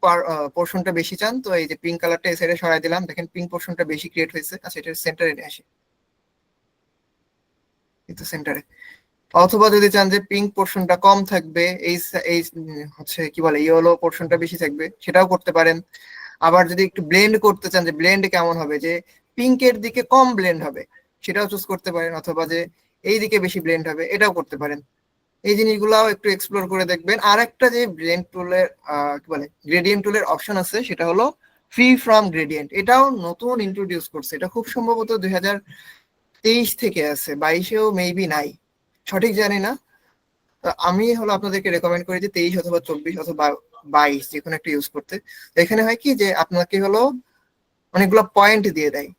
পোর্শনটা বেশি চান, তো এই যে পিঙ্ক কালারটা এই সাইডে সরাই দিলাম, দেখেন পিঙ্ক পোর্শনটা বেশি ক্রিয়েট হয়েছে। আচ্ছা, এটা সেন্টারে নিয়ে আসি, কিন্তু সেন্টারে। অথবা যদি চান যে পিঙ্ক পোর্শনটা কম থাকবে, এই হচ্ছে কি বলে ইয়েলো পোর্শনটা বেশি থাকবে, সেটাও করতে পারেন। আবার যদি একটু ব্লেন্ড করতে চান যে ব্লেন্ড কেমন হবে, যে পিঙ্কের দিকে কম ব্লেন্ড হবে, সেটাও চুজ করতে পারেন। অথবা যে এই দিকে বেশি ব্লেন্ড হবে, এটাও করতে পারেন। এই জিনিসগুলাও একটু এক্সপ্লোর করে দেখবেন। আর একটা যে ব্লেন্ড টুলের কি বলে গ্রেডিয়েন্ট টুলের অপশন আছে, সেটা হলো ফ্রি ফ্রম গ্রেডিয়েন্ট। এটাও নতুন ইন্ট্রোডিউস করছে, এটা খুব সম্ভবত 2023 থেকে আছে, 22-এও মেবি নাই, সঠিক জানি না। তো আমি হলো আপনাদেরকে রেকমেন্ড করি যে 23 অথবা 24 অথবা 22 যে কোনো একটা ইউজ করতে। তো এখানে হয় কি যে আপনাকে হলো অনেকগুলো পয়েন্ট দিয়ে দেয়,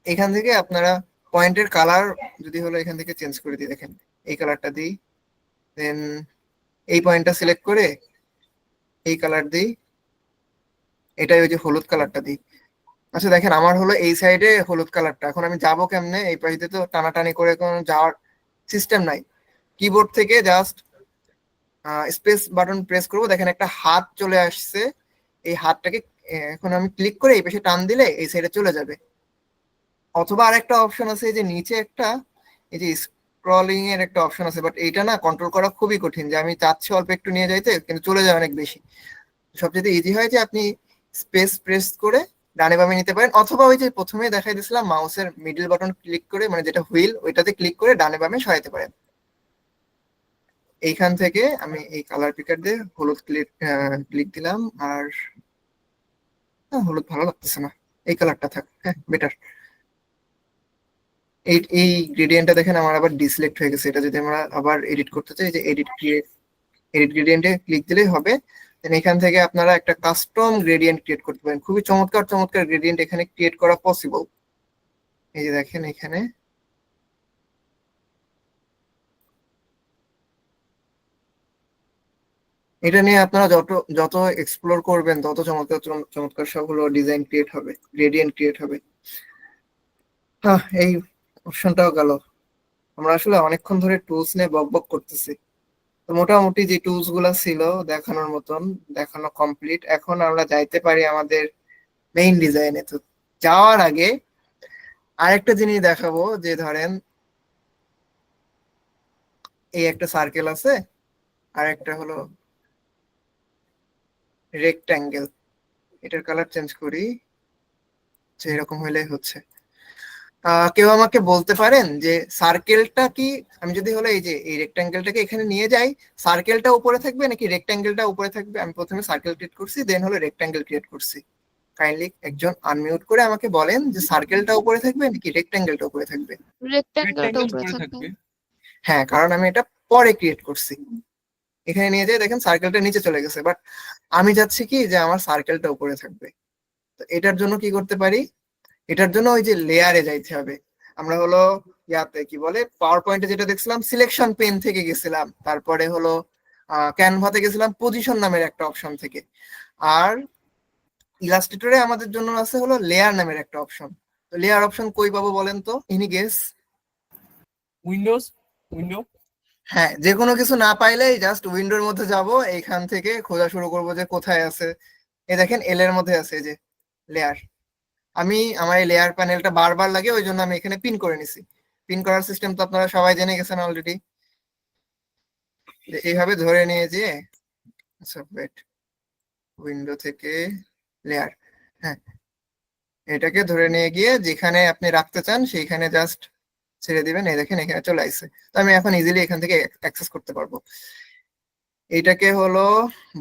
এখান থেকে আপনারা পয়েন্টের কালার যদি হলো এখান থেকে চেঞ্জ করে দিই, দেখেন এই কালারটা দিই, দেন এই পয়েন্টটা সিলেক্ট করে এই কালার দিই, এটাই ওই যে হলুদ কালারটা দিই। আচ্ছা দেখেন আমার হলো এই সাইডে হলুদ কালারটা, এখন আমি যাবো কেমনে? এই পাশে তো টানাটানি করে কোনো যাওয়ার সিস্টেম নাই, কিবোর্ড থেকে জাস্ট স্পেস বাটন প্রেস করবো, দেখেন একটা হাত চলে আসছে, এই হাতটাকে এখন আমি ক্লিক করে এই পাশে টান দিলে এই সাইডে চলে যাবে। অথবা আরেকটা অপশন আছে, এই যে নিচে একটা এই যে স্ক্রলিং এর একটা অপশন আছে, বাট এইটা না কন্ট্রোল করা খুবই কঠিন, যে আমি চাচ্ছি অল্প একটু নিয়ে যাইতে কিন্তু চলে যায় অনেক বেশি। সবচেয়ে ইজি হয় যে আপনি স্পেস প্রেস করে ডানে বামে নিতে পারেন, অথবা ওই যে প্রথমে দেখাই দিয়েছিলাম মাউসের মিডল বাটন ক্লিক করে, মানে যেটা হুইল, ওইটাতে ক্লিক করে ডানে বামে সরাইতে পারেন। এইখান থেকে আমি এই কালার পিকার দিয়ে হলুদ ক্লিক দিলাম, আর হলুদ ভালো লাগতেছে না, এই কালারটা থাক, হ্যাঁ বেটার। এই গ্রেডিয়েন্টটা দেখেন আমার আবার ডিসিলেক্ট হয়ে গেছে, এটা যদি আমরা আবার এডিট করতে চাই, যে এডিট গ্রেডিয়েন্টে ক্লিক দিলেই হবে। দেন এখান থেকে আপনারা একটা কাস্টম গ্রেডিয়েন্ট ক্রিয়েট করতে পারেন, খুবই চমৎকার চমৎকার গ্রেডিয়েন্ট এখানে ক্রিয়েট করা পসিবল। এই যে দেখেন এখানে এটা নিয়ে আপনারা যত যত এক্সপ্লোর করবেন তত চমৎকার চমৎকার সবগুলো ডিজাইন ক্রিয়েট হবে, গ্রেডিয়েন্ট ক্রিয়েট হবে। হ্যাঁ, এই অপশনটাও গেল। আমরা আসলে অনেকক্ষণ ধরে টুলস নিয়ে বক বক করতেছি, তো মোটামুটি যে টুলস গুলা ছিল দেখানোর মতন দেখানো কমপ্লিট। এখন আমরা যাইতে পারি আমাদের মেইন ডিজাইনে। তো যাওয়ার আগে আরেকটা জিনিস দেখাবো, যে ধরেন এই একটা সার্কেল আছে, আর একটা হলো রেক্ট্যাঙ্গেল, এটার কালার চেঞ্জ করি, যে এরকম হইলে হচ্ছে। কেউ আমাকে বলতে পারেন যে সার্কেলটা কি, আমি যদি হলো এই যে এই রেক্ট্যাঙ্গেলটাকে এখানে নিয়ে যাই, সার্কেলটা উপরে থাকবে নাকি রেক্ট্যাঙ্গেলটা উপরে থাকবে? আমি প্রথমে সার্কেল ক্রিয়েট করছি, দেন হলো রেক্ট্যাঙ্গেল ক্রিয়েট করছি। কাইন্ডলি একজন আনমিউট করে আমাকে বলেন যে সার্কেলটা উপরে থাকবে নাকি রেক্ট্যাঙ্গেলটা উপরে থাকবে? রেক্ট্যাঙ্গেলটা উপরে থাকবে। হ্যাঁ, কারণ আমি এটা পরে ক্রিয়েট করছি। এখানে নিয়ে যাই, দেখেন সার্কেলটা নিচে চলে গেছে, বাট আমি চাচ্ছি কি যে আমার সার্কেলটা উপরে থাকবে। তো এটার জন্য কি করতে পারি? এটার জন্য ওই যে লেয়ারে যাইতে হবে। আমরা হলো ইয়াতে কি বলে পাওয়ার পয়েন্টে যেটা দেখছিলাম সিলেকশন পেন থেকে গেছিলাম, তারপরে হলো ক্যানভাতে গেছিলাম পজিশন নামের একটা অপশন থেকে, আর ইলাস্ট্রেটরে আমাদের জন্য আছে হলো লেয়ার নামের একটা অপশন। তো লেয়ার অপশন কই পাবো বলেন তো, এনি গেস? উইন্ডো। হ্যাঁ, যে কোনো কিছু না পাইলেই জাস্ট উইন্ডোর মধ্যে যাব, এইখান থেকে খোঁজা শুরু করব যে কোথায় আছে। এই দেখেন এল এর মধ্যে আছে এই যে লেয়ার। আমি আমার এই লেয়ার প্যানেলটা বারবার লাগে, ওই জন্য আমি এখানে পিন করে নিছি। পিন করার সিস্টেম তো আপনারা সবাই জেনে গেছেন অলরেডি, এইভাবে ধরে নিয়ে যেয়ে, আচ্ছা ওয়েট, উইন্ডো থেকে লেয়ার, হ্যাঁ এটাকে ধরে নিয়ে গিয়ে যেখানে আপনি রাখতে চান সেইখানে জাস্ট ছেড়ে দিবেন। এই দেখেন এখানে চলে আসছে। তো আমি এখন ইজিলি এখান থেকে অ্যাক্সেস করতে পারবো। এইটাকে হলো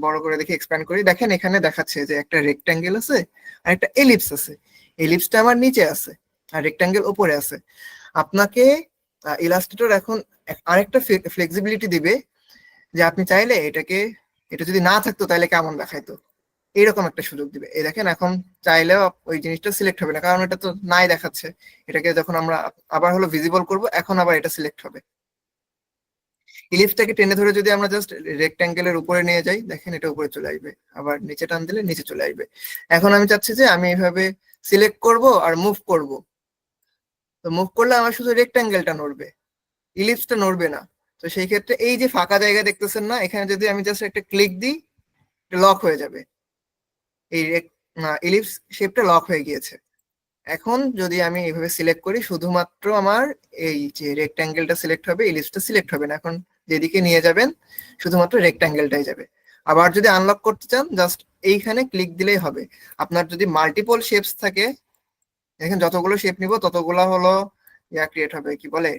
বড় করে দেখি, এক্সপ্যান্ড করি। দেখেন এখানে দেখাচ্ছে যে একটা রেক্ট্যাঙ্গেল আছে আর একটা এলিপস আছে। এলিপসটা আমার নিচে আছে আর রেক্ট্যাঙ্গেল উপরে আছে। আপনাকে ইলাস্ট্রেটর এখন আরেকটা ফ্লেক্সিবিলিটি দিবে যে আপনি চাইলে এটা যদি না থাকতো তাহলে কেমন দেখাইতো, এরকম একটা সুযোগ দিবে। এই দেখেন এখন চাইলেও ওই জিনিসটা সিলেক্ট হবে না, কারণ এটা তো নাই দেখাচ্ছে। এটাকে যখন আমরা আবার হলো ভিজিবল করব, এখন আবার এটা সিলেক্ট হবে। ইলিপসটাকে টেনে ধরে যদি আমরা জাস্ট রেক্ট্যাঙ্গেলের উপরে নিয়ে যাই, দেখেন এটা উপরে চলে আসবে, আবার নিচে টান দিলে নিচে চলে আসবে। এখন আমি চাচ্ছি যে আমি এইভাবে সিলেক্ট করব আর মুভ করব। তো মুভ করলে আমার শুধু রেক্ট্যাঙ্গেলটা নড়বে, ইলিপসটা নড়বে না। তো সেই ক্ষেত্রে এই যে ফাঁকা জায়গা দেখতেছেন না, এখানে যদি আমি জাস্ট একটা ক্লিক দিই, লক হয়ে যাবে। এই ইলিপস শেপটা লক হয়ে গিয়েছে। এখন যদি আমি এইভাবে সিলেক্ট করি, শুধুমাত্র আমার এই যে রেক্ট্যাঙ্গেলটা সিলেক্ট হবে, ইলিপসটা সিলেক্ট হবে না। এখন যেদিকে নিয়ে যাবেন শুধুমাত্র রেক্ট্যাঙ্গেলটাই যাবে। আবার যদি আনলক করতে চান, জাস্ট এইখানে ক্লিক দিলেই হবে। আপনার যদি মাল্টিপল শেপস থাকে, দেখেন যতগুলো শেপ নিব ততগুলো হলো ক্রিয়েট হবে, কি বলে,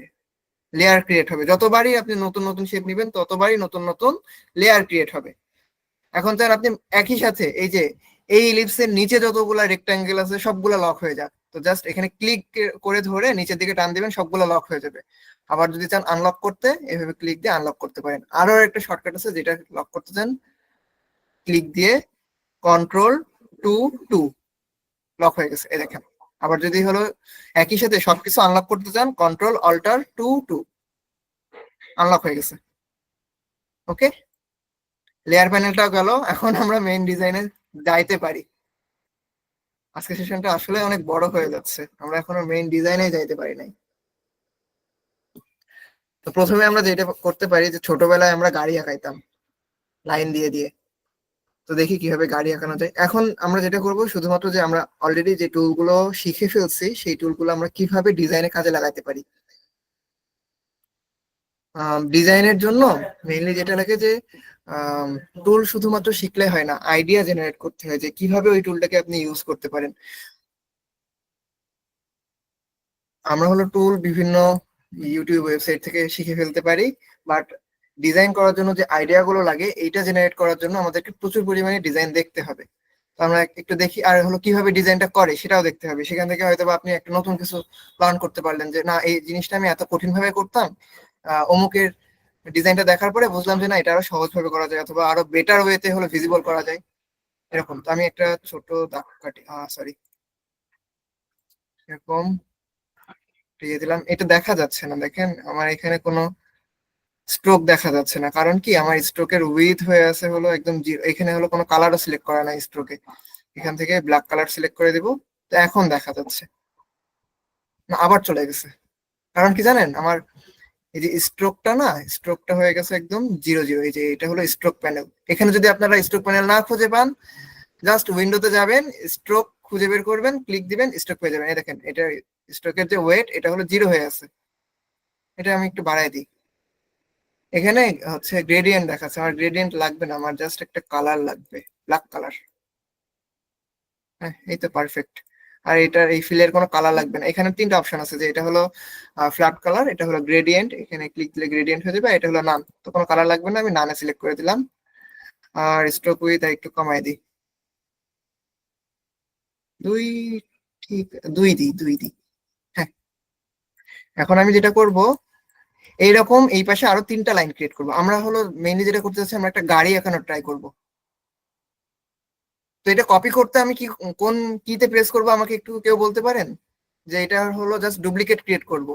লেয়ার ক্রিয়েট হবে। যতবারই আপনি নতুন নতুন শেপ নিবেন ততবারই নতুন নতুন লেয়ার ক্রিয়েট হবে। এখন চান আপনি একই সাথে এই যে এই ইলিপসের নিচে যতগুলা রেক্ট্যাঙ্গেল আছে সবগুলা লক হয়ে যাক, তো জাস্ট এখানে ক্লিক করে ধরে নিচের দিকে টান দিবেন, সবগুলা লক হয়ে যাবে। আবার যদি চান আনলক করতে, এভাবে ক্লিক দিয়ে আনলক করতে পারেন। আরো একটা শর্টকাট আছে, যেটা লক করতে চান ক্লিক দিয়ে Ctrl+2 লক হয়ে গেছে, এই দেখেন। আবার যদি হলো একই সাথে সবকিছু আনলক করতে চান, Ctrl+Alt+2 আনলক হয়ে গেছে। ওকে, লেয়ার প্যানেলটাও গেল। এখন আমরা মেইন ডিজাইনে যাইতে পারি। আজকে সেশনটা আসলে অনেক বড় হয়ে যাচ্ছে, আমরা এখনো মেইন ডিজাইনে যাইতে পারি নাই। তো প্রথমে আমরা যেটা করতে পারি, যে ছোটবেলায় আমরা গাড়ি আঁকাইতাম লাইন দিয়ে দিয়ে। তো দেখি কিভাবে গাড়ি আঁকানো যায়। এখন আমরা যেটা করব, শুধুমাত্র যে আমরা অলরেডি যে টুলগুলো শিখে ফেলছি সেই টুলগুলো আমরা কিভাবে ডিজাইনে কাজে লাগাতে পারি। ডিজাইনের জন্য মেইনলি যেটা লাগে যে টুল শুধুমাত্র শিখলে হয় না, আইডিয়া জেনারেট করতে হয় যে কিভাবে ওই টুলটাকে আপনি ইউজ করতে পারেন। আমরা হলো টুল বিভিন্ন ইউটিউব ওয়েবসাইট থেকে শিখে ফেলতে পারি, বাট ডিজাইন করার জন্য যে আইডিয়া গুলো লাগে এইটা জেনারেট করার জন্য আমাদেরকে প্রচুর পরিমাণে ডিজাইন দেখতে হবে। তো আমরা একটু দেখি, আর হলো কিভাবে ডিজাইনটা করে সেটাও দেখতে হবে। সেখান থেকে হয়তো আপনি একটা নতুন কিছু প্ল্যান করতে পারলেন, যে না এই জিনিসটা আমি এত কঠিন ভাবে করতাম, অমুকের ডিজাইনটা দেখার পরে বুঝলাম যে না এটা আরো সহজ ভাবে করা যায়, অথবা আরো বেটার ওয়েতে হলো ভিজিবল করা যায়, এরকম। তো আমি একটা ছোট দাগ কাটি, সরি, এরকম দিয়ে দিলাম। এটা দেখা যাচ্ছে না, দেখেন আমার এখানে কোনো স্ট্রোক দেখা যাচ্ছে না। কারণ কি, আমার স্ট্রোকের উইথ হয়ে আছে হলো একদম জিরো। এখানে হলো কোনো কালারও সিলেক্ট করা নাই স্ট্রোকে। এখান থেকে ব্ল্যাক কালার সিলেক্ট করে দিব। তো এখন দেখা যাচ্ছে না, আবার চলে গেছে। কারণ কি জানেন, আমার এই যে স্ট্রোকটা হয়ে গেছে একদম জিরো জিরো। এই যে এটা হলো স্ট্রোক প্যানেল। এখানে যদি আপনারা স্ট্রোক প্যানেল না খুঁজে পান, জাস্ট উইন্ডোতে যাবেন, স্ট্রোক খুঁজে বের করবেন, ক্লিক দিবেন, স্ট্রোক পেয়ে যাবেন। এই দেখেন এটা স্ট্রোকের যে ওয়েট, এটা হলো জিরো হয়ে আছে। এটা আমি একটু বাড়াই দিই। এখানে হচ্ছে গ্রেডিয়েন্ট দেখাচ্ছে, আমার গ্রেডিয়েন্ট লাগবে না, আমার জাস্ট একটা কালার লাগবে, ব্ল্যাক কালার। হ্যাঁ, এই তো পারফেক্ট। আর এটার এই ফিলের কোনো কালার লাগবে না। এখানে তিনটা অপশন আছে, যে এটা হলো ফ্ল্যাট কালার, এটা হলো গ্রেডিয়েন্ট, এখানে ক্লিক দিলে গ্রেডিয়েন্ট হয়ে যাবে, এটা হলো নান। তো কোনো কালার লাগবে না, আমি নানে সিলেক্ট করে দিলাম। আর স্ট্রোক উইথ একটু কমাই দিই, দুই, ঠিক দুই দিই। হ্যাঁ, এখন আমি যেটা করব, এইরকম এই পাশে আরো তিনটা লাইন ক্রিয়েট করবো। আমরা হলো মেইনলি যেটা করতে চাচ্ছি, আমরা একটা গাড়ি এখানে ট্রাই করব। তো এটা কপি করতে আমি কি কোন কিতে প্রেস করব, আমাকে একটু কেউ বলতে পারেন? যে এটা হলো জাস্ট ডুপ্লিকেট ক্রিয়েট করব।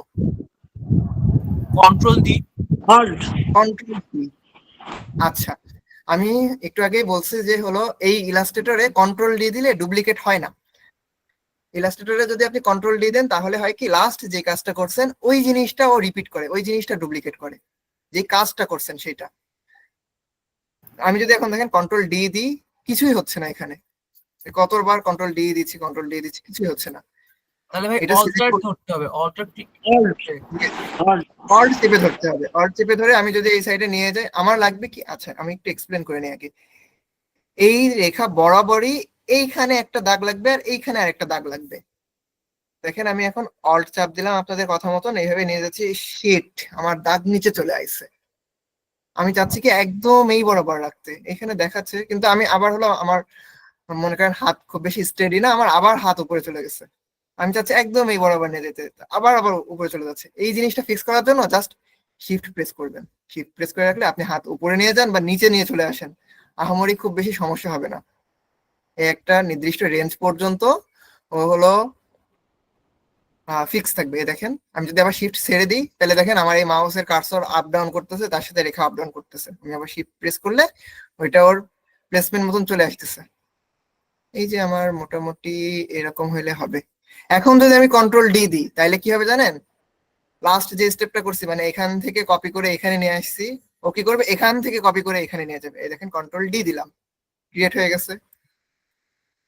Control D. কন্ট্রোল কি? আচ্ছা, আমি একটু আগেই বলছি যে হলো এই ইলাস্ট্রেটরে কন্ট্রোল ডি দিলে ডুপ্লিকেট হয় না। ইলাস্ট্রেটরে যদি আপনি কন্ট্রোল ডি দেন তাহলে হয় কি লাস্ট যে কাজটা করছেন ওই জিনিসটা ও রিপিট করে, ওই জিনিসটা ডুপ্লিকেট করে, যে কাজটা করছেন সেটা। আমি যদি এখন দেখেন কন্ট্রোল ডি দিই, কিছুই হচ্ছে না এখানে। কতবার কন্ট্রোল ডি দিচ্ছি, কন্ট্রোল ডি দিচ্ছি, কিছুই হচ্ছে না। তাহলে ভাই এটা অল্টার ধরতে হবে, অল্টার ক্লিক অল্ট চেপে ধরতে হবে। অল্ট চেপে ধরে আমি যদি এই সাইডে নিয়ে যাই, আমার লাগবে কি, আচ্ছা আমি একটু এক্সপ্লেন করে নিই আগে। এই রেখা বরাবরই এইখানে একটা দাগ লাগবে আর এইখানে আরেকটা দাগ লাগবে। দেখেন আমি এখন অল্ট চাপ দিলাম আপনাদের কথা মতন, এইভাবে নিয়ে যাচ্ছি। শিট, আমার দাগ নিচে চলে আসছে। আমি চাচ্ছি কি একদম এই বরাবর রাখতে, এখানে দেখাচ্ছে কিন্তু আমি আবার হলো আমার মনে করেন হাত খুব বেশি স্টেডি না, আমার আবার হাত উপরে চলে গেছে। আমি চাচ্ছি একদম এই বরাবর নিয়ে যেতে, আবার আবার উপরে চলে যাচ্ছে। এই জিনিসটা ফিক্স করার জন্য জাস্ট শিফট প্রেস করবেন। শিফট প্রেস করে রাখলে আপনি হাত উপরে নিয়ে যান বা নিচে নিয়ে চলে আসেন, আহামরি খুব বেশি সমস্যা হবে না। এই একটা নির্দিষ্ট রেঞ্জ পর্যন্ত ও হলো ফিক্স থাকবে। এই দেখেন আমি যদি আবার শিফট ছেড়ে দিই তাহলে দেখেন আমার এই মাউসের কার্সর আপ ডাউন করতেছে, তার সাথে রেখা আপ ডাউন করতেছে। আমি আবার শিফট প্রেস করলে ওইটা ওর প্লেসমেন্ট মতন চলে আসতেছে। এই যে আমার মোটামুটি এরকম হইলে হবে। এখন যদি আমি কন্ট্রোল ডি দিই তাহলে কি হবে জানেন? লাস্ট যে স্টেপটা করছি মানে এখান থেকে কপি করে এখানে নিয়ে আসছি, ও কি করবে এখান থেকে কপি করে এখানে নিয়ে যাবে। এই দেখেন কন্ট্রোল ডি দিলাম, ক্রিয়েট হয়ে গেছে।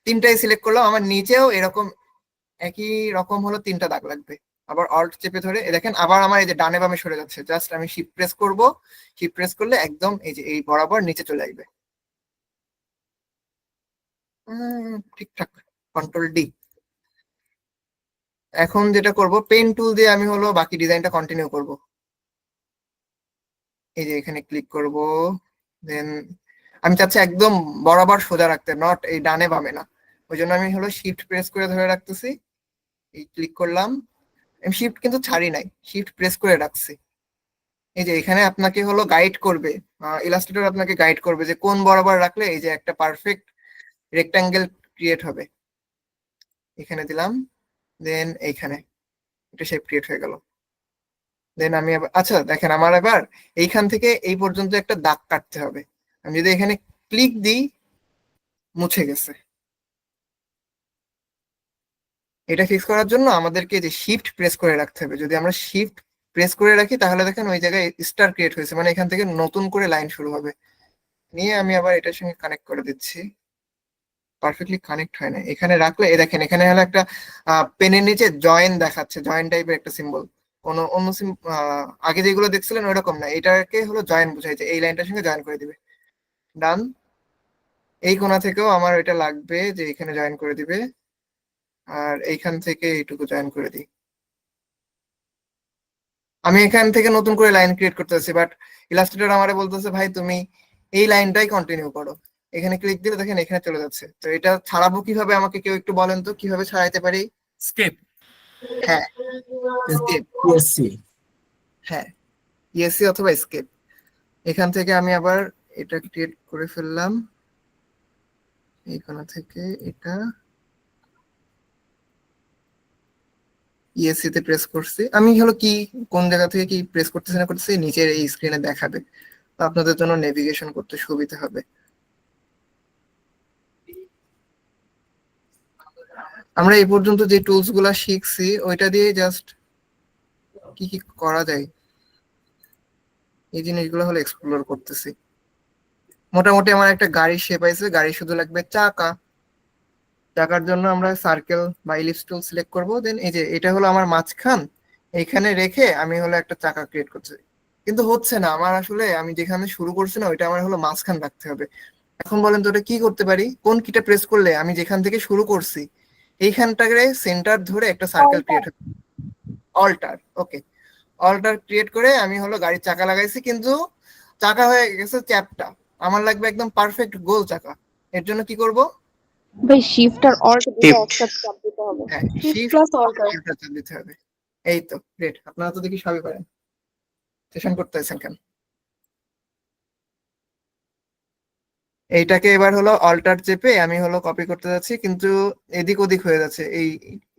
তিনটাই সিলেক্ট করলাম, আমার নিচেও এরকম একই রকম হলো তিনটা দাগ লাগবে। আবার অল্ট চেপে ধরে দেখেন আবার আমার এই যে ডানে বামে সরে যাচ্ছে, জাস্ট আমি শিফট প্রেস করব, শিফট প্রেস করলে একদম এই যে এই বরাবর নিচে চলে আসবে। ঠিকঠাক, কন্ট্রোল ডি। এখন যেটা করব পেন টুল দিয়ে আমি হলো বাকি ডিজাইনটা কন্টিনিউ করব। এই যে এখানে ক্লিক করব, দেন আমি চাচ্ছি একদম বরাবর সোজা রাখতে, নট এই ডানে বামে না। ওই জন্য আমি হলো শিফট প্রেস করে ধরে রাখতেছি, এই ক্লিক করলাম। আমি শিফট কিন্তু ছাড়ি নাই, শিফট প্রেস করে রাখছি। এই যে এখানে আপনাকে হলো গাইড করবে, ইলাস্ট্রেটর আপনাকে গাইড করবে যে কোন বরাবর রাখলে এই যে একটা পারফেক্ট রেক্টাঙ্গেল ক্রিয়েট হবে। এখানে দিলাম, দেন এইখানে এটা শেপ ক্রিয়েট হয়ে গেল। দেন আমি আবার আচ্ছা দেখেন আমার এবার এইখান থেকে এই পর্যন্ত একটা দাগ কাটতে হবে। আমি যদি এখানে ক্লিক দিই মুছে গেছে। এটা ফিক্স করার জন্য আমাদেরকে যে শিফট প্রেস করে রাখতে হবে। যদি আমরা শিফট প্রেস করে রাখি তাহলে দেখেন ওই জায়গায় স্টার ক্রিয়েট হয়েছে, মানে এখান থেকে নতুন করে লাইন শুরু হবে। নিয়ে আমি আবার এটার সঙ্গে কানেক্ট করে দিচ্ছি। পারফেক্টলি কানেক্ট হয় না, এখানে রাখলে এই দেখেন এখানে হলো একটা পেনের নিচে জয়েন দেখাচ্ছে, জয়েন টাইপের একটা সিম্বল। কোন অন্য আগে যেগুলো দেখছিলেন ওইরকম না, এটাকে হলো জয়েন বুঝাইছে, এই লাইনটার সঙ্গে জয়েন করে দিবে। ডান। এই কোণা থেকেও আমার এটা লাগবে যে এখানে জয়েন করে দিবে, আর এইখান থেকে এইটুকু জয়েন করে দিই। আমি এখান থেকে নতুন করে লাইন ক্রিয়েট করতেছি, বাট ইলাস্ট্রেটর আমারে বলতেছে ভাই তুমি এই লাইনটাই কন্টিনিউ করো। এখানে ক্লিক দিলে দেখেন এখানে চলে যাচ্ছে। তো এটা ছাড়াবো কিভাবে, আমাকে কেউ একটু বলেন তো কিভাবে ছাড়াইতে পারি? স্কেপ হ্যাঁ, স্কেপ। ইএসসি। হ্যাঁ, ইএসসি অথবা স্কেপ। এখান থেকে আমি আবার এটা ক্রিয়েট করে ফেললাম, এইখান থেকে এটা ইএসসি তে প্রেস করছি। আমি হলো কি কোন জায়গা থেকে কি প্রেস করতেছি না করতেছি নিচের এই স্ক্রিনে দেখাবে, তো আপনাদের জন্য নেভিগেশন করতে সুবিধা হবে। আমরা এই পর্যন্ত যে টুলস গুলা শিখছি ওইটা দিয়ে জাস্ট কি কি করা যায় এই জিনিসগুলো হলো এক্সপ্লোর করতেছি। মোটামুটি আমার একটা গাড়ির শেপ আছে, গাড়ি শুধু লাগবে চাকা। চাকার জন্য আমরা সার্কেল বা ইলিপস টুল সিলেক্ট করব। দেন এই যে এটা হলো আমার মাঝখান, এইখানে রেখে আমি হলো একটা চাকা ক্রিয়েট করছি। কিন্তু হচ্ছে না আমার, আসলে আমি যেখানে শুরু করছি না ওইটা আমার হলো মাঝখান রাখতে হবে। এখন বলেন তো ওটা কি করতে পারি, কোন কিটা প্রেস করলে আমি যেখান থেকে শুরু করছি এইখানটাকে সেন্টার ধরে একটা সার্কেল ক্রিয়েট হবে? অল্টার। ওকে, অল্টার ক্রিয়েট করে আমি হলো গাড়ির চাকা লাগাইছি, কিন্তু চাকা হয়ে গেছে চ্যাপটা। আমার লাগবে একদম পারফেক্ট গোল চাকা। এর জন্য কি করব? ভাই শিফট আর অল্ট দুটো একসাথে চাপ দিতে হবে। হ্যাঁ, শিফট শিফট প্লাস অল্ট। চাপ দিতে হবে। এই তো গ্রেট, আপনারা তো দেখি সবই পারেন। সেশন করতে আছেন কেন? এইটাকে এবার হলো অল্টার চেপে আমি হলো কপি করতে যাচ্ছি, কিন্তু এদিক ওদিক হয়ে যাচ্ছে।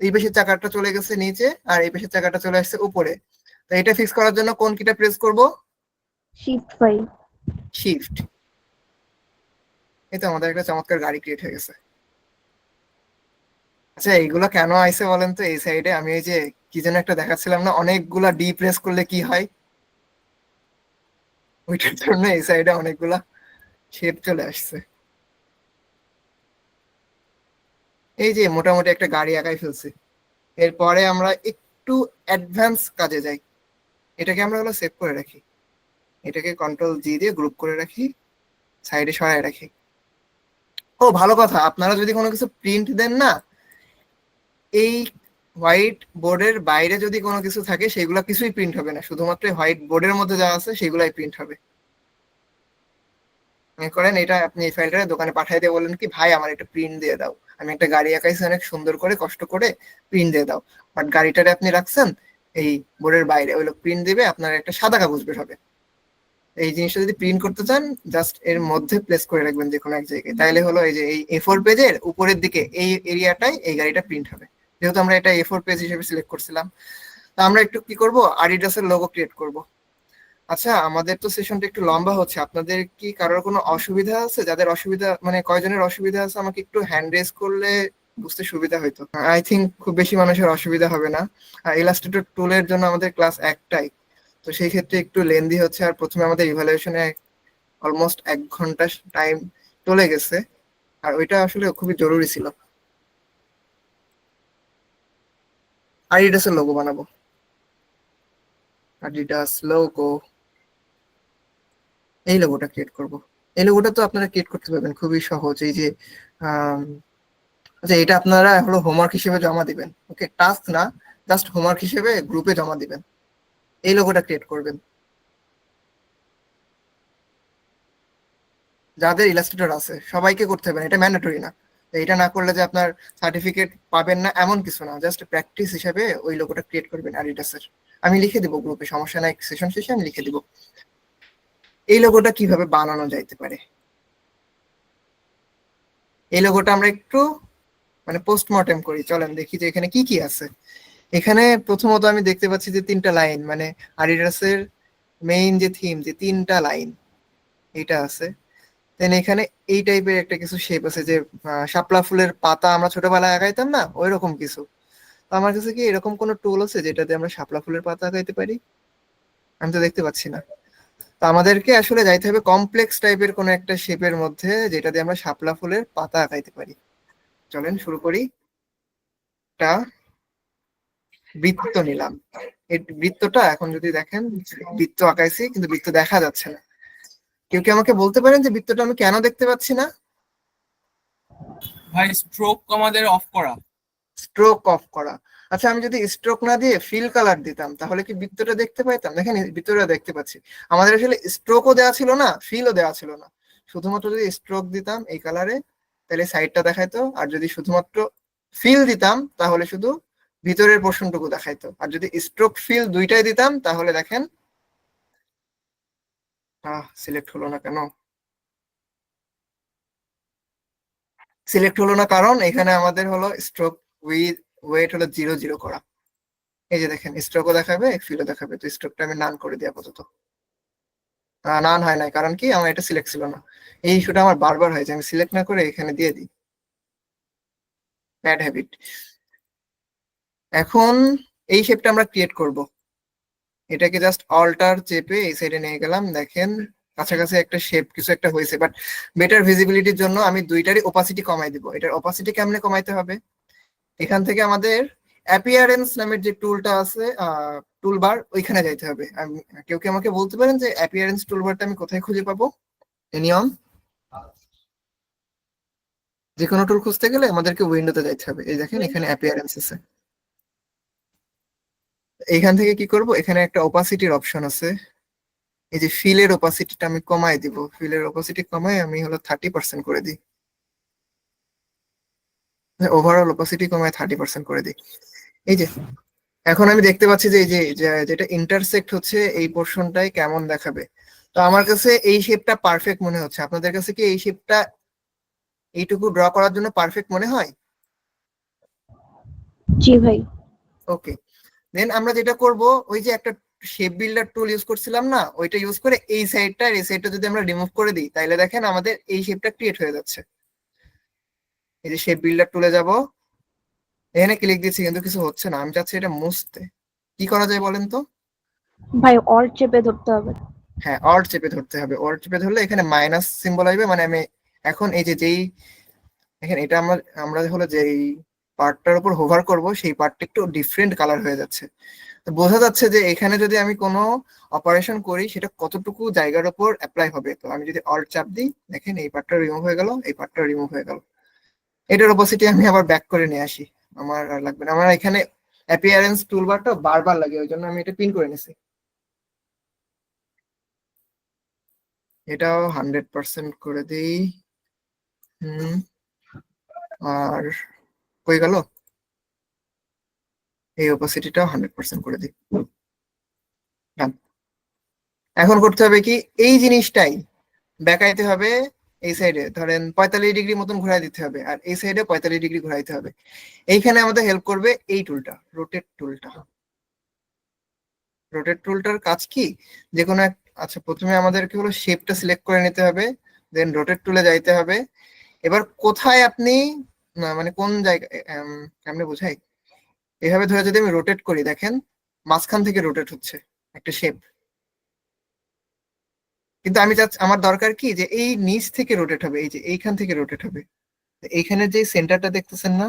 এই পেশের চাকাটা চলে গেছে নিচে আর এই পেশের চাকাটা চলে আসছে উপরে। তো এটা ফিক্স করার জন্য কোন কিটা প্রেস করব? শিফট ভাই। শিফট। এই তো আমাদের একটা চমৎকার গাড়ি ক্রিয়েট হয়ে গেছে। আচ্ছা এইগুলো কেন আইছে বলেন তো? এই সাইডে আমি এই যে কি যেন একটা দেখাচ্ছিলাম না, অনেকগুলা ডি প্রেস করলে কি হয়, ওইটার জন্য এই সাইডে অনেকগুলা শেপ চলে আসছে। এই যে মোটামুটি একটা গাড়ি আঁকাই ফেলছি। এরপরে আমরা একটু অ্যাডভান্স কাজে যাই। এটাকে আমরা হলো সেভ করে রাখি, এটাকে কন্ট্রোল জি দিয়ে গ্রুপ করে রাখি, সাইডে সরায় রাখি। ও ভালো কথা, আপনারা যদি কোনো কিছু প্রিন্ট দেন না, এই হোয়াইট বোর্ডের বাইরে যদি কোনো কিছু থাকে সেগুলো কিছুই প্রিন্ট হবে না, শুধুমাত্র হোয়াইট বোর্ডের মধ্যে যা আছে সেগুলাই প্রিন্ট হবে। মনে করেন এটা আপনি এই ফাইলটা দোকানে পাঠিয়ে দিয়ে বলেন কি ভাই আমার একটা প্রিন্ট দিয়ে দাও, আমি একটা গাড়ি আঁকাইছি অনেক সুন্দর করে কষ্ট করে, প্রিন্ট দিয়ে দাও। বাট গাড়িটারে আপনি রাখছেন এই বোর্ডের বাইরে, ওই লোক প্রিন্ট দিবে, আপনার একটা সাদা কাগজ বের হবে। এই জিনিসটা যদি প্রিন্ট করতে চান জাস্ট এর মধ্যে প্লেস করে রাখবেন যে কোনো এক জায়গায়, তাইলে হলো এই যে এই A4 পেজের উপরের দিকে এই এরিয়াটাই এই গাড়িটা প্রিন্ট হবে। যেহেতু আমরা এটা A4 পেজ হিসেবে সিলেক্ট করছিলাম, তা আমরা একটু কি করব, আডিডাসের লোগো ক্রিয়েট করব। আচ্ছা আমাদের তো সেশনটা একটু লম্বা হচ্ছে, আপনাদের কি কারোর কোনো অসুবিধা আছে? যাদের অসুবিধা মানে কয়জনের অসুবিধা আছে আমাকে একটু হ্যান্ড রেজ করলে বুঝতে সুবিধা হইতো। আই থিঙ্ক খুব বেশি মানুষের অসুবিধা হবে না। ইলাস্ট্রেটর টুলের জন্য আমাদের ক্লাস একটাই, তো সেই ক্ষেত্রে একটু লেন্দি হচ্ছে। আর প্রথমে আমাদের ইভালুয়েশনে অলমোস্ট 1 ঘন্টা টাইম চলে গেছে, আর ওইটা আসলে খুবই জরুরি ছিল। আডিডাসের লোগো বানাবো, আডিডাস লোগো, এই লোগোটা ক্রিয়েট করব। এই লোগোটা তো আপনারা ক্রিয়েট করতে পারবেন খুবই সহজ। এই যে আম, আচ্ছা এটা আপনারা হলো হোমওয়ার্ক হিসেবে জমা দিবেন, ওকে, টাস্ক না, জাস্ট হোমওয়ার্ক হিসেবে গ্রুপে জমা দিবেন। এই লোগোটা ক্রিয়েট করবেন যাদের ইলাস্ট্রেটর আছে সবাইকে করতে হবে, এটা ম্যান্ডেটরি না। তো এটা না করলে যে আপনার সার্টিফিকেট পাবেন না এমন কিছু না, জাস্ট প্র্যাকটিস হিসেবে ওই লোগোটা ক্রিয়েট করবেন আডিডাসের। আমি লিখে দিব গ্রুপে, সমস্যা নাই, সেশন শেষে আমি লিখে দিব এই লোগোটা কিভাবে বানানো যাইতে পারে। এই লোগোটা আমরা একটু মানে পোস্টমর্টেম করি, চলেন দেখি যে এখানে কি কি আছে। এখানে প্রথমত আমি দেখতে পাচ্ছি যে 3টা লাইন, মানে আডিডাসের মেইন যে থিম, যে 3টা লাইন এটা আছে। দেন এখানে এই টাইপের একটা কিছু শেপ আছে, যে শাপলা ফুলের পাতা আমরা ছোটবেলায় আঁকাইতাম না, ওই রকম কিছু। তো আমার কাছে কি এরকম কোনো টুল আছে যেটাতে আমরা শাপলা ফুলের পাতা আঁকাইতে পারি? আমি তো দেখতে পাচ্ছি না। তো আমাদেরকে আসলে যাইতে হবে কমপ্লেক্স টাইপের কোনো একটা শেপের মধ্যে যেটা দিয়ে আমরা শাপলা ফুলের পাতা আঁকাইতে পারি। চলেন শুরু করি। একটা বৃত্ত নিলাম, এই বৃত্তটা এখন যদি দেখেন বৃত্ত আঁকাইছি কিন্তু বৃত্ত দেখা যাচ্ছে না। কেউ কি আমাকে বলতে পারেন যে বৃত্তটা আমি কেন দেখতে পাচ্ছি না? ভাই স্ট্রোক আমাদের অফ করা। স্ট্রোক অফ করা। আচ্ছা আমি যদি স্ট্রোক না দিয়ে ফিল কালার দিতাম তাহলে কি বৃত্তটা দেখতে পাইতাম? দেখেন বৃত্তটা দেখতে পাচ্ছি। আমাদের আসলে স্ট্রোকও দেওয়া ছিল না, ফিলও দেওয়া ছিল না, শুধুমাত্র যদি স্ট্রোক দিতাম এই কালারে তাহলে সাইডটা দেখাইতো, আর যদি শুধুমাত্র ফিল দিতাম তাহলে শুধু ভিতরের পোর্শনটুকু দেখাইতো। আর যদি স্ট্রোক ফিল দুইটাই দিতাম তাহলে দেখেন সিলেক্ট হলো না কেন? সিলেক্ট হলো না কারণ এখানে আমাদের হলো স্ট্রোক উইথ ওয়েট হলো 0 0 করা। এই যে দেখেন স্ট্রোকও দেখাবে ফিলও দেখাবে, তো স্ট্রোকটা আমি নান করে দিই আপাতত। নান হয় নাই কারণ কি আমার এটা সিলেক্ট ছিল না। এই ইস্যুটা আমার বারবার হয়েছে, আমি সিলেক্ট না করে এখানে দিয়ে দিই, ব্যাড হ্যাবিট। এখন এই শেপটা আমরা ক্রিয়েট করব, এটাকে জাস্ট অল্টার চেপে এই সাইডে নিয়ে গেলাম, দেখেন কাছাকাছি একটা শেপ কিছু একটা হয়েছে। বাট বেটার ভিজিবিলিটির জন্য আমি দুইটারই ওপাসিটি কমাই দিব। এটার ওপাসিটি কেমনে কমাইতে হবে? এখান থেকে আমাদের অ্যাপিয়ারেন্স নামের যে টুলটা আছে টুলবার, ওইখানে যাইতে হবে। কেউ কি আমাকে বলতে পারেন যে অ্যাপিয়ারেন্স টুলবারটা আমি কোথায় খুঁজে পাবো? এনিয়ন যে কোনো টুল খুঁজতে গেলে আমাদেরকে উইন্ডোতে যাইতে হবে। এই দেখেন এখানে অ্যাপিয়ারেন্স আছে, এইখান থেকে কি করব, এখানে একটা ওপাসিটির অপশন আছে। এই যে ফিলের ওপাসিটিটা আমি কমাই দিব, ফিলের ওপাসিটি কমাই আমি হলো 30% করে দিই, ওভারঅল ওপাসিটি কমায় 30% করে দিই। এই যে এখন আমি দেখতে পাচ্ছি যে এই যে যেটা ইন্টারসেক্ট হচ্ছে এই পোর্শনটাই কেমন দেখাবে। তো আমার কাছে এই শেপটা পারফেক্ট মনে হচ্ছে, আপনাদের কাছে কি এই শেপটা এইটুকু ড্র করার জন্য পারফেক্ট মনে হয়? জি ভাই। ওকে, দেন আমরা যেটা করব, ওই যে একটা শেপ বিল্ডার টুল ইউজ করছিলাম না, ওইটা ইউজ করে এই সাইডটা আর এই সাইডটা যদি আমরা রিমুভ করে দিই, তাহলে দেখেন আমাদের এই শেপটা ক্রিয়েট হয়ে যাচ্ছে। এই যে শেপ বিল্ডার টুলে যাব, এখানে ক্লিক দিচ্ছি কিন্তু কিছু হচ্ছে না, আমি চাচ্ছি এটা মুছতে। কি করা যায় বলেন তো? ভাই অল্ট চেপে ধরতে হবে। হ্যাঁ, অল্ট চেপে ধরতে হবে। অল্ট চেপে ধরলে এখানে মাইনাস সিম্বল আসবে, মানে আমি এখন এই যে যেই এখানে এটা আমরা আমরা হলো যেই পার্টটার উপর হোভার করব সেই পার্টটা একটু ডিফারেন্ট কালার হয়ে যাচ্ছে। তো বোঝা যাচ্ছে যে এখানে যদি আমি কোনো অপারেশন করি সেটা কতটুকু জায়গার উপর অ্যাপ্লাই হবে। তো আমি যদি অল্ট চাপ দিই, দেখেন এই পার্টটা রিমুভ হয়ে গেল, এই পার্টটা রিমুভ হয়ে গেল। এটার অপোজিটে আমি আবার ব্যাক করে নিয়ে আসি, আমার আর লাগবে না। আমার এখানে অ্যাপিয়ারেন্স টুলবারটা বারবার লাগে, ওই জন্য আমি এটা পিন করে নিছি। এটাও 100% করে দিই। আর কই গেল? এই অপাসিটিটাও 100% করে দিই। এখন করতে হবে কি, এই জিনিসটাই ব্যাকাইতে হবে এই সাইডে, ধরেন 45 ডিগ্রি মতন ঘুরাই দিতে হবে, আর এই সাইডে 45 ডিগ্রি ঘুরাইতে হবে। এইখানে আমাদের হেল্প করবে এই টুলটা, রোটেট টুলটা। রোটেট টুলটার কাজ কি, যে কোনো আচ্ছা প্রথমে আমাদেরকে হলো শেপটা সিলেক্ট করে নিতে হবে, দেন রোটেট টুলে যাইতে হবে। এবার কোথায় আপনি মানে কোন জায়গায় কেমনে বোঝাই, এভাবে ধরে যদি আমি রোটেট করি, দেখেন মাঝখান থেকে রোটেট হচ্ছে একটা শেপ। কিন্তু আমি চাচ্ছি, আমার দরকার কি যে এই নিচ থেকে রোটেট হবে, এই যে এইখান থেকে রোটেট হবে। এইখানে যে সেন্টারটা দেখতেছেন না,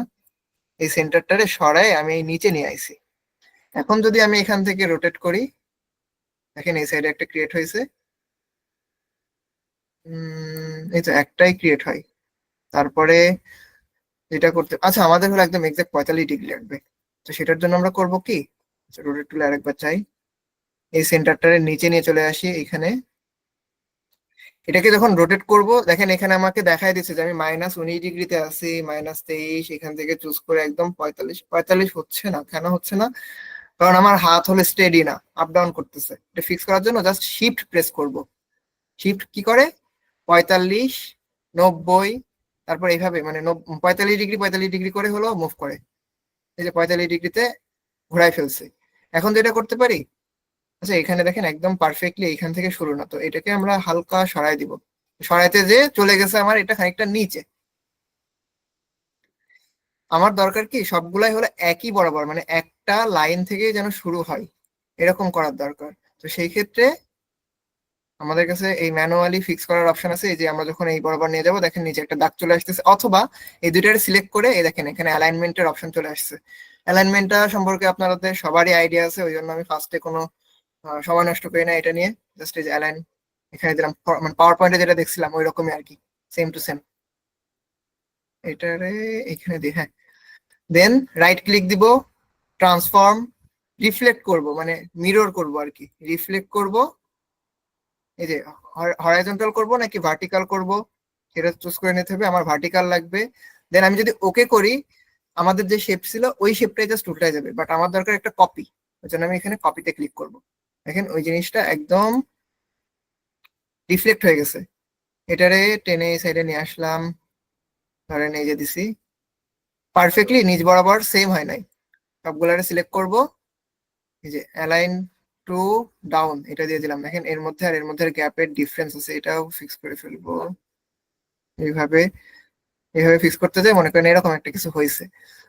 এই সেন্টারটারে সরায় আমি এই নিচে নিয়ে আইছি। এখন যদি আমি এখান থেকে রোটেট করি, দেখেন এই সাইডে একটা ক্রিয়েট হয়েছে। এই তো একটাই ক্রিয়েট হয়। তারপরে যেটা করতে, আচ্ছা আমাদের হলো একদম এক্সাক্ট 45 ডিগ্রি লাগবে। তো সেটার জন্য আমরা করব কি, রোটেট টুলে আরেকবার চাই, এই সেন্টারটারে নিচে নিয়ে চলে আসি এখানে। এটাকে যখন রোটেট করব, দেখেন এখানে আমাকে দেখাই দিচ্ছে যে আমি -19 ডিগ্রিতে আছি, -23। এখান থেকে চুজ করে একদম 45 হচ্ছে না। কেন হচ্ছে না? কারণ আমার হাত হলে স্টেডি না, আপ ডাউন করতেছে। এটা ফিক্স করার জন্য জাস্ট শিফট প্রেস করব। শিফট কি করে, 45, 90, তারপর এইভাবে মানে 45 ডিগ্রি 45 ডিগ্রি করে হলো মুভ করে। এই যে 45 ডিগ্রিতে ঘোরাই ফেলছে। এখন যেটা করতে পারি, আচ্ছা এখানে দেখেন একদম পারফেক্টলি এইখান থেকে শুরু না, তো এটাকে আমরা হালকা সরাই দিব। সরাইতে যে চলে গেছে আমার এটা খানিকটা নিচে। আমার দরকার কি, সবগুলাই হলো একই বরাবর, মানে একটা লাইন থেকে যেন শুরু হয়, এরকম করার দরকার। তো সেই ক্ষেত্রে আমাদের কাছে এই ম্যানুয়ালি ফিক্স করার অপশন আছে। এই যে আমরা যখন এই বরাবর নিয়ে যাবো, দেখেন নিচে একটা দাগ চলে আসতেছে, অথবা এই দুইটার সিলেক্ট করে এই দেখেন এখানে অ্যালাইনমেন্টের অপশন চলে আসছে। অ্যালাইনমেন্টটা সম্পর্কে আপনাদের সবারই আইডিয়া আছে, ওই জন্য আমি ফার্স্টে কোনো সময় নষ্ট করি না এটা নিয়ে। জাস্ট এই যে অ্যালাইন এখানে দিলাম, মানে পাওয়ার পয়েন্টে যেটা দেখছিলাম ওই রকমই আর কি, সেম টু সেম। এটারে এখানে দিই, হ্যাঁ। দেন রাইট ক্লিক দিব, ট্রান্সফর্ম, রিফ্লেক্ট করব, মানে মিরর করব আর কি, রিফ্লেক্ট করব। এই যে হরাইজন্টাল করব নাকি ভার্টিক্যাল করব সেটা চুজ করে নিতে হবে। আমার ভার্টিক্যাল লাগবে। দেন আমি যদি ওকে করি, আমাদের যে শেপ ছিল ওই শেপটাই জাস্ট উল্টায় যাবে, বাট আমার দরকার একটা কপি। ওই জন্য আমি এখানে কপিতে ক্লিক করব। দেখেন ওই জিনিসটা একদম রিফ্লেক্ট হয়ে গেছে। এটারে টেনে এই সাইডে নিয়ে আসলাম, ধরেন এই যে দিছি, পারফেক্টলি নিচ বরাবর সেম হয় নাই। সবগুলারে সিলেক্ট করব, এই যে অ্যালাইন টু ডাউন এটা দিয়ে দিলাম। দেখেন এর মধ্যে আর এর মধ্যে গ্যাপের ডিফারেন্স আছে, এটাও ফিক্স করে ফেলবো। এইভাবে এইভাবে ফিক্স করতে যাই, মনে করেন এরকম একটা কিছু হয়েছে,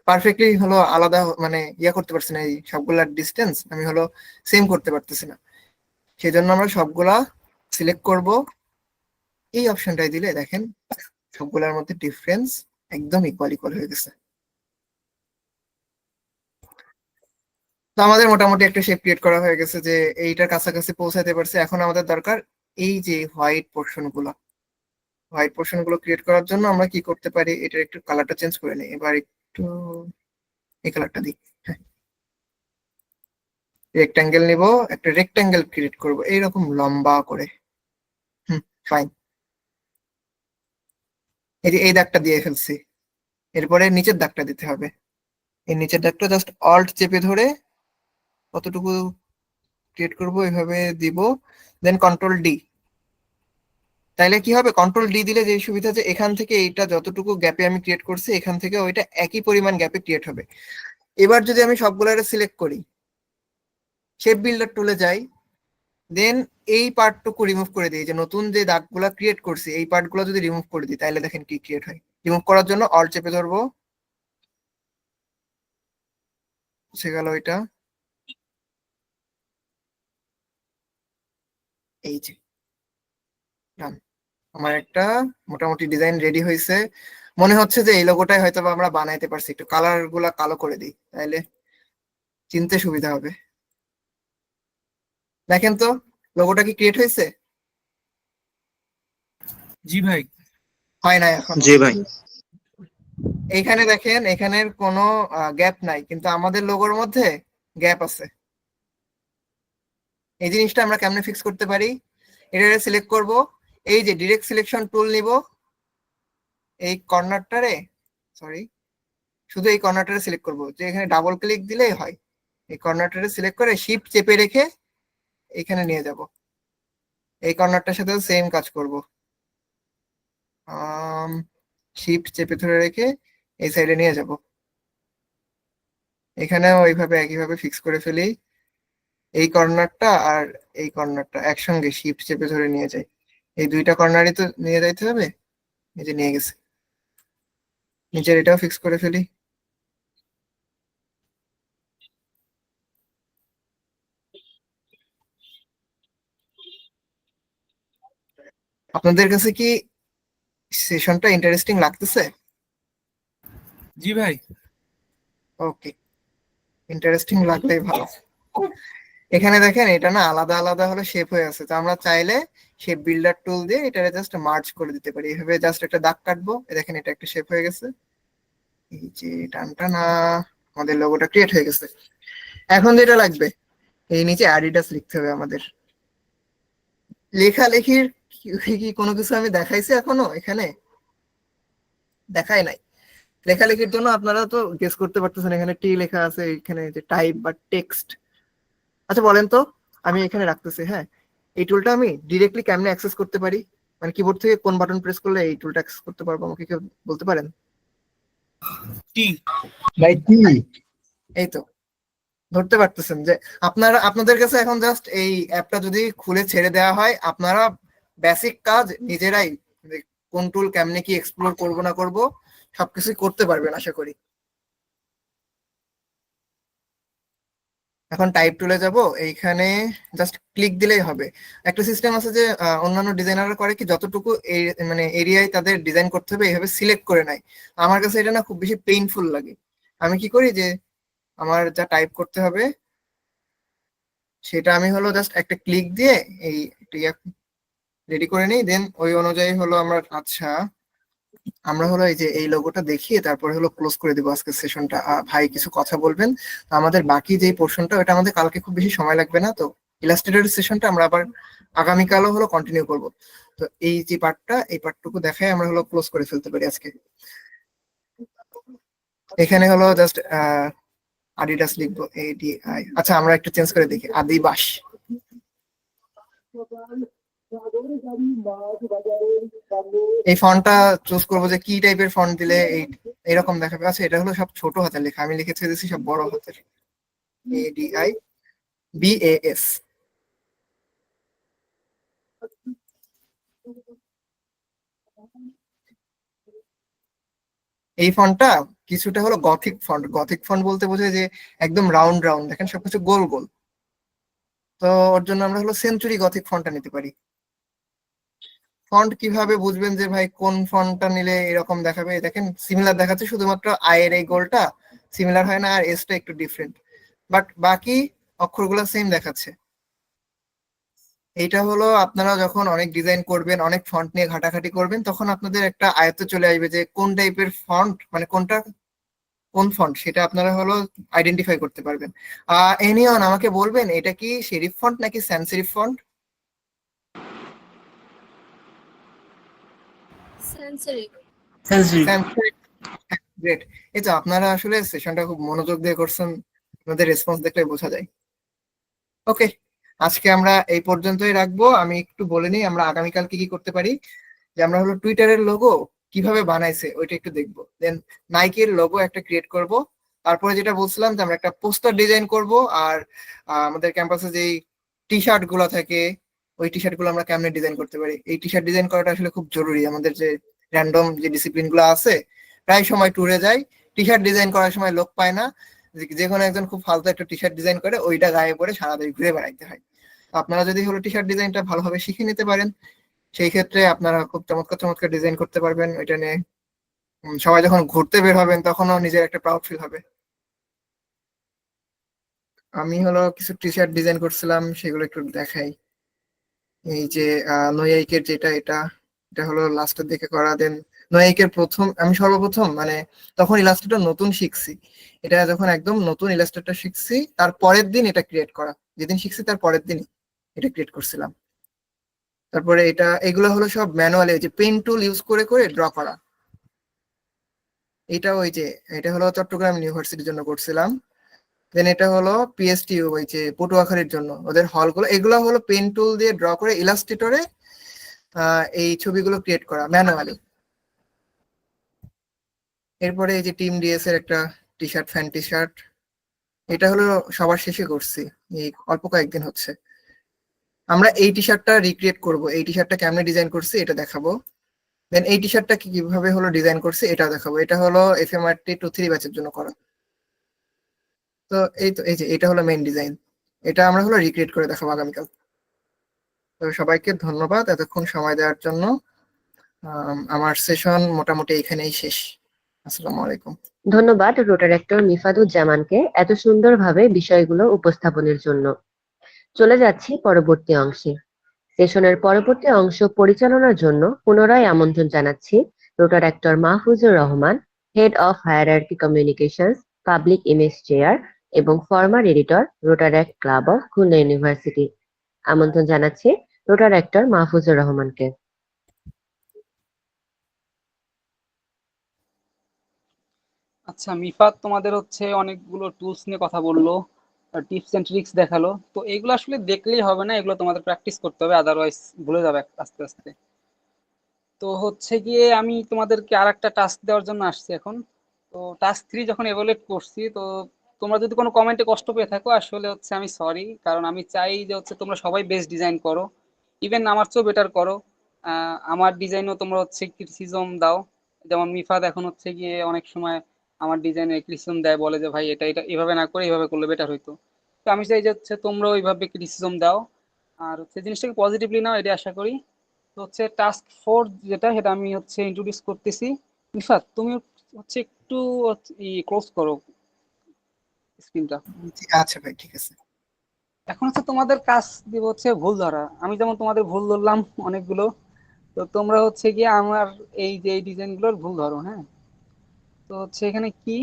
পারফেক্টলি হলো আলাদা, মানে ইয়া করতে পারছি না, এই সবগুলার ডিস্টেন্স আমি হলো সেম করতে পারতেছি না। সেই জন্য আমরা সবগুলা সিলেক্ট করব, এই অপশনটাই দিলে দেখেন সবগুলোর মধ্যে ডিফারেন্স একদম ইকুয়াল ইকুয়াল হয়ে গেছে। তো আমাদের মোটামুটি একটা শেপ ক্রিয়েট করা হয়ে গেছে, যে এইটার কাছাকাছি পৌঁছাতে পারছে। এখন আমাদের দরকার এই যে হোয়াইট পোর্শন গুলো ক্রিয়েট করার জন্য আমরা কি করতে পারি, এটার একটু কালারটা চেঞ্জ করে নিই। এবার একটু এই কালারটা দিই, হ্যাঁ। রেক্টাঙ্গেল নিব, একটা রেক্টাঙ্গেল ক্রিয়েট করব এইরকম লম্বা করে। ফাইন। এই যে এই দাগটা দিয়ে ফেলছি, এরপরে নিচের দাগটা দিতে হবে। এই নিচের দাগটা জাস্ট অল্ট চেপে ধরে কতটুকু ক্রিয়েট করব এইভাবে দিব, দেন কন্ট্রোল ডি। তাইলে কি হবে, কন্ট্রোল ডি দিলে যে সুবিধা, যে এখান থেকে এইটা যতটুকু গ্যাপে আমি ক্রিয়েট করছি এখান থেকে ওইটা একই পরিমাণ গ্যাপে ক্রিয়েট হবে। এবার যদি আমি সবগুলো সিলেক্ট করি, শেপ বিল্ডার টুলে যাই, দেন এই পার্টটুকু রিমুভ করে দিই, যে নতুন যে দাগগুলা ক্রিয়েট করছি এই পার্টগুলো যদি রিমুভ করে দিই তাহলে দেখেন কি ক্রিয়েট হয়। রিমুভ করার জন্য অল্ট চেপে ধরবো, মুছে গেল এটা। এই যে done। আমার একটা মোটামুটি ডিজাইন রেডি হয়েছে। মনে হচ্ছে যে এই লোগোটাই হয়তো বা আমরা বানাইতে পারছি। একটু কালার গুলা কালো করে দিই তাহলে চিনতে সুবিধা হবে। দেখেন তো লোগোটা কি ক্রিয়েট হয়েছে? জি ভাই। হয় নাই এখন। জি ভাই। এইখানে দেখেন এখানের কোনো গ্যাপ নাই, কিন্তু আমাদের লোগোর মধ্যে গ্যাপ আছে। এই জিনিসটা আমরা কেমনে ফিক্স করতে পারি? এটা সিলেক্ট করব, এই যে ডিরেক্ট সিলেকশন টুল নিব, এই কর্নারটারে, সরি শুধু এই কর্নারটারে সিলেক্ট করব, যে এখানে ডাবল ক্লিক দিলেই হয়। এই কর্নারটারে সিলেক্ট করে শিফট চেপে রেখে এখানে নিয়ে যাব। এই কর্নারটার সাথে সেম কাজ করব, শিফট চেপে ধরে রেখে এই সাইডে নিয়ে যাব। এখানেও এইভাবে একইভাবে ফিক্স করে ফেলি। এই কর্নারটা আর এই কর্নারটা একসঙ্গে শিফট চেপে ধরে নিয়ে যাই। এই দুইটা কর্নারই তো নিয়ে যাইতে হবে, এই যে নিয়ে গেছে। নিচের এটাও ফিক্স করে ফেলি। আপনাদের কাছে কি সেশনটা ইন্টারেস্টিং লাগতেছে? জি ভাই। ওকে, ইন্টারেস্টিং লাগলেই ভালো। এখানে দেখেন এটা না আলাদা আলাদা হলে শেপ হয়ে আছে, তো আমরা চাইলে শেপ বিল্ডার টুল দিয়ে এটা জাস্ট মার্জ করে দিতে পারি। এভাবে জাস্ট একটা দাগ কাটবো, দেখেন এটা একটা শেপ হয়ে গেছে। এই যে টানটা না, আমাদের লোগোটা ক্রিয়েট হয়ে গেছে। এখন যেটা লাগবে, এই নিচে অ্যাডিডাস লিখতে হবে আমাদের। লেখালেখির কি কোনো কিছু আমি দেখাইছি এখনো? এখানে দেখাই নাই। লেখালেখির জন্য আপনারা তো গেস করতে পারতেছেন, এখানে টি লেখা আছে, এখানে যে টাইপ বা টেক্সট। আচ্ছা বলেন তো, আমি এখানে রাখতেছি, হ্যাঁ এই টুলটা আমি ডিরেক্টলি কেমনে অ্যাক্সেস করতে পারি? মানে কিবোর্ড থেকে কোন বাটন প্রেস করলে এই টুলটা অ্যাক্সেস করতে পারবো, আমাকে কেউ বলতে পারেন? টি। ভাই টি। এই তো ধরতে পারতেছেন যে আপনাদের কাছে এখন জাস্ট এই অ্যাপটা যদি খুলে ছেড়ে দেওয়া হয়, আপনারা বেসিক কাজ নিজেরাই, যে কোন টুল কেমনে কি এক্সপ্লোর করবো না করবো সবকিছু করতে পারবেন আশা করি। এখন টাইপ টুলে যাব, এইখানে জাস্ট ক্লিক দিলেই হবে। একটা সিস্টেম আছে যে অন্যান্য ডিজাইনাররা করে কি, যতটুকু মানে এরিয়ায় তাদের ডিজাইন করতে হবে এইভাবে সিলেক্ট করে নেয়। আমার কাছে এটা না খুব বেশি পেইনফুল লাগে। আমি কি করি, যে আমার যা টাইপ করতে হবে সেটা আমি হলো জাস্ট একটা ক্লিক দিয়ে এই রেডি করে নিই, দেন ওই অনুযায়ী হলো আমরা হলো এই যে এই লোগোটা দেখিয়ে তারপরে হলো ক্লোজ করে দিব আজকের সেশনটা। ভাই কিছু কথা বলবেন? তো আমাদের বাকি যে পোর্শনটা, ওটা আমাদের কালকে খুব বেশি সময় লাগবে না, তো ইলাস্ট্রেটর সেশনটা আমরা আবার আগামীকালও হলো কন্টিনিউ করব। তো এই যে পার্টটা, এই পার্টটুকু দেখায় আমরা হলো ক্লোজ করে ফেলতে পারি আজকে। এখানে হলো জাস্ট আডিডাস লিখবো, ADI। আচ্ছা আমরা একটু চেঞ্জ করে দেখি, আদিবাস। এই ফন্টটা চুজ করবো যে কি টাইপের ফন্ট দিলে এইরকম দেখাবে। আচ্ছা এটা হলো সব ছোট হাতের লেখা, আমি লিখে ছেড়েছি সব বড় হাতের, ADIBAS। এই ফন্টটা কিছুটা হলো গথিক ফন্ট। গথিক ফন্ট বলতে বোঝায় যে একদম রাউন্ড রাউন্ড, দেখেন সবকিছু গোল গোল। তো ওর জন্য আমরা হলো সেঞ্চুরি গথিক ফন্টটা নিতে পারি। ফন্ট কিভাবে বুঝবেন যে ভাই কোন ফন্টটা নিলে এরকম দেখাবে? দেখেন সিমিলার দেখাচ্ছে, শুধুমাত্র আই এর এই গোলটা সিমিলার হয় না, আর এসটা একটু ডিফারেন্ট, বাট বাকি অক্ষরগুলো সেম দেখাচ্ছে। এইটা হলো আপনারা যখন অনেক ডিজাইন করবেন, অনেক ফন্ট নিয়ে ঘাটাঘাটি করবেন, তখন আপনাদের একটা আয়ত্ত চলে আসবে যে কোন টাইপের ফন্ট, মানে কোনটা কোন ফন্ট, সেটা আপনারা হলো আইডেন্টিফাই করতে পারবেন। এনিওয়ান আমাকে বলবেন এটা কি সেরিফ ফন্ট নাকি স্যান্স সেরিফ ফন্ট? গ্রেট। এই তো আপনারা আসলে সেশনটা খুব মনোযোগ দিয়ে করছেন, আপনাদের রেসপন্স দেখলে বোঝা যায়। ওকে, আজকে আমরা এই পর্যন্তই রাখবো। আমি একটু বলে নিই আমরা আগামীকাল কি কি করতে পারি। যে আমরা হলো টুইটারের লোগো কিভাবে বানাইছে ওইটা একটু দেখবো, দেন নাইকের লোগো একটা ক্রিয়েট করব, তারপরে যেটা বলছিলাম যে আমরা একটা পোস্টার ডিজাইন করব, আর আমাদের ক্যাম্পাসে যেই টি শার্ট গুলো থাকে ওই টি শার্ট গুলো আমরা কেমনে ডিজাইন করতে পারি। এই টি শার্ট ডিজাইন করাটা আসলে খুব জরুরি। আমাদের যে র্যান্ডম যে ডিসিপ্লিন গুলো আছে প্রায় সময় ট্যুরে যায়, টি শার্ট ডিজাইন করার সময় লোক পায় না, যে কোনো একজন খুব ফালতু একটা টি শার্ট ডিজাইন করে ওইটা গায়ে পরে সারা দেশ ঘুরে বেড়াইতে হয়। তো আপনারা যদি হলো টি শার্ট ডিজাইনটা ভালোভাবে শিখে নিতে পারেন সেই ক্ষেত্রে আপনারা খুব চমৎকার চমৎকার ডিজাইন করতে পারবেন ওইটা নিয়ে। সবাই যখন ঘুরতে বের হবেন তখনও নিজের একটা প্রাউড ফিল হবে। আমি হলো কিছু টি শার্ট ডিজাইন করছিলাম, সেগুলো একটু দেখাই। এই যে নয়াইকের যেটা, এটা এটা হলো লাস্টের দিকে করা। দেন নয়াইকের আমি সর্বপ্রথম মানে তখন ইলাস্ট্রেটর নতুন শিখছি, এটা যখন একদম নতুন ইলাস্ট্রেটর শিখছি তার পরের দিন এটা ক্রিয়েট করা, যেদিন শিখছি তার পরের দিনই এটা ক্রিয়েট করছিলাম। তারপরে এগুলো হলো সব ম্যানুয়ালি যে পেন টুল ইউজ করে করে ড্র করা। এটা হলো চট্টগ্রাম ইউনিভার্সিটির জন্য করছিলাম। দেন এটা হলো পিএসটিইউ, ওই যে পটুয়াখালীর জন্য ওদের হলগুলো। এগুলো হলো পেন টুল দিয়ে ড্র করে ইলাস্ট্রেটরে এই ছবিগুলো ক্রিয়েট করা ম্যানুয়ালি। এরপরে এই যে টিম ডিএস এর একটা T shirt, fan T shirt, এটা হলো সবার শেষে করছি, এই অল্প কয়েকদিন হচ্ছে। আমরা এই টি শার্টটা রিক্রিয়েট করব, এই টি শার্টটা কেমনে ডিজাইন করছি এটা দেখাবো। দেন এই টি শার্টটা কিভাবে হলো ডিজাইন করছি এটা দেখাবো। এটা হলো এফএমআরটি 2-3 ব্যাচের জন্য করা। তো এই যে এটা হলো মেইন ডিজাইন, এটা আমরা হলো রিক্রিয়েট করে দেখাবো আগামীকাল। তো সবাইকে ধন্যবাদ এতক্ষণ সময় দেওয়ার জন্য। আমার সেশন মোটামুটি এখানেই শেষ। আসসালামু আলাইকুম। ধন্যবাদ রোটারেক্টর মিফাদুজ্জামানকে এত সুন্দরভাবে বিষয়গুলো উপস্থাপনের জন্য। চলে যাচ্ছি পরবর্তী অংশে। সেশনের পরবর্তী অংশ পরিচালনার জন্য পুনরায় আমন্ত্রণ জানাচ্ছি Rotaractor Mahfuzur Rahman, head of hierarchy communications, public image chair এবং former editor, Rotaract club of Khulna university. আমন্ত্রণ জানাচ্ছি রোটারেক্টর মাহফুজুর রহমানকে। আচ্ছা মিফাত, তোমাদের হচ্ছে অনেকগুলো টুলস নিয়ে কথা বললো, টিপস এন্ড ট্রিক্স দেখালো। তো এগুলো আসলে দেখলেই হবে না, এগুলো তোমাদের প্র্যাকটিস করতে হবে, আদারওয়াইজ ভুলে যাবে আস্তে আস্তে। তো হচ্ছে গিয়ে আমি তোমাদেরকে আর একটা টাস্ক দেওয়ার জন্য আসছি এখন। তো টাস্ক 3 যখন এভালুয়েট করছি, তো তোমরা যদি কোনো কমেন্টে কষ্ট পেয়ে থাকো আসলে হচ্ছে আমি সরি, কারণ আমি চাই যে হচ্ছে তোমরা সবাই বেস্ট ডিজাইন করো, ইভেন আমার চেয়েও বেটার করো। আমার ডিজাইনও তোমরা হচ্ছে ক্রিটিসিজম দাও। যেমন মিফাদ এখন হচ্ছে গিয়ে অনেক সময় আমার ডিজাইনে ক্রিটিসিজম দেয়, বলে যে ভাই এটা এটা এভাবে না করে এভাবে করলে বেটার হইতো। তো আমি চাই যে হচ্ছে তোমরা ওইভাবে ক্রিটিসিজম দাও, আর হচ্ছে জিনিসটাকে পজিটিভলি নাও, এটা আশা করি। তো হচ্ছে টাস্ক 4 যেটা, সেটা আমি হচ্ছে ইন্ট্রোডিউস করতেছি। নিফাত, তুমি হচ্ছে একটু ক্লোজ করো স্ক্রিনটা। আচ্ছা ভাই, ঠিক আছে। এখন হচ্ছে তোমাদের কাজ দিব হচ্ছে ভুল ধরা। আমি যেমন তোমাদের ভুল ধরলাম অনেকগুলো, তো তোমরা হচ্ছে গিয়ে আমার এই যে এই ডিজাইনগুলোর ভুল ধরো, হ্যাঁ? তো হচ্ছে এখানে কি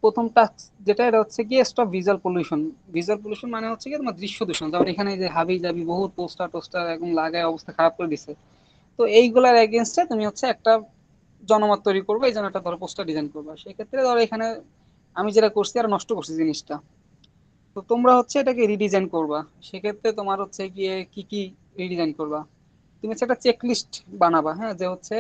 প্রথম টাস্ক যেটা, এটা হচ্ছে গিয়ে stop visual pollution. Visual pollution মানে হচ্ছে কি তোমার দৃশ্য দূষণ, যেমন এখানে যে হাবি জাবি বহুত পোস্টার টোস্টার একদম লাগায় অবস্থা খারাপ করে দিছে। তো এইগুলার এগেনস্টে তুমি হচ্ছে একটা জনমত তৈরি করবো, এই জন্য একটা ধরো পোস্টার ডিজাইন করবো। সেক্ষেত্রে ধরো এখানে আমি যেটা করছি আর নষ্ট করছি জিনিসটা, তো তোমরা হচ্ছে এটাকে রিডিজাইন করবা। সেক্ষেত্রে তোমার হচ্ছে গিয়ে কি কি রিডিজাইন করবা, তুমি হচ্ছে একটা চেকলিস্ট বানাবা, হ্যাঁ? যে হচ্ছে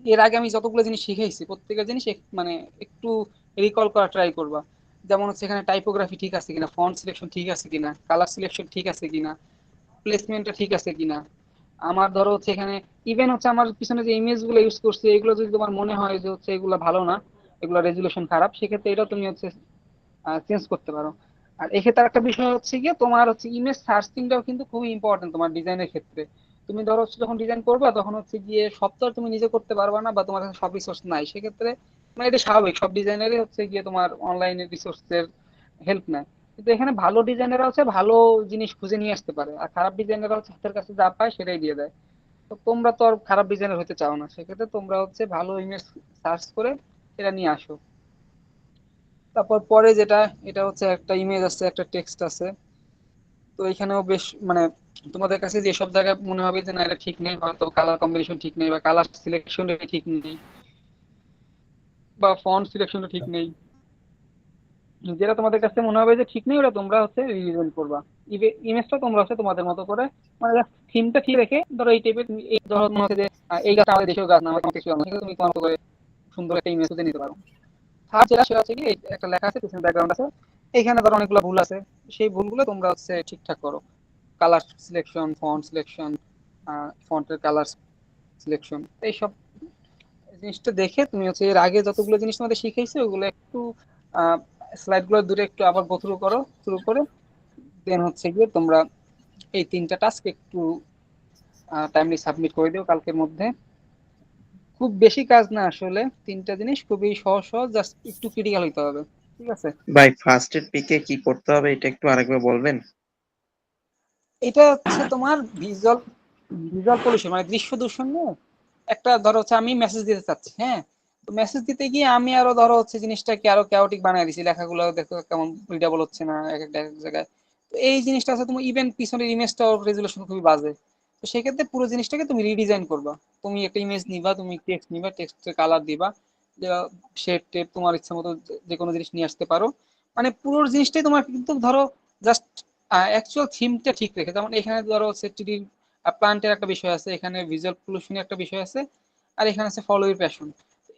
এর আগে আমি যতগুলো জিনিস শিখেছি প্রত্যেকটা জিনিস মানে একটু রিকল করা ট্রাই করবা। যেমন হচ্ছে এখানে টাইপোগ্রাফি ঠিক আছে কিনা, ফন্ট সিলেকশন ঠিক আছে কিনা, কালার সিলেকশন ঠিক আছে কিনা, প্লেসমেন্টটা ঠিক আছে কিনা। আমার ধরো হচ্ছে এখানে ইভেন হচ্ছে আমার পিছনে যে ইমেজ গুলো ইউজ করছি এগুলো যদি তোমার মনে হয় যে হচ্ছে এগুলো ভালো না, এগুলো রেজুলেশন খারাপ, সেক্ষেত্রে এটাও তুমি হচ্ছে চেঞ্জ করতে পারো। আর এক্ষেত্রে একটা বিষয় হচ্ছে গিয়ে তোমার হচ্ছে ইমেজ সার্চিংটাও কিন্তু খুবই ইম্পর্টেন্ট তোমার ডিজাইনের ক্ষেত্রে। তুমি ধরো হচ্ছে যখন ডিজাইন করবা তখন হচ্ছে গিয়ে সব তো আর তুমি নিজে করতে পারবা না, বা তোমার কাছে সব রিসোর্স নাই, সেক্ষেত্রে মানে এটা স্বাভাবিক, সব ডিজাইনারই হচ্ছে গিয়ে তোমার অনলাইনে রিসোর্সের হেল্প নেয়। কিন্তু এখানে ভালো ডিজাইনাররা হচ্ছে ভালো জিনিস খুঁজে নিয়ে আসতে পারে, আর খারাপ ডিজাইনাররা হচ্ছে হাতের কাছে যা পায় সেটাই দিয়ে দেয়। তো তোমরা তো আর খারাপ ডিজাইনার হতে চাও না, সেক্ষেত্রে তোমরা হচ্ছে ভালো ইমেজ সার্চ করে এটা নিয়ে আসো। তারপর পরে যেটা, এটা হচ্ছে একটা ইমেজ আছে, একটা টেক্সট আছে। তো এখানেও বেশ মানে তোমাদের কাছে যেসব জায়গায় মনে হবে যে না এটা ঠিক নেই, হয়তো কালার কম্বিনেশন ঠিক নেই, বা কালার সিলেকশন ঠিক নেই, বা ফন্ট সিলেকশনটা ঠিক নেই, যেটা তোমাদের কাছে মনে হবে যে ঠিক নেই ওটা তোমরা হচ্ছে রিভিশন করবা। ইমেজটা তোমরা হচ্ছে তোমাদের মতো করে মানে থিমটা ঠিক রেখে, ধরো এই টাইপের, এই ধরো মনে হচ্ছে যে এই গাছটা আমাদের দেশীয় গাছ না, আমাদের দেশীয় না, তুমি তোমার মতো করে সুন্দর একটা ইমেজ নিতে পারো। থার্ড যেটা সেটা হচ্ছে কি একটা লেখা আছে, পিছনে ব্যাকগ্রাউন্ড আছে, এখানে ধরো অনেকগুলো ভুল আছে, সেই ভুলগুলো তোমরা হচ্ছে ঠিকঠাক করো। কালার সিলেকশন, ফন্ট সিলেকশন, ফন্টের কালার সিলেকশন, এইসব জিনিসটা দেখে তুমি হচ্ছে এর আগে যতগুলো জিনিস তোমাদের শিখেছি ওগুলো একটু স্লাইড গুলো দূরে একটু আবার গো থ্রু করো, শুরু করে দেন হচ্ছে গিয়ে তোমরা এই 3টা টাস্ক একটু টাইমলি সাবমিট করে দিও কালকের মধ্যে। খুব বেশি কাজ না আসলে, 3টা জিনিস খুবই সহজ সহজ, জাস্ট একটু ক্রিটিক্যাল হইতে হবে, ঠিক আছে? ভাই ফার্স্ট এড পিকে কি করতে হবে এটা একটু আরেকবার বলবেন? এটা হচ্ছে তোমার ভিজুয়াল ভিজুয়াল পলিউশন, মানে দৃশ্য দূষণ নিয়ে একটা, ধরো হচ্ছে আমি মেসেজ দিতে চাচ্ছি, হ্যাঁ, তো মেসেজ দিতে গিয়ে আমি আরো ধরো হচ্ছে জিনিসটাকে আরো chaotic বানায় দিছি, লেখাগুলো দেখো কেমন রিডেবল হচ্ছে না এক একটা এক এক জায়গায়। তো এই জিনিসটা আছে, তুমি ইভেন পিছনের ইমেজটা রেজুলেশন খুবই বাজে, তো সেক্ষেত্রে পুরো জিনিসটাকে তুমি রিডিজাইন করবা। তুমি একটা ইমেজ নিবা, তুমি টেক্সট নিবা, টেক্সটের কালার দিবা, শেপ টেপ তোমার ইচ্ছা মতো যে কোনো জিনিস নিয়ে আসতে পারো। মানে পুরো জিনিসটাই তোমার কিন্তু ধরো জাস্ট অ্যাকচুয়াল থিমটা ঠিক রেখে, যেমন এখানে ধরো হচ্ছে প্লান্টের একটা বিষয় আছে, এখানে ভিজুয়াল পলিউশনের একটা বিষয় আছে, আর এখানে আছে ফলো ইউর প্যাশন।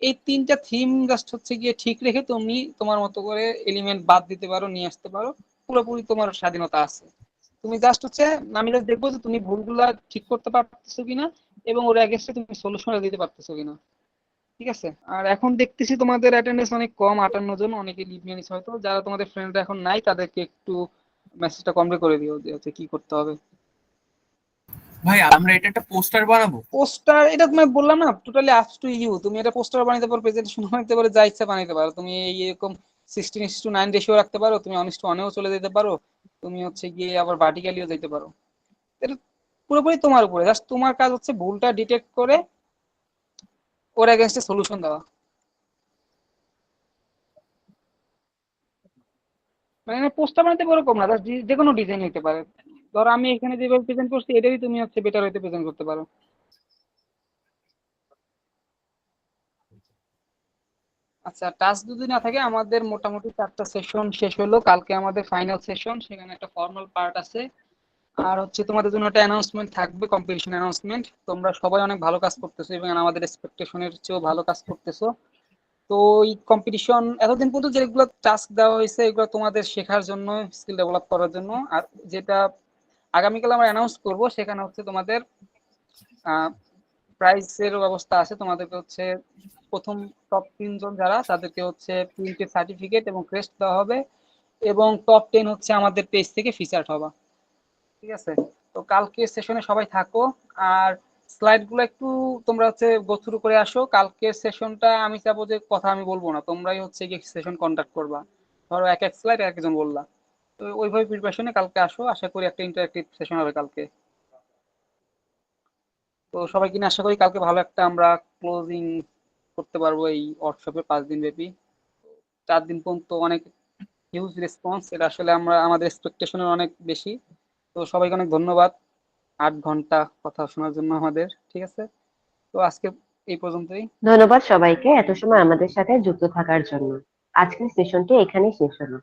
এই 3টা থিম জাস্ট হচ্ছে গিয়ে ঠিক রেখে তুমি তোমার মতো করে এলিমেন্ট বাদ দিতে পারো, নিয়ে আসতে পারো, পুরোপুরি তোমার স্বাধীনতা আছে। তুমি জাস্ট হচ্ছে, আমি জাস্ট দেখবো যে তুমি ভুলগুলা ঠিক করতে পারতেছো কিনা এবং ওর এগেইনস্টে তুমি সলিউশন দিতে পারতেছো কিনা, ঠিক আছে? আর এখন দেখতেছি তোমাদের অ্যাটেন্ডেন্স অনেক কম, 58 জন, অনেকে লিভ নিয়ে নিছে হয়তো, যারা তোমাদের ফ্রেন্ডরা এখন নাই তাদেরকে একটু মেসেজটা কমপ্লিট করে দিও যে হচ্ছে কি করতে হবে। ভাই আমরা এটা একটা পোস্টার বানাবো। পোস্টার এটা তুমি বললাম না, টোটালি আপ টু ইউ, তুমি এটা পোস্টার বানাইতে পারো, প্রেজেন্টেশন বানাইতে পারো, যা ইচ্ছা বানাইতে পারো। তুমি এরকম 16:9 রেশিও রাখতে পারো, তুমি 1:1-এও চলে যেতে পারো, তুমি হচ্ছে গিয়ে আবার ভার্টিক্যালিও যেতে পারো। এটা পুরোপুরি তোমার উপরে, জাস্ট তোমার কাজ হচ্ছে ভুলটা ডিটেক্ট করে ওর এগেনস্টে সলিউশন দেওয়া। মানে পোস্টার বানাইতে পারো কম না, জাস্ট যে কোনো ডিজাইন হতে পারে। ধরো আমি এখানে যেভাবে প্রেজেন্ট করছি এটাই তুমি হচ্ছে বেটার হইতে প্রেজেন্ট করতে পারো। আচ্ছা, টাস্ক যদি না থাকে, আমাদের মোটামুটি 4টা সেশন শেষ হলো, কালকে আমাদের ফাইনাল সেশন, সেখানে একটা ফর্মাল পার্ট আছে। আর হচ্ছে তোমাদের জন্য একটা অ্যানাউন্সমেন্ট থাকবে, কম্পিটিশন অ্যানাউন্সমেন্ট। তোমরা সবাই অনেক ভালো কাজ করতেছো এবং আমাদের এক্সপেকটেশনের চেয়েও ভালো কাজ করতেছো। তো এই কম্পিটিশন এতদিন পর্যন্ত যেগুলো টাস্ক দেওয়া হয়েছে এগুলো তোমাদের শেখার জন্য, স্কিল ডেভেলপ করার জন্য। আর যেটা আগামীকাল আমরা অ্যানাউন্স করব সেখানে হচ্ছে তোমাদের প্রাইজের ব্যবস্থা আছে। তোমাদেরকে হচ্ছে প্রথম টপ 3 জন যারা, তাদেরকে হচ্ছে প্রিন্টেড সার্টিফিকেট এবং ক্রেস্ট দেওয়া হবে, এবং টপ 10 হচ্ছে আমাদের পেজ থেকে ফিচার্ড হবা, ঠিক আছে? তো কালকে সেশনে সবাই থাকো। আর স্লাইড গুলো একটু তোমরা হচ্ছে গো থ্রু করে আসো। কালকের সেশনটা আমি চাবো যে কথা আমি বলবো না, তোমরাই হচ্ছে গিয়ে সেশন কন্ডাক্ট করবা, ধরো এক এক স্লাইড একজন বললা। তো ওইভাবে প্রিপারেশনে কালকে আসো, আশা করি একটা ইন্টারেক্টিভ সেশন হবে কালকে। তো সবাই কিনা আশা করি কালকে ভালো একটা আমরা ক্লোজিং করতে পারবো এই ওয়ার্কশপে 5 দিন ব্যাপী। 4 দিন পর্যন্ত অনেক হিউজ রেসপন্স, এটা আসলে আমরা আমাদের এক্সপেকটেশনের অনেক বেশি। তো সবাইকে অনেক ধন্যবাদ 8 ঘন্টা কথা শোনার জন্য আমাদের, ঠিক আছে? তো আজকে এই পর্যন্তই। ধন্যবাদ সবাইকে এত সময় আমাদের সাথে যুক্ত থাকার জন্য। আজকের সেশনটি এখানেই শেষ হলো।